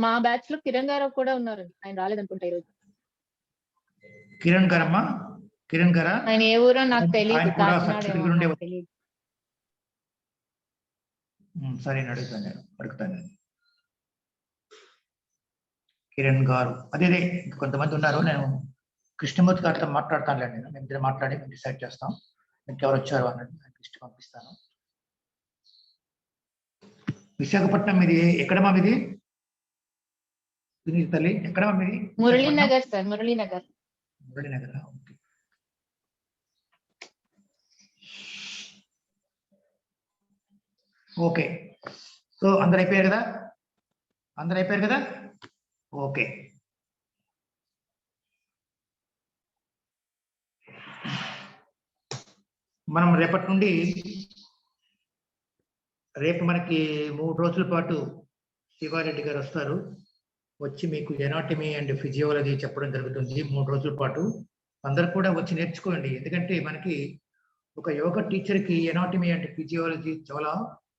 మా బ్యాచ్ లో కిరణ్ గారు కూడా ఉన్నారు. ఆయన రాలేదనుకుంటా ఈరోజు. కిరణ్ గారమ్మా? కిరణ్ గారా? ఆయన ఏ ఊరో నాకు ఆయన తెలియదు. కూడా సర్టిఫికేట్ గురించి సరే అడుగుతాను. కిరణ్ గారు అదే కొంతమంది ఉన్నారు. నేను కృష్ణమూర్తి గారితో మాట్లాడతానులేండి. మేము ఇద్దరు మాట్లాడి మేము డిసైడ్ చేస్తాం ఇంకెవరు వచ్చారు అన్నది. లిస్ట్ పంపిస్తాను. విశాఖపట్నం మీది ఎక్కడమ్మా? మీది తల్లి ఎక్కడమ్మా మీది? Muralinagar sir. Muralinagar. Muralinagar. Okay. Okay. So అందరు అయిపోయారు కదా? ఓకే. మనం రేపటి నుండి రేపు మనకి 3 రోజుల పాటు శివారెడ్డి గారు వస్తారు. వచ్చి మీకు ఎనాటమీ అండ్ ఫిజియాలజీ చెప్పడం జరుగుతుంది 3 రోజుల పాటు. అందరు కూడా వచ్చి నేర్చుకోండి. ఎందుకంటే మనకి ఒక యోగా టీచర్కి ఎనాటమీ అండ్ ఫిజియాలజీ చాలా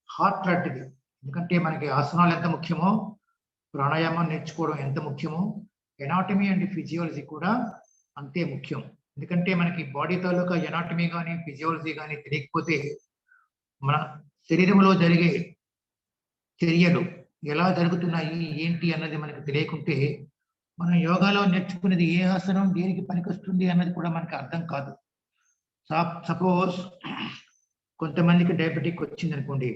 హార్ట్ లాంటిది. ఎందుకంటే మనకి ఆసనాలు ఎంత ముఖ్యమో, ప్రాణాయామం నేర్చుకోవడం ఎంత ముఖ్యమో, ఎనాటమీ అండ్ ఫిజియాలజీ కూడా అంతే ముఖ్యం. ఎందుకంటే మనకి బాడీ తాలూకా ఎనాటమీ కానీ ఫిజియాలజీ కానీ తెలియకపోతే మన శరీరంలో జరిగే చర్యలు ఎలా జరుగుతున్నాయి ఏంటి అన్నది మనకు తెలియకుంటే మనం యోగాలో నేర్చుకునేది ఏ ఆసనం దేనికి పనికొస్తుంది అన్నది కూడా మనకు అర్థం కాదు. సపోజ్ కొంతమందికి డయాబెటిక్ వచ్చింది అనుకోండి,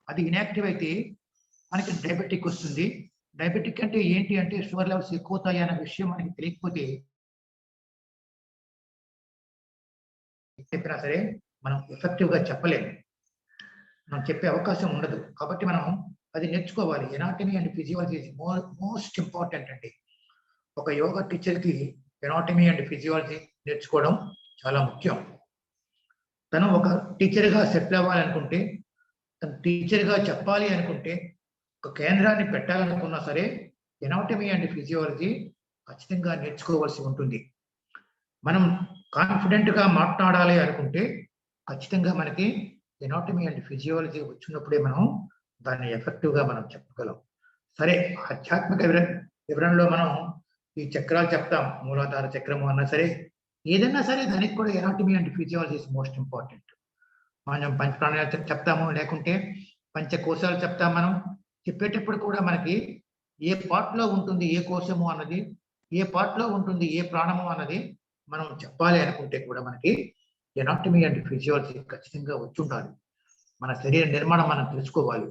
అది ఇన్యాక్టివ్ అయితే మనకి డయాబెటిక్ వస్తుంది. డయాబెటిక్ అంటే ఏంటి అంటే షుగర్ లెవెల్స్ ఎక్కువ అవుతాయి అన్న విషయం మనకి తెలియకపోతే చెప్పినా సరే మనం ఎఫెక్టివ్ గా చెప్పలేము, మనం చెప్పే అవకాశం ఉండదు. కాబట్టి మనం అది నేర్చుకోవాలి. Anatomy and physiology is most important అండి. ఒక యోగా టీచర్కి ఎనాటమీ అండ్ ఫిజియాలజీ నేర్చుకోవడం చాలా ముఖ్యం. తను ఒక టీచర్గా సెటిల్ అవ్వాలనుకుంటే, తను టీచర్గా చెప్పాలి అనుకుంటే, ఒక కేంద్రాన్ని పెట్టాలనుకున్నా సరే ఎనాటమీ అండ్ ఫిజియాలజీ ఖచ్చితంగా నేర్చుకోవాల్సి ఉంటుంది. మనం కాన్ఫిడెంట్గా మాట్లాడాలి అనుకుంటే ఖచ్చితంగా మనకి ఎనాటమీ అండ్ ఫిజియాలజీ వచ్చినప్పుడే మనం దాన్ని ఎఫెక్టివ్గా మనం చెప్పగలం. సరే, ఆధ్యాత్మిక వివరణలో మనం ఈ చక్రాలు చెప్తాం, మూలాధార చక్రము అన్నా సరే ఏదన్నా సరే దానికి కూడా anatomy and physiology is most important. మనం పంచప్రాణాలు చెప్తాము, లేకుంటే పంచకోశాలు చెప్తాం. మనం చెప్పేటప్పుడు కూడా మనకి ఏ పార్ట్లో ఉంటుంది ఏ కోశము అన్నది, ఏ పార్ట్లో ఉంటుంది ఏ ప్రాణము అన్నది మనం చెప్పాలి అనుకుంటే కూడా మనకి ఎనాటమీ అండ్ ఫిజియాలజీ ఖచ్చితంగా వచ్చి ఉండాలి. మన శరీర నిర్మాణం మనం తెలుసుకోవాలి.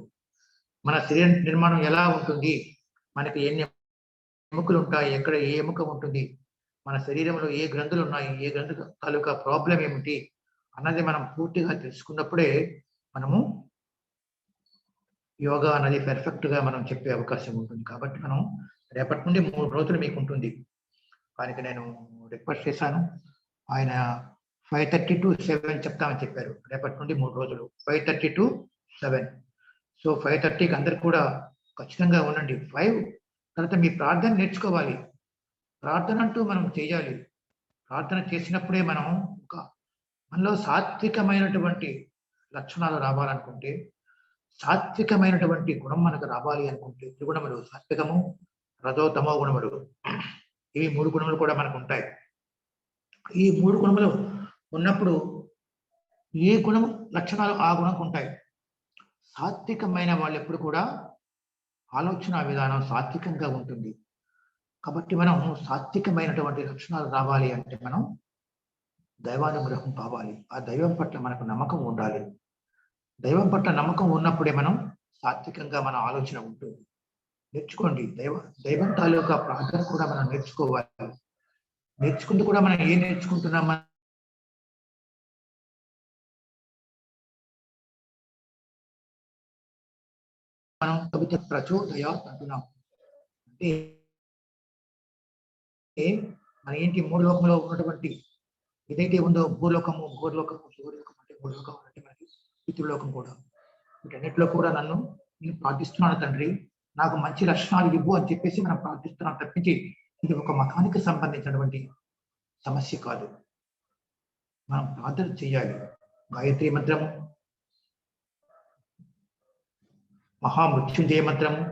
మన శరీర నిర్మాణం ఎలా ఉంటుంది, మనకి ఎన్ని ఎముకలు ఉంటాయి, ఎక్కడ ఏ ఎముక ఉంటుంది, మన శరీరంలో ఏ గ్రంథులు ఉన్నాయి, ఏ గ్రంథు తాలూకా ప్రాబ్లం ఏమిటి అన్నది మనం పూర్తిగా తెలుసుకున్నప్పుడే మనము యోగా అన్నది పెర్ఫెక్ట్గా మనం చెప్పే అవకాశం ఉంటుంది. కాబట్టి మనం రేపటి నుండి 3 రోజులు మీకు ఉంటుంది. ఆయనకి నేను రిక్వెస్ట్ చేశాను, ఆయన 5:30 to 7 చెప్తామని చెప్పారు. రేపటి నుండి 3 రోజులు 5:30 to 7. సో 5:30కి అందరు కూడా ఖచ్చితంగా ఉండండి. 5 తర్వాత మీ ప్రార్థన నేర్చుకోవాలి. ప్రార్థన అంటూ మనం చేయాలి. ప్రార్థన చేసినప్పుడే మనం మనలో సాత్వికమైనటువంటి లక్షణాలు రావాలనుకుంటే, సాత్వికమైనటువంటి గుణం మనకు రావాలి అనుకుంటే, త్రిగుణములు సాత్వికము, రజో తమో గుణములు, ఇవి 3 గుణములు కూడా మనకు ఉంటాయి. ఈ 3 గుణములు ఉన్నప్పుడు ఏ గుణం లక్షణాలు ఆ గుణంకు ఉంటాయి. సాత్వికమైన వాళ్ళు ఎప్పుడు కూడా ఆలోచన విధానం సాత్వికంగా ఉంటుంది. కాబట్టి మనం సాత్వికమైనటువంటి లక్షణాలు రావాలి అంటే మనం దైవానుగ్రహం కావాలి. ఆ దైవం పట్ల మనకు నమ్మకం ఉండాలి. దైవం పట్ల నమ్మకం ఉన్నప్పుడే మనం సాత్వికంగా మన ఆలోచన ఉంటుంది. నేర్చుకోండి. దైవం తాలూకా ప్రార్థన కూడా మనం నేర్చుకోవాలి. నేర్చుకుంటూ కూడా మనం ఏం నేర్చుకుంటున్నాం, మనం కవిత ప్రచోదయాత్ అంటున్నాం. అంటే మన ఏంటి 3 లోకంలో ఉన్నటువంటి ఏదైతే ఉందో భూలోకము, గోర్లోకము, సూర్యలోకం అంటే భూలోకం అంటే మనకి పితృలోకం కూడా, వీటన్నిటిలో కూడా నేను ప్రార్థిస్తున్నాను తండ్రి, నాకు మంచి లక్షణాలు ఇవ్వు అని చెప్పేసి మనం ప్రార్థిస్తున్నాం తప్పించి ఇది ఒక మతానికి సంబంధించినటువంటి సమస్య కాదు. మనం ప్రార్థన చేయాలి. గాయత్రి మంత్రము, మహామృత్యుంజయ మంత్రము,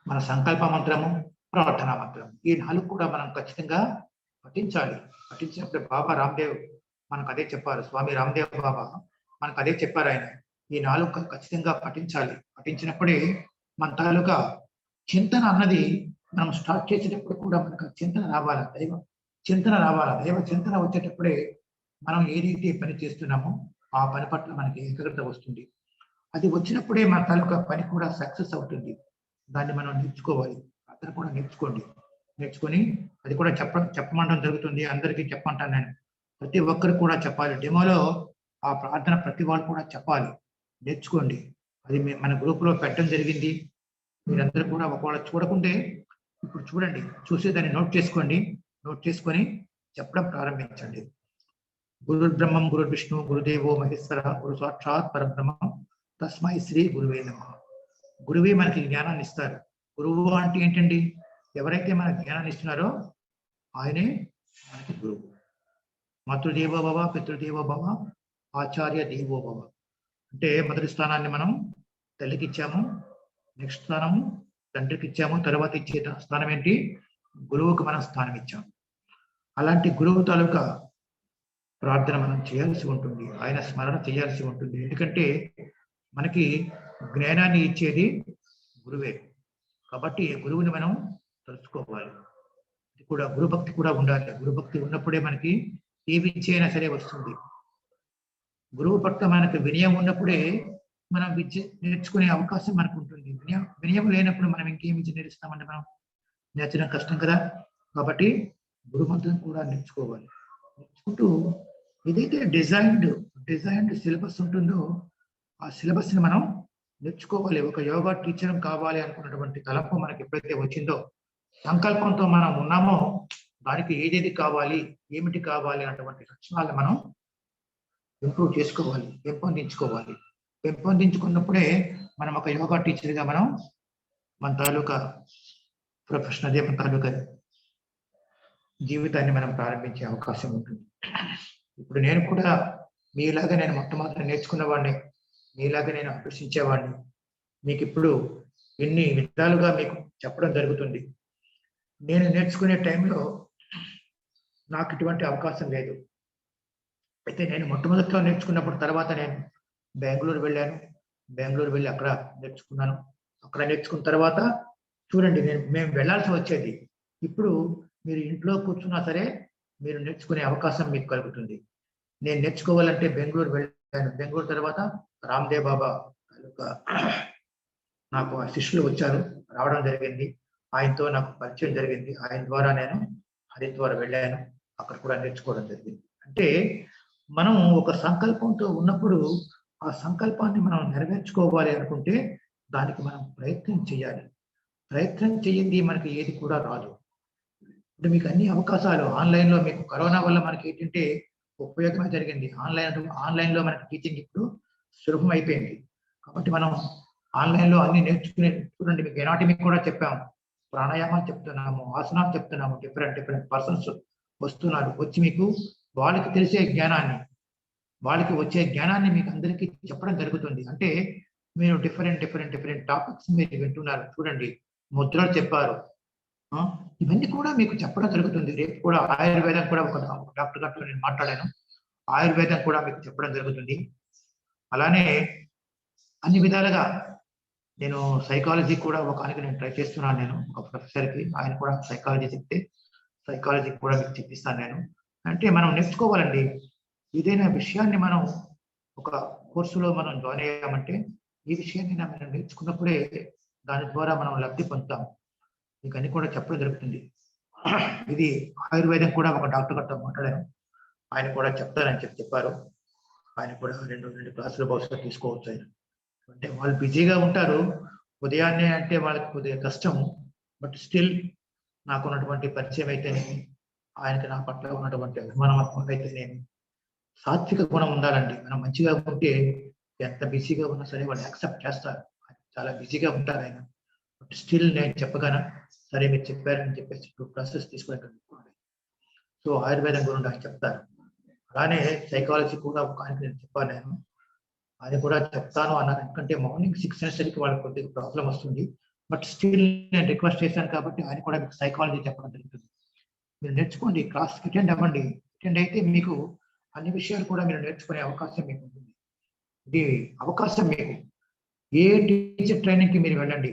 మన సంకల్ప మంత్రము, ప్రార్థనా మంత్రము, ఈ 4 కూడా మనం ఖచ్చితంగా పఠించాలి. పఠించినప్పుడు బాబా రామ్దేవ్ మనకు అదే చెప్పారు. స్వామి రామ్దేవ్ బాబా మనకు అదే చెప్పారు. ఆయన ఈ 4 ఖచ్చితంగా పఠించాలి. పఠించినప్పుడే మన తాలూకా చింతన అన్నది మనం స్టార్ట్ చేసేటప్పుడు కూడా మనకు చింతన రావాలి. దైవ చింతన రావాలి. దైవ చింతన వచ్చేటప్పుడే మనం ఏదైతే పని చేస్తున్నామో ఆ పని పట్ల మనకి ఏకాగ్రత వస్తుంది. అది వచ్చినప్పుడే మన తాలూకా పని కూడా సక్సెస్ అవుతుంది. దాన్ని మనం నేర్చుకోవాలి. అతను కూడా నేర్చుకోండి. నేర్చుకొని అది కూడా చెప్పమంటం జరుగుతుంది. అందరికీ చెప్పమంటాను నేను. ప్రతి ఒక్కరు కూడా చెప్పాలి. డెమోలో ఆ ప్రార్థన ప్రతి వాళ్ళు కూడా చెప్పాలి. నేర్చుకోండి. అది మన గ్రూప్లో పెట్టడం జరిగింది. మీరందరూ కూడా ఒకవేళ చూడకుంటే ఇప్పుడు చూడండి, చూసి దాన్ని నోట్ చేసుకోండి. నోట్ చేసుకొని చెప్పడం ప్రారంభించండి. గురు బ్రహ్మం గురు విష్ణు గురుదేవో మహేశ్వర గురు సాక్షాత్ పరబ్రహ్మ తస్మై శ్రీ గురువే నమః. గురువే మనకి జ్ఞానాన్ని ఇస్తారు. గురువు అంటే ఏంటండి? ఎవరైతే మనకి జ్ఞానాన్ని ఇస్తున్నారో ఆయనే మనకి గురువు. మాతృదేవో భవ, పితృదేవో భవ, ఆచార్య దేవో భవ. అంటే మొదటి స్థానాన్ని మనం తల్లికి ఇచ్చాము, నెక్స్ట్ స్థానము తండ్రికి ఇచ్చాము, తర్వాత ఇచ్చే స్థానం ఏంటి? గురువుకు మనం స్థానం ఇచ్చాము. అలాంటి గురువు తాలూకా ప్రార్థన మనం చేయాల్సి ఉంటుంది, ఆయన స్మరణ చేయాల్సి ఉంటుంది. ఎందుకంటే మనకి జ్ఞానాన్ని ఇచ్చేది గురువే, కాబట్టి గురువుని మనం తలుచుకోవాలి. ఇది కూడా గురుభక్తి కూడా ఉండాలి. గురుభక్తి ఉన్నప్పుడే మనకి ఏ విద్య అయినా సరే వస్తుంది. గురువు పట్ల మనకు వినయం ఉన్నప్పుడే మనం విద్య నేర్చుకునే అవకాశం మనకు ఉంటుంది. వినయం లేనప్పుడు మనం ఇంకేం విద్య నేర్చుతామంటే మనం నేర్చడం కష్టం కదా. కాబట్టి గురుమంత్రం కూడా నేర్చుకోవాలి. నేర్చుకుంటూ ఏదైతే డిజైన్డ్ సిలబస్ ఉంటుందో ఆ సిలబస్ ని మనం నేర్చుకోవాలి. ఒక యోగా టీచర్ కావాలి అనుకున్నటువంటి తలంపు మనకి ఎప్పుడైతే వచ్చిందో, సంకల్పంతో మనం ఉన్నామో, దానికి ఏదేది కావాలి, ఏమిటి కావాలి అన్నటువంటి లక్షణాలను మనం ఇంప్రూవ్ చేసుకోవాలి, పెంపొందించుకోవాలి. పెంపొందించుకున్నప్పుడే మనం ఒక యోగా టీచర్గా మనం మన తాలూకా ప్రొఫెషన్, అదే మన తాలూకా జీవితాన్ని మనం ప్రారంభించే అవకాశం ఉంటుంది. ఇప్పుడు నేను కూడా మీలాగా నేను మొట్టమొదటి నేర్చుకున్నవాడిని, మీలాగా నేను అభ్యసించేవాడిని. మీకు ఇప్పుడు ఎన్ని విధాలుగా మీకు చెప్పడం జరుగుతుంది. నేను నేర్చుకునే టైంలో నాకు ఇటువంటి అవకాశం లేదు. అయితే నేను మొట్టమొదటిలో నేర్చుకున్నప్పుడు తర్వాత నేను బెంగళూరు వెళ్ళాను. బెంగళూరు వెళ్ళి అక్కడ నేర్చుకున్నాను. అక్కడ నేర్చుకున్న తర్వాత చూడండి, మేము వెళ్ళాల్సి వచ్చేది. ఇప్పుడు మీరు ఇంట్లో కూర్చున్నా సరే మీరు నేర్చుకునే అవకాశం మీకు కలుగుతుంది. నేను నేర్చుకోవాలంటే బెంగళూరు వెళ్ళాను. బెంగళూరు తర్వాత రామ్దేవ్ బాబా నాకు శిష్యులు వచ్చారు, రావడం జరిగింది. ఆయనతో నాకు పరిచయం జరిగింది. ఆయన ద్వారా నేను హరిద్వార్ వెళ్ళాను, అక్కడ కూడా నేర్చుకోవడం జరిగింది. అంటే మనం ఒక సంకల్పంతో ఉన్నప్పుడు ఆ సంకల్పాన్ని మనం నెరవేర్చుకోవాలి అనుకుంటే దానికి మనం ప్రయత్నం చేయాలి. ప్రయత్నం చేయండి మనకి ఏది కూడా రాదు. ఇప్పుడు మీకు అన్ని అవకాశాలు ఆన్లైన్లో, మీకు కరోనా వల్ల మనకి ఏంటంటే ఉపయోగమే జరిగింది. ఆన్లైన్లో మనకి టీచింగ్ ఇప్పుడు సులభం అయిపోయింది. కాబట్టి మనం ఆన్లైన్లో అన్ని నేర్చుకునే, చూడండి మీకు ఎనాటమీ కూడా చెప్పాము, ప్రాణాయామాలు చెప్తున్నాము, ఆసనాలు చెప్తున్నాము. డిఫరెంట్ పర్సన్స్ వస్తున్నారు, వచ్చి మీకు వాళ్ళకి తెలిసే జ్ఞానాన్ని, వాళ్ళకి వచ్చే జ్ఞానాన్ని మీకు అందరికీ చెప్పడం జరుగుతుంది. అంటే మీరు డిఫరెంట్ టాపిక్స్ మీరు వింటున్నారు. చూడండి, ముద్రలు చెప్పారు, ఇవన్నీ కూడా మీకు చెప్పడం జరుగుతుంది. రేపు కూడా ఆయుర్వేదం కూడా ఒక డాక్టర్ గారితో నేను మాట్లాడాను, ఆయుర్వేదం కూడా మీకు చెప్పడం జరుగుతుంది. అలానే అన్ని విధాలుగా నేను సైకాలజీ కూడా ఒకరికి నేను ట్రై చేస్తున్నాను. నేను ఒక ప్రొఫెసర్కి, ఆయన కూడా సైకాలజీ చెప్తే సైకాలజీ కూడా మీకు చెప్పిస్తాను నేను. అంటే మనం నేర్చుకోవాలండి. ఏదైనా విషయాన్ని మనం ఒక కోర్సులో మనం జాయిన్ అయ్యామంటే ఈ విషయాన్ని మనం నేర్చుకున్నప్పుడే దాని ద్వారా మనం లబ్ధి పొందుతాం. మీకు అన్ని కూడా చెప్పడం జరుగుతుంది. ఇది ఆయుర్వేదం కూడా ఒక డాక్టర్ గారితో మాట్లాడాను, ఆయన కూడా చెప్తారని చెప్పారు. ఆయన కూడా రెండు క్లాసులు బహుశా తీసుకోవచ్చు. ఆయన అంటే వాళ్ళు బిజీగా ఉంటారు, ఉదయాన్నే అంటే వాళ్ళకి కొద్దిగా కష్టము. బట్ స్టిల్ నాకు ఉన్నటువంటి పరిచయం అయితేనేమి, ఆయనకి నా పట్ల ఉన్నటువంటి అభిమానం అయితేనేమి, సాత్విక గుణం ఉండాలండి. మనం మంచిగా ఉంటే ఎంత బిజీగా ఉన్నా సరే వాళ్ళు యాక్సెప్ట్ చేస్తారు. చాలా బిజీగా ఉంటారు ఆయన. బట్ స్టిల్ నేను చెప్పగానే సరే మీరు చెప్పారని చెప్పేసి 2 క్లాసెస్ తీసుకుని, సో ఆయుర్వేదం గురించి ఆయన చెప్తారు. అలానే సైకాలజీ కూడా ఒక ఆయనకి నేను చెప్పాను, నేను ఆయన కూడా చెప్తాను అన్నారు. ఎందుకంటే మార్నింగ్ 6 అనేసరికి వాళ్ళకి కొద్దిగా ప్రాబ్లం వస్తుంది. బట్ స్టిల్ నేను రిక్వెస్ట్ చేశాను కాబట్టి ఆయన కూడా మీకు సైకాలజీ చెప్పడం జరుగుతుంది. మీరు నేర్చుకోండి, క్లాస్కి అటెండ్ అవ్వండి. అటెండ్ అయితే మీకు అన్ని విషయాలు కూడా మీరు నేర్చుకునే అవకాశం మీకు ఉంటుంది. ఇది అవకాశం మీకు. ఏ టీచర్ ట్రైనింగ్కి మీరు వెళ్ళండి,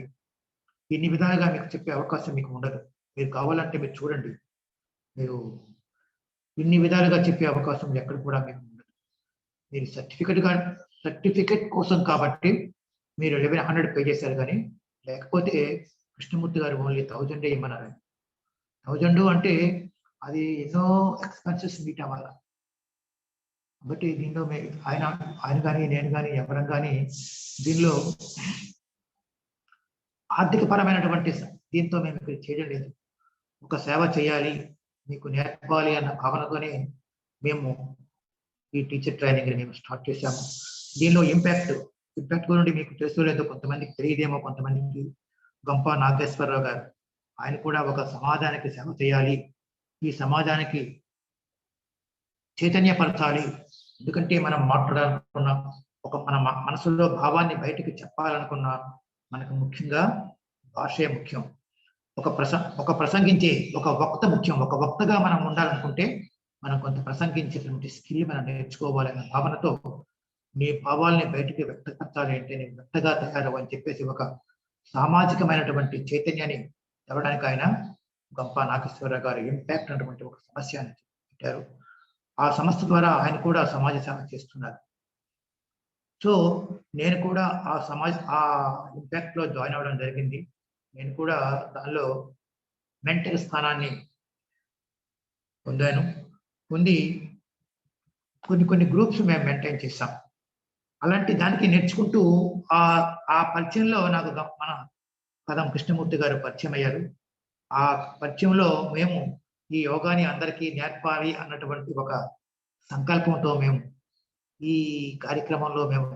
ఇన్ని విధాలుగా మీకు చెప్పే అవకాశం మీకు ఉండదు. మీరు కావాలంటే మీరు చూడండి, మీరు ఇన్ని విధాలుగా చెప్పే అవకాశం ఎక్కడ కూడా మీకు ఉండదు. మీరు సర్టిఫికెట్ కోసం కాబట్టి మీరు 1100 పే చేశారు, కానీ లేకపోతే కృష్ణమూర్తి గారు ఓన్లీ 1000 ఇమ్మన్నారు. 1000 అంటే అది ఎన్నో ఎక్స్పెన్సెస్ మీట్ అవ్వాలి. కాబట్టి దీనిలో ఆయన కానీ నేను కానీ ఎవరం కానీ దీనిలో ఆర్థిక పరమైనటువంటి దీంతో మేము ఇక్కడ చేయడం లేదు. ఒక సేవ చేయాలి, మీకు నేర్పాలి అన్న భావనతోనే మేము ఈ టీచర్ ట్రైనింగ్ మేము స్టార్ట్ చేశాము. దీనిలో ఇంపాక్ట్ గురించి మీకు తెలుసో లేదో, కొంతమందికి తెలియదేమో, కొంతమందికి గంప నాగేశ్వరరావు గారు, ఆయన కూడా ఒక సమాజానికి సేవ చేయాలి, ఈ సమాజానికి చైతన్యపరచాలి. ఎందుకంటే మనం మాట్లాడాలనుకున్న మన మనసులో భావాన్ని బయటికి చెప్పాలనుకున్నా మనకు ముఖ్యంగా భాషే ముఖ్యం. ఒక ప్రసంగించే ఒక వక్త ముఖ్యం. ఒక వక్తగా మనం ఉండాలనుకుంటే మనం కొంత ప్రసంగించేటువంటి స్కిల్ మనం నేర్చుకోవాలనే భావనతో నీ భావాల్ని బయటికి వ్యక్తపరచాలి అంటే నేను వ్యక్తగా తయారవు అని చెప్పేసి ఒక సామాజికమైనటువంటి చైతన్యాన్ని తేవడానికి ఆయన గంప నాగేశ్వరరావు గారు ఇంపాక్ట్ అనేటువంటి ఒక సమస్యని పెట్టారు. ఆ సంస్థ ద్వారా ఆయన కూడా సమాజ సేవ చేస్తున్నారు. సో నేను కూడా ఆ ఇంపాక్ట్ లో జాయిన్ అవ్వడం జరిగింది. నేను కూడా దానిలో మెంటల్ స్థానాన్ని పొంది కొన్ని గ్రూప్స్ మేము మెయింటైన్ చేసాం. అలాంటి దానికి నేర్చుకుంటూ ఆ పరిచయంలో నాకు మన కదం కృష్ణమూర్తి గారు పరిచయం అయ్యారు. ఆ పరిచయంలో మేము ఈ యోగాని అందరికీ నేర్పాలి అన్నటువంటి ఒక సంకల్పంతో మేము ఈ కార్యక్రమంలో మేము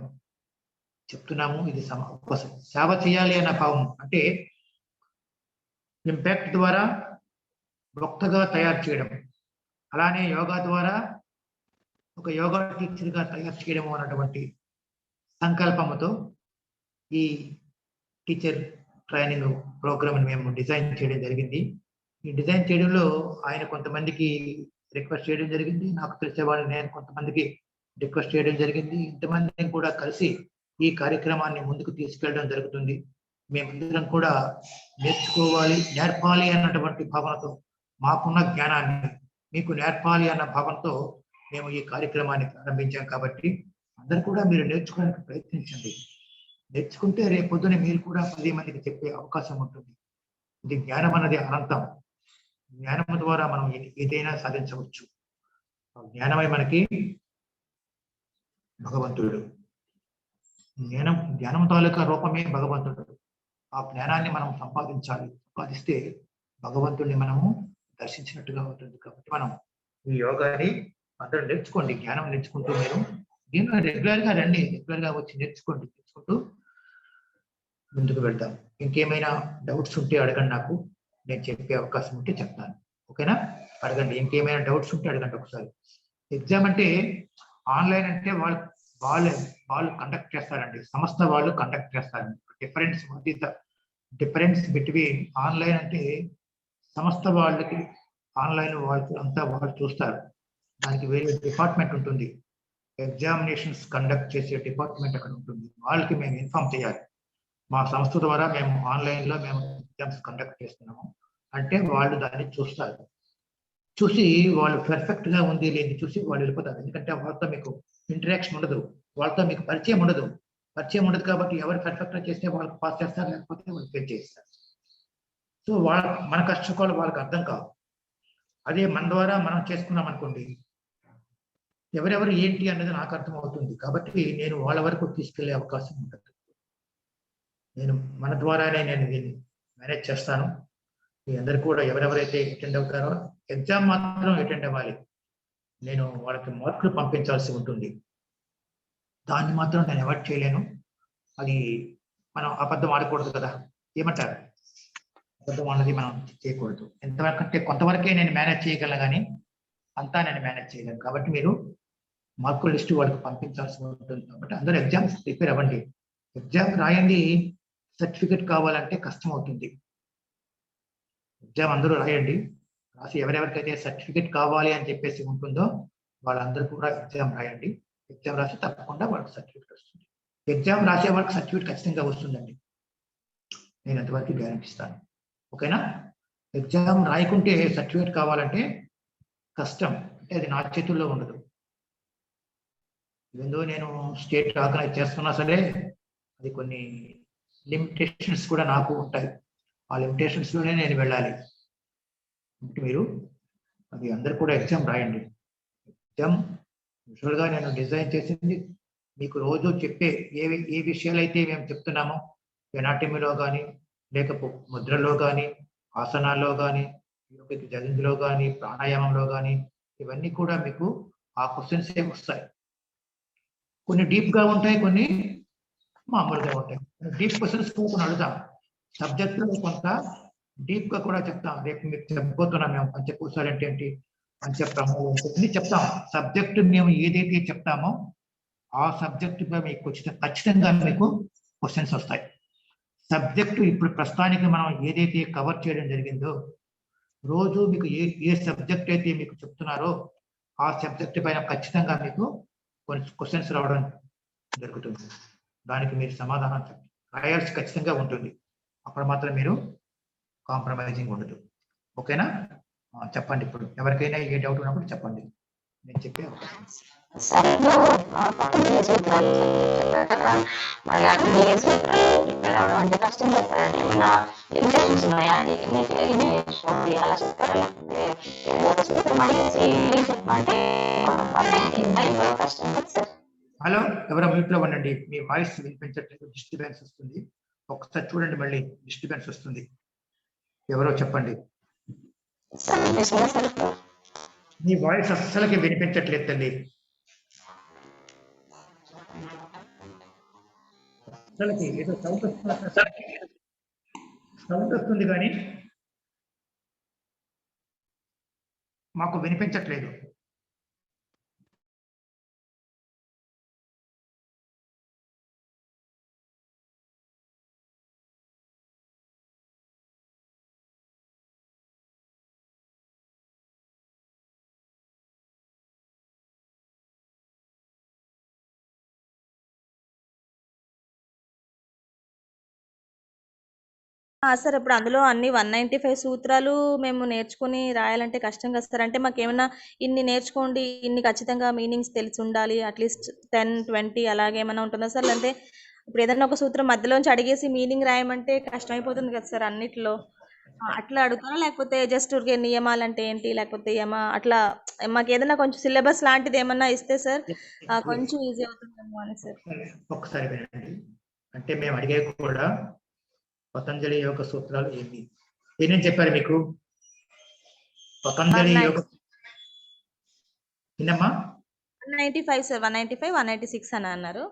చెప్తున్నాము. ఇది సేవ చేయాలి అన్న భావం, అంటే ఇంపాక్ట్ ద్వారా వక్తగా తయారు చేయడం, అలానే యోగా ద్వారా ఒక యోగా టీచర్గా తయారు చేయడం అన్నటువంటి సంకల్పంతో ఈ టీచర్ ట్రైనింగ్ ప్రోగ్రామ్ని మేము డిజైన్ చేయడం జరిగింది. ఈ డిజైన్ చేయడంలో ఆయన కొంతమందికి రిక్వెస్ట్ చేయడం జరిగింది, నాకు తెలిసే వాళ్ళని నేను కొంతమందికి రిక్వెస్ట్ చేయడం జరిగింది. ఇంతమందిని కూడా కలిసి ఈ కార్యక్రమాన్ని ముందుకు తీసుకెళ్ళడం జరుగుతుంది. మేమందరం కూడా నేర్పాలి అన్నటువంటి భావనతో, మాకున్న జ్ఞానాన్ని మీకు నేర్పాలి అన్న భావనతో మేము ఈ కార్యక్రమాన్ని ప్రారంభించాం. కాబట్టి అందరూ కూడా మీరు నేర్చుకోవడానికి ప్రయత్నించండి. నేర్చుకుంటే రేపు పొద్దున మీరు కూడా 10 మందికి చెప్పే అవకాశం ఉంటుంది. ఇది జ్ఞానం అన్నది అనంతం. జ్ఞానం ద్వారా మనం ఏదైనా సాధించవచ్చు. జ్ఞానమై మనకి భగవంతుడు. జ్ఞానం తాలూకా రూపమే భగవంతుడు. ఆ జ్ఞానాన్ని మనం సంపాదిస్తే భగవంతుడిని మనము దర్శించినట్టుగా ఉంటుంది. కాబట్టి మనం ఈ యోగాని అందరూ నేర్చుకోండి. జ్ఞానం నేర్చుకుంటూ మీరు దీనిలో రెగ్యులర్ గా రండి, రెగ్యులర్ గా వచ్చి నేర్చుకుంటూ ముందుకు వెళ్తాం. ఇంకేమైనా డౌట్స్ ఉంటే అడగండి, నాకు నేను చెప్పే అవకాశం ఉంటే చెప్తాను. ఓకేనా? అడగండి, ఇంకేమైనా డౌట్స్ ఉంటే అడగండి. ఒకసారి ఎగ్జామ్ అంటే ఆన్లైన్ అంటే వాళ్ళు కండక్ట్ చేస్తారండి, సంస్థ వాళ్ళు కండక్ట్ చేస్తారు. డిఫరెన్స్ బిట్వీన్ ఆన్లైన్ అంటే సంస్థ వాళ్ళకి ఆన్లైన్ వాళ్ళు చూస్తారు. దానికి వేరే డిపార్ట్మెంట్ ఉంటుంది. ఎగ్జామినేషన్స్ కండక్ట్ చేసే డిపార్ట్మెంట్ అక్కడ ఉంటుంది. వాళ్ళకి మేము ఇన్ఫార్మ్ చేయాలి. మా సంస్థ ద్వారా మేము ఆన్లైన్లో మేము ఎగ్జామ్స్ కండక్ట్ చేస్తున్నాము అంటే వాళ్ళు దాన్ని చూస్తారు. చూసి వాళ్ళు పర్ఫెక్ట్ గా ఉంది లేని చూసి వాళ్ళు వెళ్ళిపోతారు. ఎందుకంటే వాళ్ళతో మీకు ఇంటరాక్షన్ ఉండదు, వాళ్ళతో మీకు పరిచయం ఉండదు కాబట్టి ఎవరు పర్ఫెక్ట్ గా చేస్తే వాళ్ళకి పాస్ చేస్తారు, లేకపోతే వాళ్ళు ఫెయిల్ చేస్తారు. సో మన కష్టకాలు వాళ్ళకి అర్థం కావు. అదే మన ద్వారా మనం చేసుకున్నాం అనుకోండి, ఎవరెవరు ఏంటి అన్నది నాకు అర్థం అవుతుంది. కాబట్టి నేను వాళ్ళ వరకు తీసుకెళ్లే అవకాశం ఉంటుంది. నేను మన ద్వారానే నేను దీన్ని మేనేజ్ చేస్తాను. మీ అందరు కూడా ఎవరెవరైతే అటెండ్ అవుతారో ఎగ్జామ్ మాత్రం అటెండ్ అవ్వాలి. నేను వాళ్ళకి మార్కులు పంపించాల్సి ఉంటుంది. దాన్ని మాత్రం నేను అవాయిడ్ చేయలేను. అది మనం అబద్ధం ఆడకూడదు కదా, ఏమంటారు? అబద్ధం అన్నది మనం చేయకూడదు. ఎంతవరకంటే కొంతవరకే నేను మేనేజ్ చేయగలను, కానీ అంతా నేను మేనేజ్ చేయలేను. కాబట్టి మీరు మార్కుల లిస్టు వాళ్ళకి పంపించాల్సి ఉంటుంది. కాబట్టి అందరూ ఎగ్జామ్స్ ప్రిపేర్ అవ్వండి. ఎగ్జామ్ రాయండి. సర్టిఫికెట్ కావాలంటే కష్టం అవుతుంది. ఎగ్జామ్ అందరూ రాయండి. రాసి ఎవరెవరికైతే సర్టిఫికెట్ కావాలి అని చెప్పేసి ఉంటుందో వాళ్ళందరూ కూడా ఎగ్జామ్ రాయండి. ఎగ్జామ్ రాసి తప్పకుండా వాళ్ళకి సర్టిఫికెట్ వస్తుంది. ఎగ్జామ్ రాసే వాళ్ళకి సర్టిఫికెట్ ఖచ్చితంగా వస్తుందండి, నేను అంతవరకు గ్యారెంటీ ఇస్తాను. ఓకేనా? ఎగ్జామ్ రాయకుంటే సర్టిఫికెట్ కావాలంటే కష్టం. అంటే అది నా చేతుల్లో ఉండదు. ఏందో నేను స్టేట్ ఆర్గనైజ్ చేస్తున్నా సరే అది కొన్ని లిమిటేషన్స్ కూడా నాకు ఉంటాయి. ఆ లిమిటేషన్స్ లోనే నేను వెళ్ళాలి. మీరు అది అందరు కూడా ఎగ్జామ్ రాయండి. ఎగ్జామ్ యూజువల్గా నేను డిజైన్ చేసింది మీకు రోజు చెప్పే ఏ విషయాలు అయితే మేము చెప్తున్నామో, ఎనాటమీలో కానీ లేకపోతే ముద్రలో కానీ ఆసనాల్లో కానీ జగంలో కానీ ప్రాణాయామంలో కానీ ఇవన్నీ కూడా మీకు ఆ క్వశ్చన్స్ వస్తాయి. కొన్ని డీప్ గా ఉంటాయి, కొన్ని మామూలుగా ఉంటాయి. డీప్ క్వశ్చన్స్ కొన్ని అడుగుతాం. సబ్జెక్ట్ లో కొంత డీప్ గా కూడా చెప్తాం. రేపు మీకు చెప్పబోతున్నాం మేము పంచకోశాలు అంటే ఏంటి, పంచప్రమాలు అన్ని చెప్తాం. సబ్జెక్ట్ మేము ఏదైతే చెప్తామో ఆ సబ్జెక్ట్ పై మీకు ఖచ్చితంగా మీకు క్వశ్చన్స్ వస్తాయి. సబ్జెక్టు ఇప్పుడు ప్రస్తుతానికి మనం ఏదైతే కవర్ చేయడం జరిగిందో, రోజు మీకు ఏ సబ్జెక్ట్ అయితే మీకు చెప్తున్నారో ఆ సబ్జెక్ట్ పైన ఖచ్చితంగా మీకు కొన్ని క్వశ్చన్స్ రావడం జరుగుతుంది. దానికి మీరు సమాధానం రాయాల్సి ఖచ్చితంగా ఉంటుంది. అప్పుడు మాత్రం మీరు కాంప్రమైజింగ్ ఉండదు. ఓకేనా? చెప్పండి. ఇప్పుడు ఎవరికైనా ఏ డౌట్ ఉన్నప్పుడు చెప్పండి, నేను చెప్పే అవకాశం. హలో, ఎవరో మ్యూట్ లో ఉండండి, మీ వాయిస్ వినిపించట్లేదు, డిస్టర్బెన్స్ వస్తుంది. ఒకసారి చూడండి, మళ్ళీ డిస్టర్బెన్స్ వస్తుంది. ఎవరో చెప్పండి. మీ వాయిస్ అస్సలకి వినిపించట్లేదు తల్లి, అసలుకి ఏదో సౌండ్ వస్తుంది కానీ మాకు వినిపించట్లేదు. సార్ ఇప్పుడు అందులో అన్ని 195 సూత్రాలు మేము నేర్చుకుని రాయాలంటే కష్టం కదా సార్? అంటే మాకేమన్నా ఇన్ని నేర్చుకోండి, ఇన్ని ఖచ్చితంగా మీనింగ్స్ తెలిసి ఉండాలి, అట్లీస్ట్ 10-20 అలాగేమన్నా ఉంటుందా సార్? అంటే ఇప్పుడు ఏదైనా ఒక సూత్రం మధ్యలోంచి అడిగేసి మీనింగ్ రాయమంటే కష్టమైపోతుంది కదా సార్ అన్నిట్లో. అట్లా అడుగుతారా, లేకపోతే జస్ట్ ఊరికే నియమాలు అంటే ఏంటి, లేకపోతే అట్లా మాకు ఏదైనా కొంచెం సిలబస్ లాంటిది ఏమన్నా ఇస్తే సార్ కొంచెం ఈజీ అవుతుందేమో అని సార్. ఒకసారి వినండి. అంటే మేము అడిగేది కూడా పతంజలి యోగ సూత్రాలు ఏమేం చెప్పారు మీకు? పతంజలి యోగ ఏంటమ్మా? 195 సార్, 195, 196 అని అన్నారు.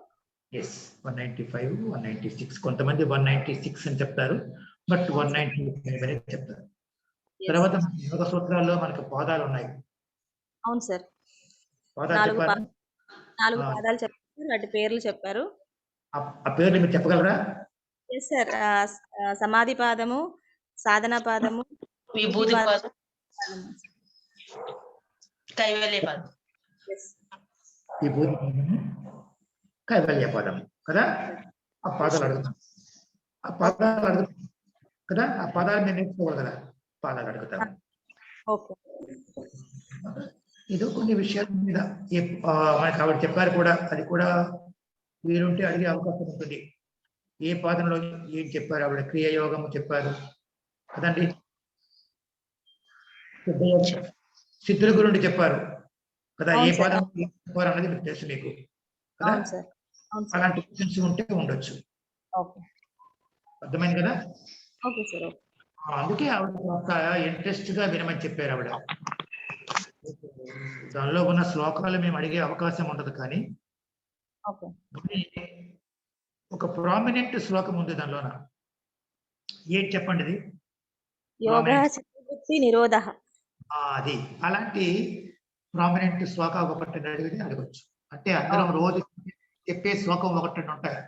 195, 196. కొంతమంది 196 అని చెప్తారు, బట్ 195 అని చెప్తారు. తర్వాత యోగ సూత్రాల్లో మనకు పాదాలు ఉన్నాయి. అవును సార్, నాలుగు పాదాలు చెప్పారు, వాటి పేర్లు చెప్పారు. ఆ పేర్లు మీరు చెప్పగలరా? సార్, సమాధి పాదము, సాధన పాదము, విభూతి పాదం, కైవల్య పాదం. విభూతి పాదము, కైవల్య పాదం కదా. ఆ పాదాలు అడుగుతాం కదా. ఆ పదాలు నేను నేర్చుకోవాలి కదా, పాదాలు అడుగుతాను. ఇది కొన్ని విషయాల మీద మనకి ఆవిడ చెప్పారు కూడా, అది కూడా వీరుంటే అడిగే అవకాశం ఉంటుంది. ఏ పాదంలో ఏం చెప్పారు ఆవిడ? క్రియాయోగము చెప్పారు కదండి, సిద్ధుల గురించి చెప్పారు కదా. ఏ పాదం చెప్పారు అన్నది మీకు తెలుసు మీకు కదా. అలాంటి క్వశ్చన్స్ ఉంటే ఉండొచ్చు. అర్థమైంది కదా. అందుకే ఆవిడ ఇంట్రెస్ట్ గా వినమని చెప్పారు ఆవిడ. దానిలో ఉన్న శ్లోకాలు మేము అడిగే అవకాశం ఉండదు, కానీ ఒక ప్రామినెంట్ శ్లోకం ఉంది దానిలోన. ఏం చెప్పండి అది? అది అలాంటి ప్రామినెంట్ శ్లోక ఒకటి అడిగితే అడగచ్చు. అంటే అందరం రోజు చెప్పే శ్లోకం ఒకటి ఉంటాయి.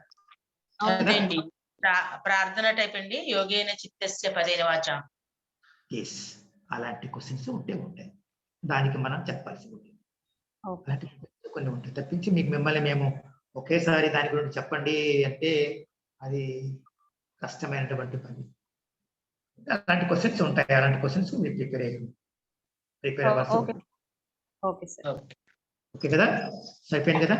ప్రార్థన టైప్ అండి, యోగేన చిత్తస్య పదేన వాచా. అలాంటి క్వశ్చన్స్ ఉంటాయి, దానికి మనం చెప్పాల్సి ఉంటుంది. అలాంటి కొన్ని ఉంటాయి తప్పించి మిమ్మల్ని మేము ఒకేసారి దాని గురించి చెప్పండి అంటే అది కష్టమైనటువంటి పని. అలాంటి క్వశ్చన్స్ ఉంటాయి, అలాంటి క్వశ్చన్స్ మీరు ప్రిపేర్ అవ్వాల్సి ఉంటుంది. ఓకే కదా, సరిపోయింది కదా.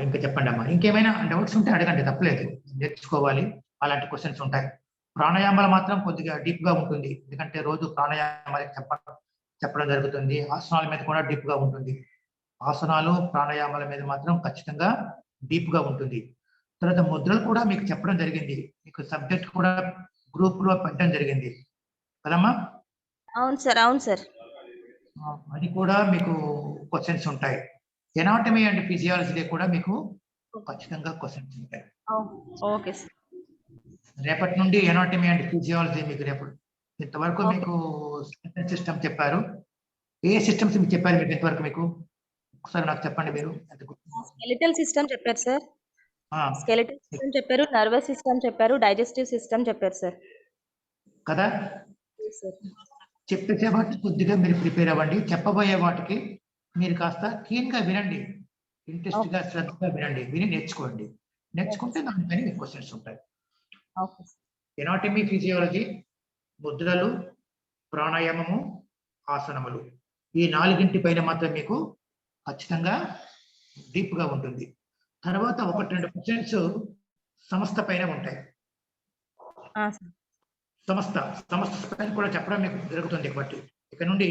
ఇంకా చెప్పండి అమ్మా, ఇంకేమైనా డౌట్స్ ఉంటే అడగండి, తప్పలేదు, నేర్చుకోవాలి. అలాంటి క్వశ్చన్స్ ఉంటాయి. ప్రాణాయామాలు మాత్రం కొద్దిగా డీప్ గా ఉంటుంది, ఎందుకంటే రోజు ప్రాణాయామాలు చెప్పడం జరుగుతుంది. ఆసనాల మీద కూడా డీప్ గా ఉంటుంది. ఆసనాలు ప్రాణాయామాల మీద మాత్రం ఖచ్చితంగా డీప్ గా ఉంటుంది. తర్వాత ముద్రలు కూడా మీకు చెప్పడం జరిగింది, మీకు సబ్జెక్ట్ కూడా గ్రూప్ లో పెట్టడం జరిగింది కదమ్మా. అవును సార్, అవును సార్. అది కూడా మీకు క్వశ్చన్స్ ఉంటాయి. ఎనాటమీ అండ్ ఫిజియాలజీ కూడా మీకు ఖచ్చితంగా క్వశ్చన్స్ ఉంటాయి. Okay sir. రేపటి నుండి ఎనాటమీ అండ్ ఫిజియాలజీ మీకు రేపటి ఇంతవరకు మీకు సిస్టమ్ చెప్పారు. ఏ సిస్టమ్స్ మీకు చెప్పారు మీకు ఇంతవరకు? మీకు ఒకసారి నాకు చెప్పండి మీరు. స్కెలిటల్ సిస్టమ్ చెప్పారు సార్. ఆ, స్కెలిటల్ సిస్టమ్ చెప్పారు, నర్వస్ సిస్టమ్ చెప్పారు, డైజెస్టివ్ సిస్టమ్ చెప్పారు సార్. కదా చెప్పేసే వాటికి కొద్దిగా మీరు ప్రిపేర్ అవ్వండి. చెప్పబోయే వాటికి మీరు కాస్త క్లీన్గా వినండి, ఇంట్రెస్ట్గా శ్రద్ధగా వినండి, విని నేర్చుకోండి. నేర్చుకుంటే దానిపైన మీకు క్వశ్చన్స్ ఉంటాయి. ఎనాటమీ, ఫిజియాలజీ, ముద్రలు, ప్రాణాయామము, ఆసనములు, ఈ 4 పైన మాత్రం మీకు ఖచ్చితంగా డీప్గా ఉంటుంది. తర్వాత 1-2 క్వశ్చన్స్ సంస్థ పైన ఉంటాయి. సంస్థ పైన కూడా చెప్పడం మీకు జరుగుతుంది. బట్టి ఇక్కడ నుండి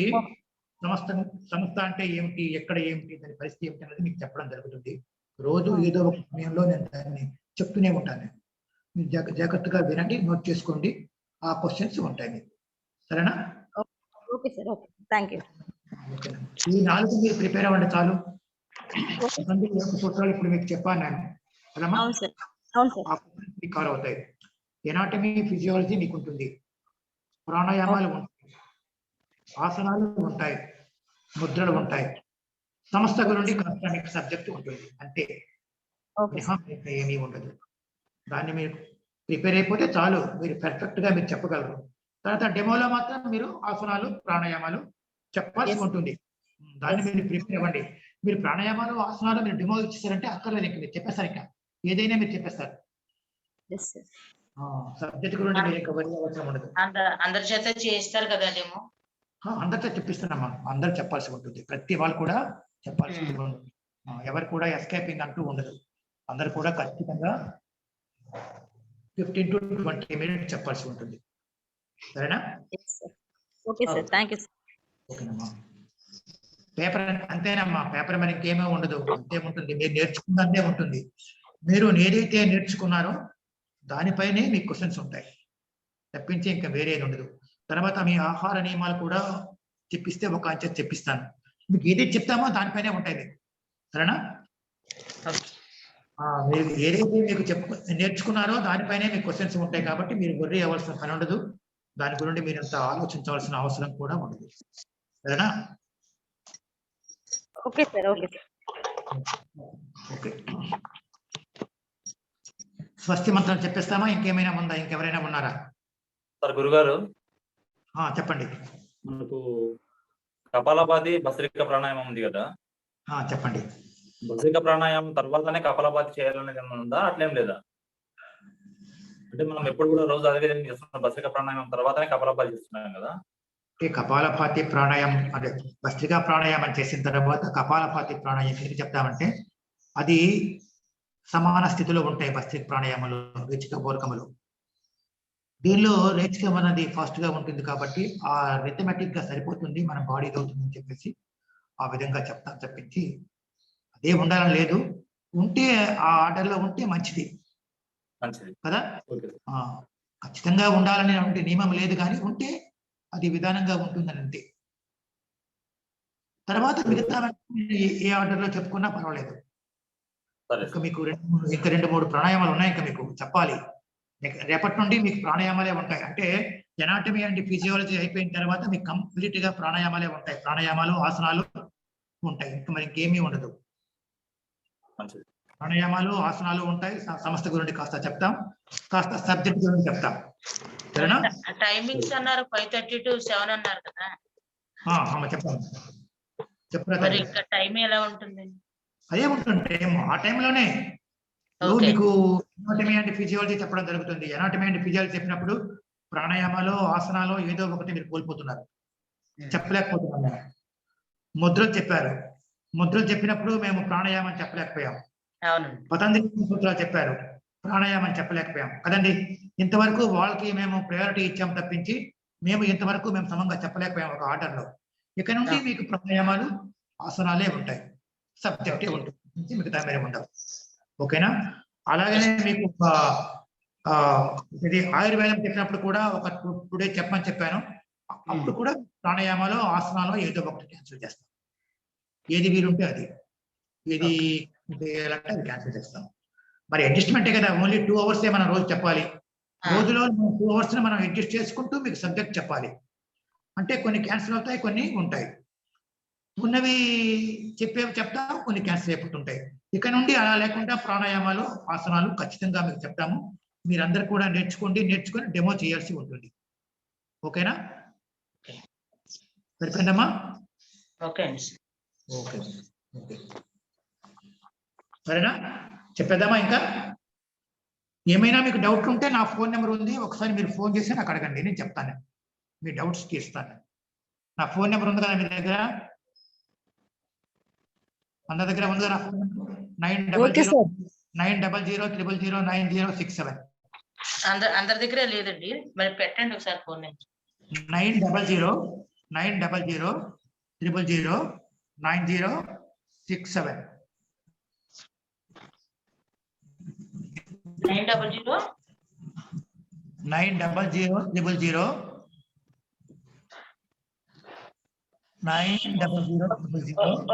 సంస్థ అంటే ఏమిటి, ఎక్కడ ఏమిటి, దాని పరిస్థితి ఏమిటి అనేది మీకు చెప్పడం జరుగుతుంది. రోజు ఏదో ఒక సమయంలో నేను దాన్ని చెప్తూనే ఉంటాను. మీరు జాగ్రత్తగా వినండి, నోట్ చేసుకోండి. ఆ క్వశ్చన్స్ ఉంటాయి మీకు. సరేనా? Okay sir. Okay, thank you. ఈ 4 మీరు ప్రిపేర్ అవ్వండి చాలు. సూత్రాలు ఇప్పుడు మీకు చెప్పాను నేను. అవును సార్, అవును సార్. ఆ మీకు కవర్ అవుతాయి. ఎనాటమీ, ఫిజియాలజీ మీకు ఉంటుంది, ప్రాణాయామాలు ఉంటాయి, ఆసనాలు ఉంటాయి, ముద్రలు ఉంటాయి. సంస్థ గురించి కాస్త మీకు సబ్జెక్ట్ ఉంటుంది అంతే, ఏమీ ఉండదు. దాన్ని మీరు ప్రిపేర్ అయిపోతే చాలు, మీరు పర్ఫెక్ట్ గా మీరు చెప్పగలరు. తర్వాత డెమోలో మాత్రం మీరు ఆసనాలు, ప్రాణాయామాలు చెప్పాల్సి ఉంటుంది. దాన్ని మీరు ప్రిపేర్ అవ్వండి. మీరు ప్రాణాయామాలు, ఆసనాలు మీరు డెమో ఇచ్చేసారంటే అక్కర్లేదు, ఇంకా మీరు చెప్పేస్తారు. ఇంకా ఏదైనా మీరు చెప్పేస్తారు. సబ్జెక్ట్ గురించి మీరు ఇంకా వరి అవసరం ఉండదు. అందరి చేత చేస్తారు కదా డెమో. అందరితో చెప్పిస్తున్నామా, అందరు చెప్పాల్సి ఉంటుంది. ప్రతి వాళ్ళు కూడా చెప్పాల్సి ఉంటుంది. ఎవరు కూడా ఎస్కేపింగ్ అంటూ ఉండదు. అందరు కూడా ఖచ్చితంగా 15 to 20 minutes చెప్పాల్సి ఉంటుంది. సరేనా? Okay sir, thank you. ఓకేనమ్మా. పేపర్ అంతేనమ్మా, పేపర్ మరి ఇంకేమీ ఉండదు, అంతే ఉంటుంది. మీరు నేర్చుకున్నదే ఉంటుంది. మీరు ఏదైతే నేర్చుకున్నారో దానిపైనే మీకు క్వశ్చన్స్ ఉంటాయి, తప్పించి ఇంకా వేరేది ఉండదు. తర్వాత మీ ఆహార నియమాలు కూడా చెప్పిస్తే ఒక అంచె చెప్పిస్తాను. మీకు ఏదైతే చెప్తామో దానిపైనే ఉంటాయి మీకు. సరేనా? మీరు ఏదైతే మీకు నేర్చుకున్నారో దానిపైనే మీకు క్వశ్చన్స్ ఉంటాయి. కాబట్టి మీరు వర్రీ అవ్వాల్సిన పని ఉండదు. దాని గురించి మీరు అంత ఆలోచించవలసిన అవసరం కూడా ఉండదు. సరేనా? Okay sir. Okay sir. Okay, స్వస్తి మంత్రం చెప్పేస్తామా? ఇంకేమైనా ఉందా? ఇంకెవరైనా ఉన్నారా? సార్ గురుగారు చెప్పండి. మనకు కపాలభాతి, భస్త్రిక ప్రాణాయామం ఉంది కదా, చెప్పండి. భస్త్రిక ప్రాణాయామం తర్వాతనే కపాలభాతి చేయాలనేది ఏమైనా ఉందా? అట్లేం లేదా? అంటే మనం ఎప్పుడు కూడా రోజు అదే విధంగా చేస్తున్నాం, భస్త్రిక ప్రాణాయామం తర్వాతనే కపాలభాతి చేస్తున్నాం కదా. కపాలభాతి ప్రాణాయామం అంటే భస్త్రికా ప్రాణాయామం చేసిన తర్వాత కపాలభాతి ప్రాణాయామం ఎందుకు చెప్తామంటే అది సమాన స్థితిలో ఉంటాయి. భస్త్రిక ప్రాణాయామంలో రేచిక పూరకములు, దీనిలో రేచికం అనేది ఫాస్ట్ గా ఉంటుంది కాబట్టి ఆ రిథమెటిక్ గా సరిపోతుంది, మన బాడీ అవుతుందని చెప్పేసి ఆ విధంగా చెప్తాను తప్పించి అదే ఉండాలని లేదు. ఉంటే ఆ ఆర్డర్ లో ఉంటే మంచిది కదా. ఖచ్చితంగా ఉండాలని అంటే నియమం లేదు, కానీ ఉంటే అది విధానంగా ఉంటుందని అంతే. తర్వాత మిగతా ఏ ఆర్డర్ లో చెప్పుకున్నా పర్వాలేదు. ఇంకా మీకు 2-3 ప్రాణాయామాలు ఉన్నాయి, ఇంకా మీకు చెప్పాలి. రేపటి నుండి మీకు ప్రాణాయామాలే ఉంటాయి. అంటే ఎనాటమీ అండ్ ఫిజియాలజీ అయిపోయిన తర్వాత మీకు కంప్లీట్ గా ప్రాణాయామాలే ఉంటాయి. ప్రాణాయామాలు, ఆసనాలు ఉంటాయి, ఇంకా మరి ఇంకేమీ ఉండదు. ప్రాణాయామాలు, ఆసనాలు ఉంటాయి. సంస్థ గురించి కాస్త చెప్తాం, కాస్త సబ్జెక్ట్ గురించి చెప్తాం. సరేనా? టైమింగ్స్ అన్నారు 5:30 to 7 అన్నారు కదా. చెప్పండి, చెప్పరా? మరి ఇంకా టైం ఎలా ఉంటుంది? అదే ఉంటుంది టైం. ఆ టైంలోనే మీకు ఎనాటమీ అండ్ ఫిజియాలజీ చెప్పడం జరుగుతుంది. ఎనాటమీ అండ్ ఫిజియాలజీ చెప్పినప్పుడు ప్రాణాయామాలు, ఆసనాలు ఏదో ఒకటి మీరు కోల్పోతున్నారు, చెప్పలేకపోతున్నాం. ముద్రలు చెప్పారు, ముద్రలు చెప్పినప్పుడు మేము ప్రాణాయామం చెప్పలేకపోయాం. పతంజలి సూత్రాలు చెప్పారు, ప్రాణాయామం చెప్పలేకపోయాం కదండి. ఇంతవరకు వాళ్ళకి మేము ప్రయారిటీ ఇచ్చాం తప్పించి ఇంతవరకు మేము సమంగా చెప్పలేకపోయాం ఒక ఆర్డర్ లో. ఇక నుండి మీకు ప్రాణాయామాలు, ఆసనాలే ఉంటాయి, సబ్జెక్టే ఉంటుంది, మిగతా మీరే ఉండవు. ఓకేనా? అలాగనే మీకు ఇది ఆయుర్వేదం చెప్పినప్పుడు కూడా ఒక 2 days చెప్పమని చెప్పాను. అప్పుడు కూడా ప్రాణాయామాలు, ఆసనాలు ఏదో ఒకటి క్యాన్సిల్ చేస్తాం. ఏది వీలుంటే అది, ఏది చేయాలంటే అది క్యాన్సిల్ చేస్తాం. మరి అడ్జస్ట్మెంటే కదా, ఓన్లీ 2 hours మనం రోజు చెప్పాలి. రోజులో 2 hours మనం అడ్జస్ట్ చేసుకుంటూ మీకు సబ్జెక్ట్ చెప్పాలి. అంటే కొన్ని క్యాన్సిల్ అవుతాయి, కొన్ని ఉంటాయి. ఉన్నవి చెప్తాము, కొన్ని క్యాన్సిల్ అయిపోతుంటాయి. ఇక నుండి అలా లేకుండా ప్రాణాయామాలు, ఆసనాలు ఖచ్చితంగా మీకు చెప్తాము. మీరందరూ కూడా నేర్చుకొని డెమో చేయాల్సి ఉంటుంది. ఓకేనా? సరిపోయిందమ్మా? ఓకే అండి. ఓకే ఓకే సరేనా? చెప్పేద్దామా? ఇంకా ఏమైనా మీకు డౌట్ ఉంటే నా ఫోన్ నెంబర్ ఉంది, ఒకసారి మీరు ఫోన్ చేసి నాకు అడగండి, నేను చెప్తాను, మీ డౌట్స్ తీస్తాను. నా ఫోన్ నెంబర్ ఉంది కదా మీ దగ్గర? అందరి దగ్గర ఉంది కదా? 900000009067. అందరి దగ్గర లేదండి, మరి పెట్టండి ఒకసారి phone number. 900000009067. 9000000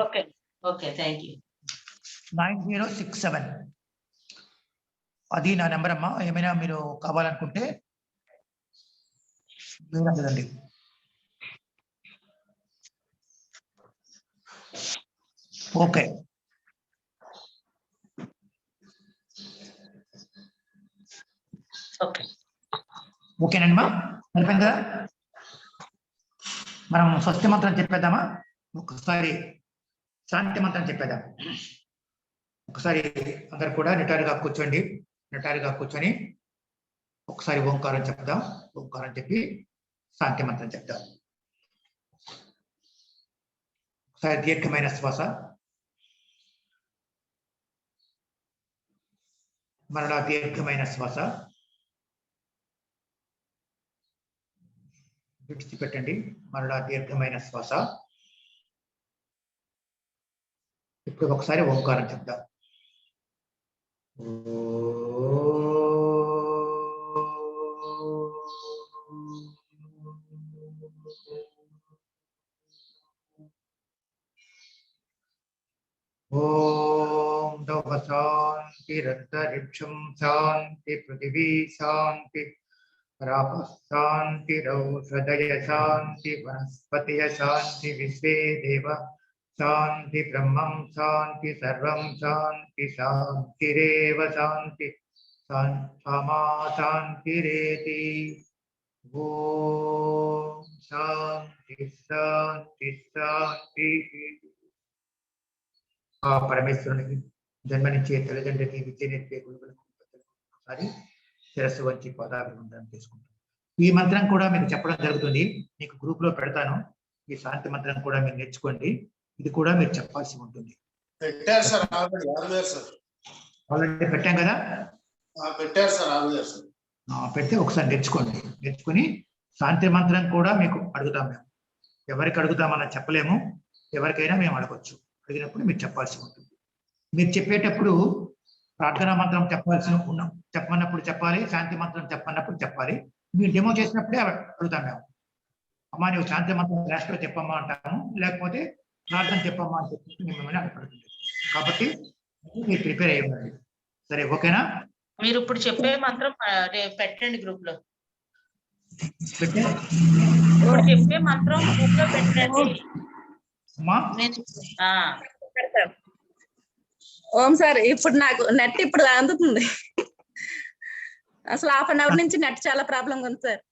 okay okay, thank you. 9067 అది నా నెంబర్ అమ్మా. ఏమైనా మీరు కావాలనుకుంటే కదండి. ఓకే ఓకేనండి మా, సరిపోయిందా? మనం స్వస్తి మంత్రం చెప్పేద్దామా? ఒకసారి శాంతి మంత్రం చెప్పేద్దాం. ఒకసారి అందరు కూడా నిటారుగా కూర్చోండి. నిటారుగా కూర్చొని ఒకసారి ఓంకారం చెప్దాం. ఓంకారం చెప్పి శాంతి మంత్రం చెప్దాం. ఒకసారి దీర్ఘమైన శ్వాస, మరలా దీర్ఘమైన శ్వాస విడిచిపెట్టండి. మరలా దీర్ఘమైన శ్వాస. ఇప్పుడు ఒకసారి ఓంకారం చెప్దాం. ఓం దౌః శాంతిరन्तరిక్షం శాంతి, పృథివీ శాంతి, రాపః శాంతిరౌషధయ శాంతి, వనస్పతయ శాంతి, విశ్వే దేవ శాంతి, బ్రహ్మం శాంతి, సర్వం శాంతి, శాంతిరేవ శాంతి, సామా శాంతిరేతి. ఓం శాంతి శాంతి శాంతి. ఆ పరమేశ్వరునికి జన్మనిచ్చే తల్లిదండ్రికి విద్యనిచ్చే గురువులకు ఒకసారి శిరస్సు వంచి పాదాభివందనం చేసుకుంటాం. ఈ మంత్రం కూడా మీకు చెప్పడం జరుగుతుంది, మీకు గ్రూప్ లో పెడతాను. ఈ శాంతి మంత్రం కూడా మీరు నేర్చుకోండి. ఇది కూడా మీరు చెప్పాల్సి ఉంటుంది. పెట్టారు సార్, ఆల్రెడీ పెట్టాం కదా? పెట్టారు సార్. పెడితే ఒకసారి నేర్చుకొని శాంతి మంత్రం కూడా మీకు అడుగుతాం. మేము ఎవరికి అడుగుతామని చెప్పలేము, ఎవరికైనా మేము అడగొచ్చు. అడిగినప్పుడు మీరు చెప్పాల్సి ఉంటుంది. మీరు చెప్పేటప్పుడు ప్రార్థనా మంత్రం చెప్పమన్నప్పుడు చెప్పాలి, శాంతి మంత్రం చెప్పమన్నప్పుడు చెప్పాలి. మీరు డెమో చేసినప్పుడే అడుగుతాం మేము. అమ్మా నువ్వు శాంతి మంత్రం లాస్ట్ లో చెప్పమ్మా అంటాము, లేకపోతే ప్రార్థన చెప్పమ్మా అని చెప్పి మిమ్మల్ని అడుగుతుంది. కాబట్టి మీరు ప్రిపేర్ అయ్యి ఉండండి. సరే ఓకేనా? మీరు ఇప్పుడు చెప్పే మంత్రం పెట్టండి గ్రూప్ లో. చెప్పే మంత్రం గ్రూప్ లో పెట్టండి. ఓం సార్, ఇప్పుడు నాకు నెట్ ఇప్పుడు అందుతుంది. అసలు హాఫ్ అన్ అవర్ నుంచి నెట్ చాలా ప్రాబ్లం ఉంది సార్.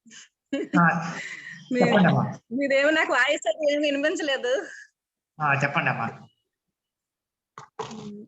మీరేమో నాకు వాయిస్ అది ఏమి వినిపించలేదు. చెప్పండి అమ్మా.